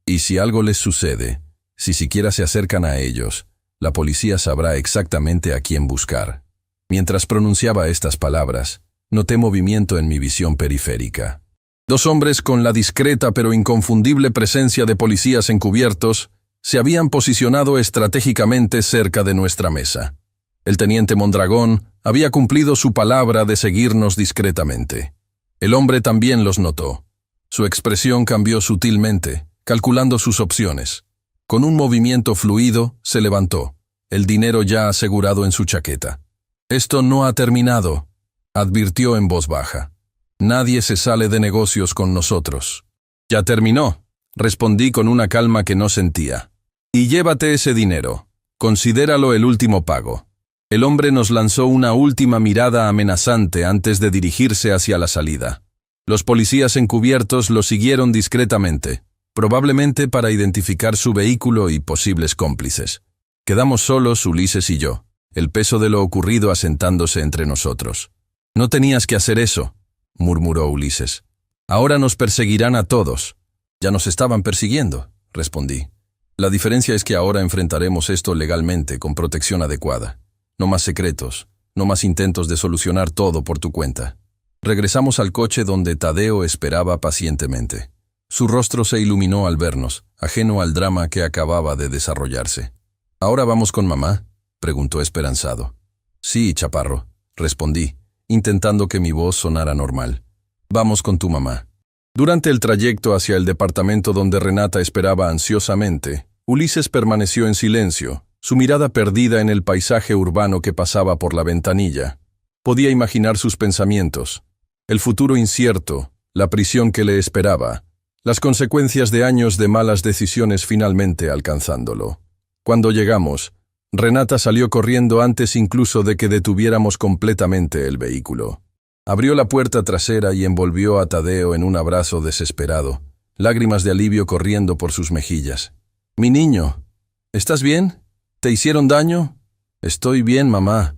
«Y si algo les sucede, si siquiera se acercan a ellos, La policía sabrá exactamente a quién buscar. Mientras pronunciaba estas palabras, noté movimiento en mi visión periférica. Dos hombres con la discreta pero inconfundible presencia de policías encubiertos se habían posicionado estratégicamente cerca de nuestra mesa. El teniente Mondragón había cumplido su palabra de seguirnos discretamente. El hombre también los notó. Su expresión cambió sutilmente, calculando sus opciones. Con un movimiento fluido, se levantó, el dinero ya asegurado en su chaqueta. «Esto no ha terminado», advirtió en voz baja. «Nadie se sale de negocios con nosotros». «Ya terminó», respondí con una calma que no sentía. «Y llévate ese dinero. Considéralo el último pago». El hombre nos lanzó una última mirada amenazante antes de dirigirse hacia la salida. Los policías encubiertos lo siguieron discretamente, probablemente para identificar su vehículo y posibles cómplices. Quedamos solos, Ulises y yo, el peso de lo ocurrido asentándose entre nosotros. «No tenías que hacer eso», murmuró Ulises. «Ahora nos perseguirán a todos». «Ya nos estaban persiguiendo», respondí. «La diferencia es que ahora enfrentaremos esto legalmente, con protección adecuada. No más secretos, no más intentos de solucionar todo por tu cuenta». Regresamos al coche donde Tadeo esperaba pacientemente. Su rostro se iluminó al vernos, ajeno al drama que acababa de desarrollarse. «¿Ahora vamos con mamá?», preguntó esperanzado. «Sí, chaparro», respondí, intentando que mi voz sonara normal. «Vamos con tu mamá». Durante el trayecto hacia el departamento donde Renata esperaba ansiosamente, Ulises permaneció en silencio, su mirada perdida en el paisaje urbano que pasaba por la ventanilla. Podía imaginar sus pensamientos, el futuro incierto, la prisión que le esperaba, las consecuencias de años de malas decisiones finalmente alcanzándolo. Cuando llegamos, Renata salió corriendo antes incluso de que detuviéramos completamente el vehículo. Abrió la puerta trasera y envolvió a Tadeo en un abrazo desesperado, lágrimas de alivio corriendo por sus mejillas. «Mi niño, ¿estás bien? ¿Te hicieron daño?» «Estoy bien, mamá»,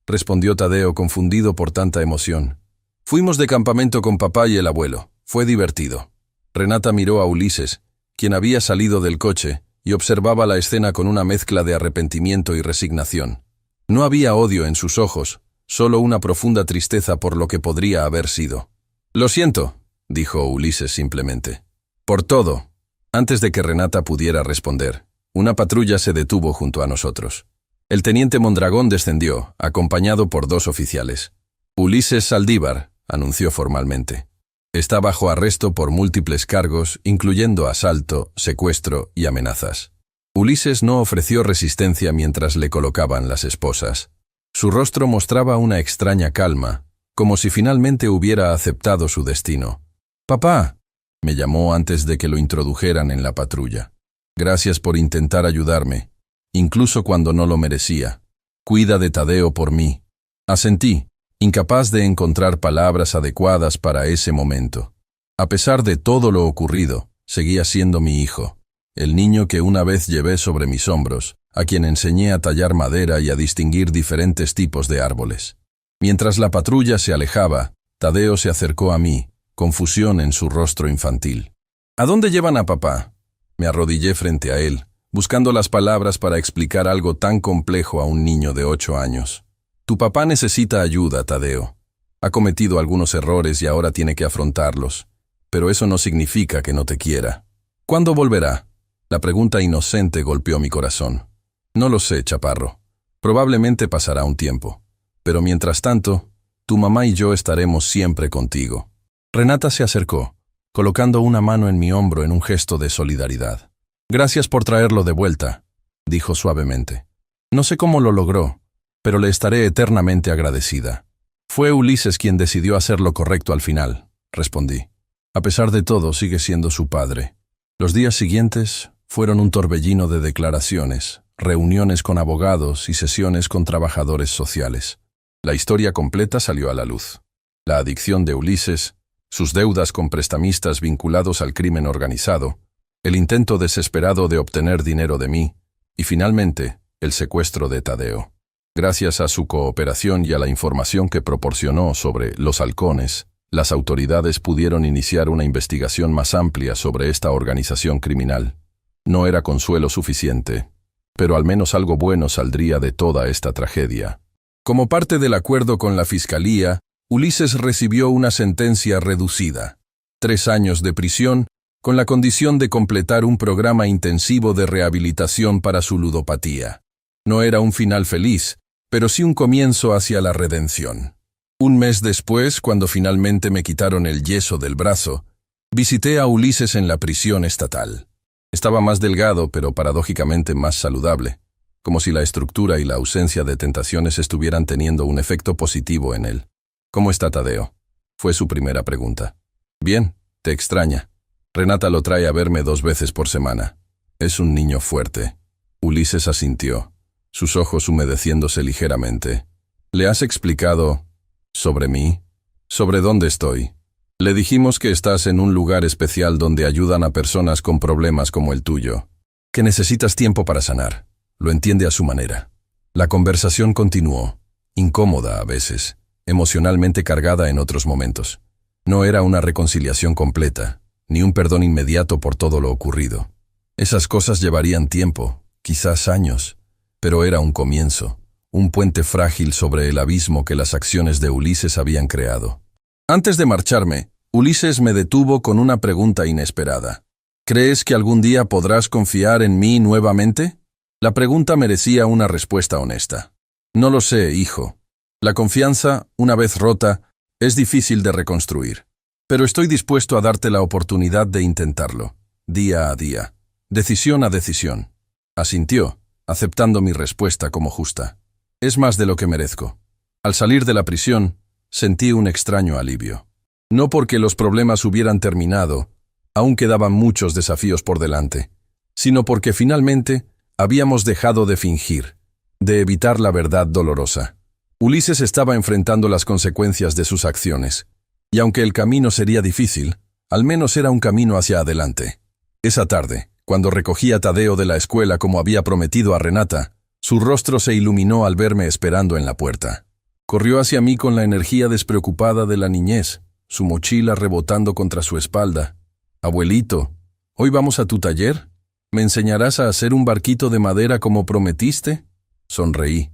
respondió Tadeo confundido por tanta emoción. «Fuimos de campamento con papá y el abuelo. Fue divertido». Renata miró a Ulises, quien había salido del coche, y observaba la escena con una mezcla de arrepentimiento y resignación. No había odio en sus ojos, solo una profunda tristeza por lo que podría haber sido. «Lo siento», dijo Ulises simplemente. «Por todo». Antes de que Renata pudiera responder, una patrulla se detuvo junto a nosotros. El teniente Mondragón descendió, acompañado por dos oficiales. «Ulises Saldívar», anunció formalmente. «Está bajo arresto por múltiples cargos, incluyendo asalto, secuestro y amenazas». Ulises no ofreció resistencia mientras le colocaban las esposas. Su rostro mostraba una extraña calma, como si finalmente hubiera aceptado su destino. «Papá», me llamó antes de que lo introdujeran en la patrulla. «Gracias por intentar ayudarme, incluso cuando no lo merecía. Cuida de Tadeo por mí». Asentí, incapaz de encontrar palabras adecuadas para ese momento. A pesar de todo lo ocurrido, seguía siendo mi hijo, el niño que una vez llevé sobre mis hombros, a quien enseñé a tallar madera y a distinguir diferentes tipos de árboles. Mientras la patrulla se alejaba, Tadeo se acercó a mí, confusión en su rostro infantil. «¿A dónde llevan a papá?». Me arrodillé frente a él, buscando las palabras para explicar algo tan complejo a un niño de 8 años. «Tu papá necesita ayuda, Tadeo. Ha cometido algunos errores y ahora tiene que afrontarlos. Pero eso no significa que no te quiera». «¿Cuándo volverá?». La pregunta inocente golpeó mi corazón. «No lo sé, chaparro. Probablemente pasará un tiempo. Pero mientras tanto, tu mamá y yo estaremos siempre contigo». Renata se acercó, colocando una mano en mi hombro en un gesto de solidaridad. «Gracias por traerlo de vuelta», dijo suavemente. «No sé cómo lo logró, pero le estaré eternamente agradecida». «Fue Ulises quien decidió hacer lo correcto al final», respondí. «A pesar de todo, sigue siendo su padre». Los días siguientes fueron un torbellino de declaraciones, reuniones con abogados y sesiones con trabajadores sociales. La historia completa salió a la luz. La adicción de Ulises, sus deudas con prestamistas vinculados al crimen organizado, el intento desesperado de obtener dinero de mí, y finalmente, el secuestro de Tadeo. Gracias a su cooperación y a la información que proporcionó sobre los halcones, las autoridades pudieron iniciar una investigación más amplia sobre esta organización criminal. No era consuelo suficiente. Pero al menos algo bueno saldría de toda esta tragedia. Como parte del acuerdo con la fiscalía, Ulises recibió una sentencia reducida. 3 años de prisión, con la condición de completar un programa intensivo de rehabilitación para su ludopatía. No era un final feliz, pero sí un comienzo hacia la redención. Un mes después, cuando finalmente me quitaron el yeso del brazo, visité a Ulises en la prisión estatal. Estaba más delgado, pero paradójicamente más saludable, como si la estructura y la ausencia de tentaciones estuvieran teniendo un efecto positivo en él. «¿Cómo está Tadeo?», fue su primera pregunta. «Bien, te extraña. Renata lo trae a verme 2 veces por semana. Es un niño fuerte». Ulises asintió, sus ojos humedeciéndose ligeramente. «¿Le has explicado sobre mí? ¿Sobre dónde estoy?» «Le dijimos que estás en un lugar especial donde ayudan a personas con problemas como el tuyo, que necesitas tiempo para sanar». Lo entiende a su manera. La conversación continuó, incómoda a veces, emocionalmente cargada en otros momentos. No era una reconciliación completa, ni un perdón inmediato por todo lo ocurrido. Esas cosas llevarían tiempo, quizás años, pero era un comienzo, un puente frágil sobre el abismo que las acciones de Ulises habían creado. Antes de marcharme, Ulises me detuvo con una pregunta inesperada. «¿Crees que algún día podrás confiar en mí nuevamente?» La pregunta merecía una respuesta honesta. «No lo sé, hijo. La confianza, una vez rota, es difícil de reconstruir. Pero estoy dispuesto a darte la oportunidad de intentarlo, día a día, decisión a decisión». Asintió, aceptando mi respuesta como justa. «Es más de lo que merezco». Al salir de la prisión, sentí un extraño alivio. No porque los problemas hubieran terminado, aún quedaban muchos desafíos por delante, sino porque finalmente habíamos dejado de fingir, de evitar la verdad dolorosa. Ulises estaba enfrentando las consecuencias de sus acciones, y aunque el camino sería difícil, al menos era un camino hacia adelante. Esa tarde, cuando recogí a Tadeo de la escuela como había prometido a Renata, su rostro se iluminó al verme esperando en la puerta. Corrió hacia mí con la energía despreocupada de la niñez, su mochila rebotando contra su espalda. «Abuelito, ¿hoy vamos a tu taller? ¿Me enseñarás a hacer un barquito de madera como prometiste?» Sonreí,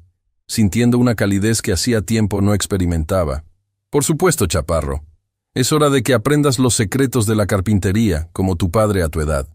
sintiendo una calidez que hacía tiempo no experimentaba. «Por supuesto, chaparro. Es hora de que aprendas los secretos de la carpintería, como tu padre a tu edad».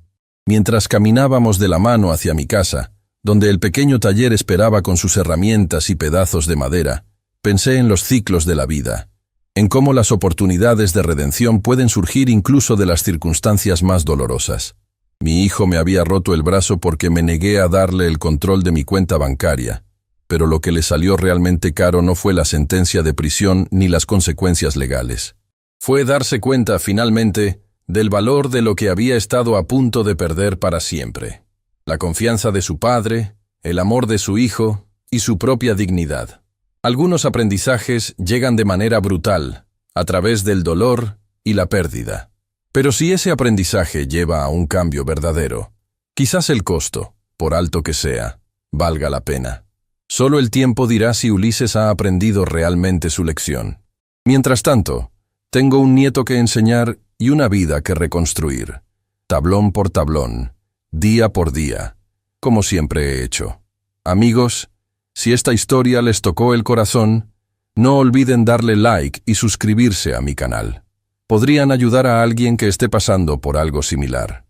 Mientras caminábamos de la mano hacia mi casa, donde el pequeño taller esperaba con sus herramientas y pedazos de madera, pensé en los ciclos de la vida, en cómo las oportunidades de redención pueden surgir incluso de las circunstancias más dolorosas. Mi hijo me había roto el brazo porque me negué a darle el control de mi cuenta bancaria, pero lo que le salió realmente caro no fue la sentencia de prisión ni las consecuencias legales. Fue darse cuenta, finalmente, del valor de lo que había estado a punto de perder para siempre. La confianza de su padre, el amor de su hijo y su propia dignidad. Algunos aprendizajes llegan de manera brutal, a través del dolor y la pérdida. Pero si ese aprendizaje lleva a un cambio verdadero, quizás el costo, por alto que sea, valga la pena. Solo el tiempo dirá si Ulises ha aprendido realmente su lección. Mientras tanto, tengo un nieto que enseñar y una vida que reconstruir, tablón por tablón, día por día, como siempre he hecho. Amigos, si esta historia les tocó el corazón, no olviden darle like y suscribirse a mi canal. Podrían ayudar a alguien que esté pasando por algo similar.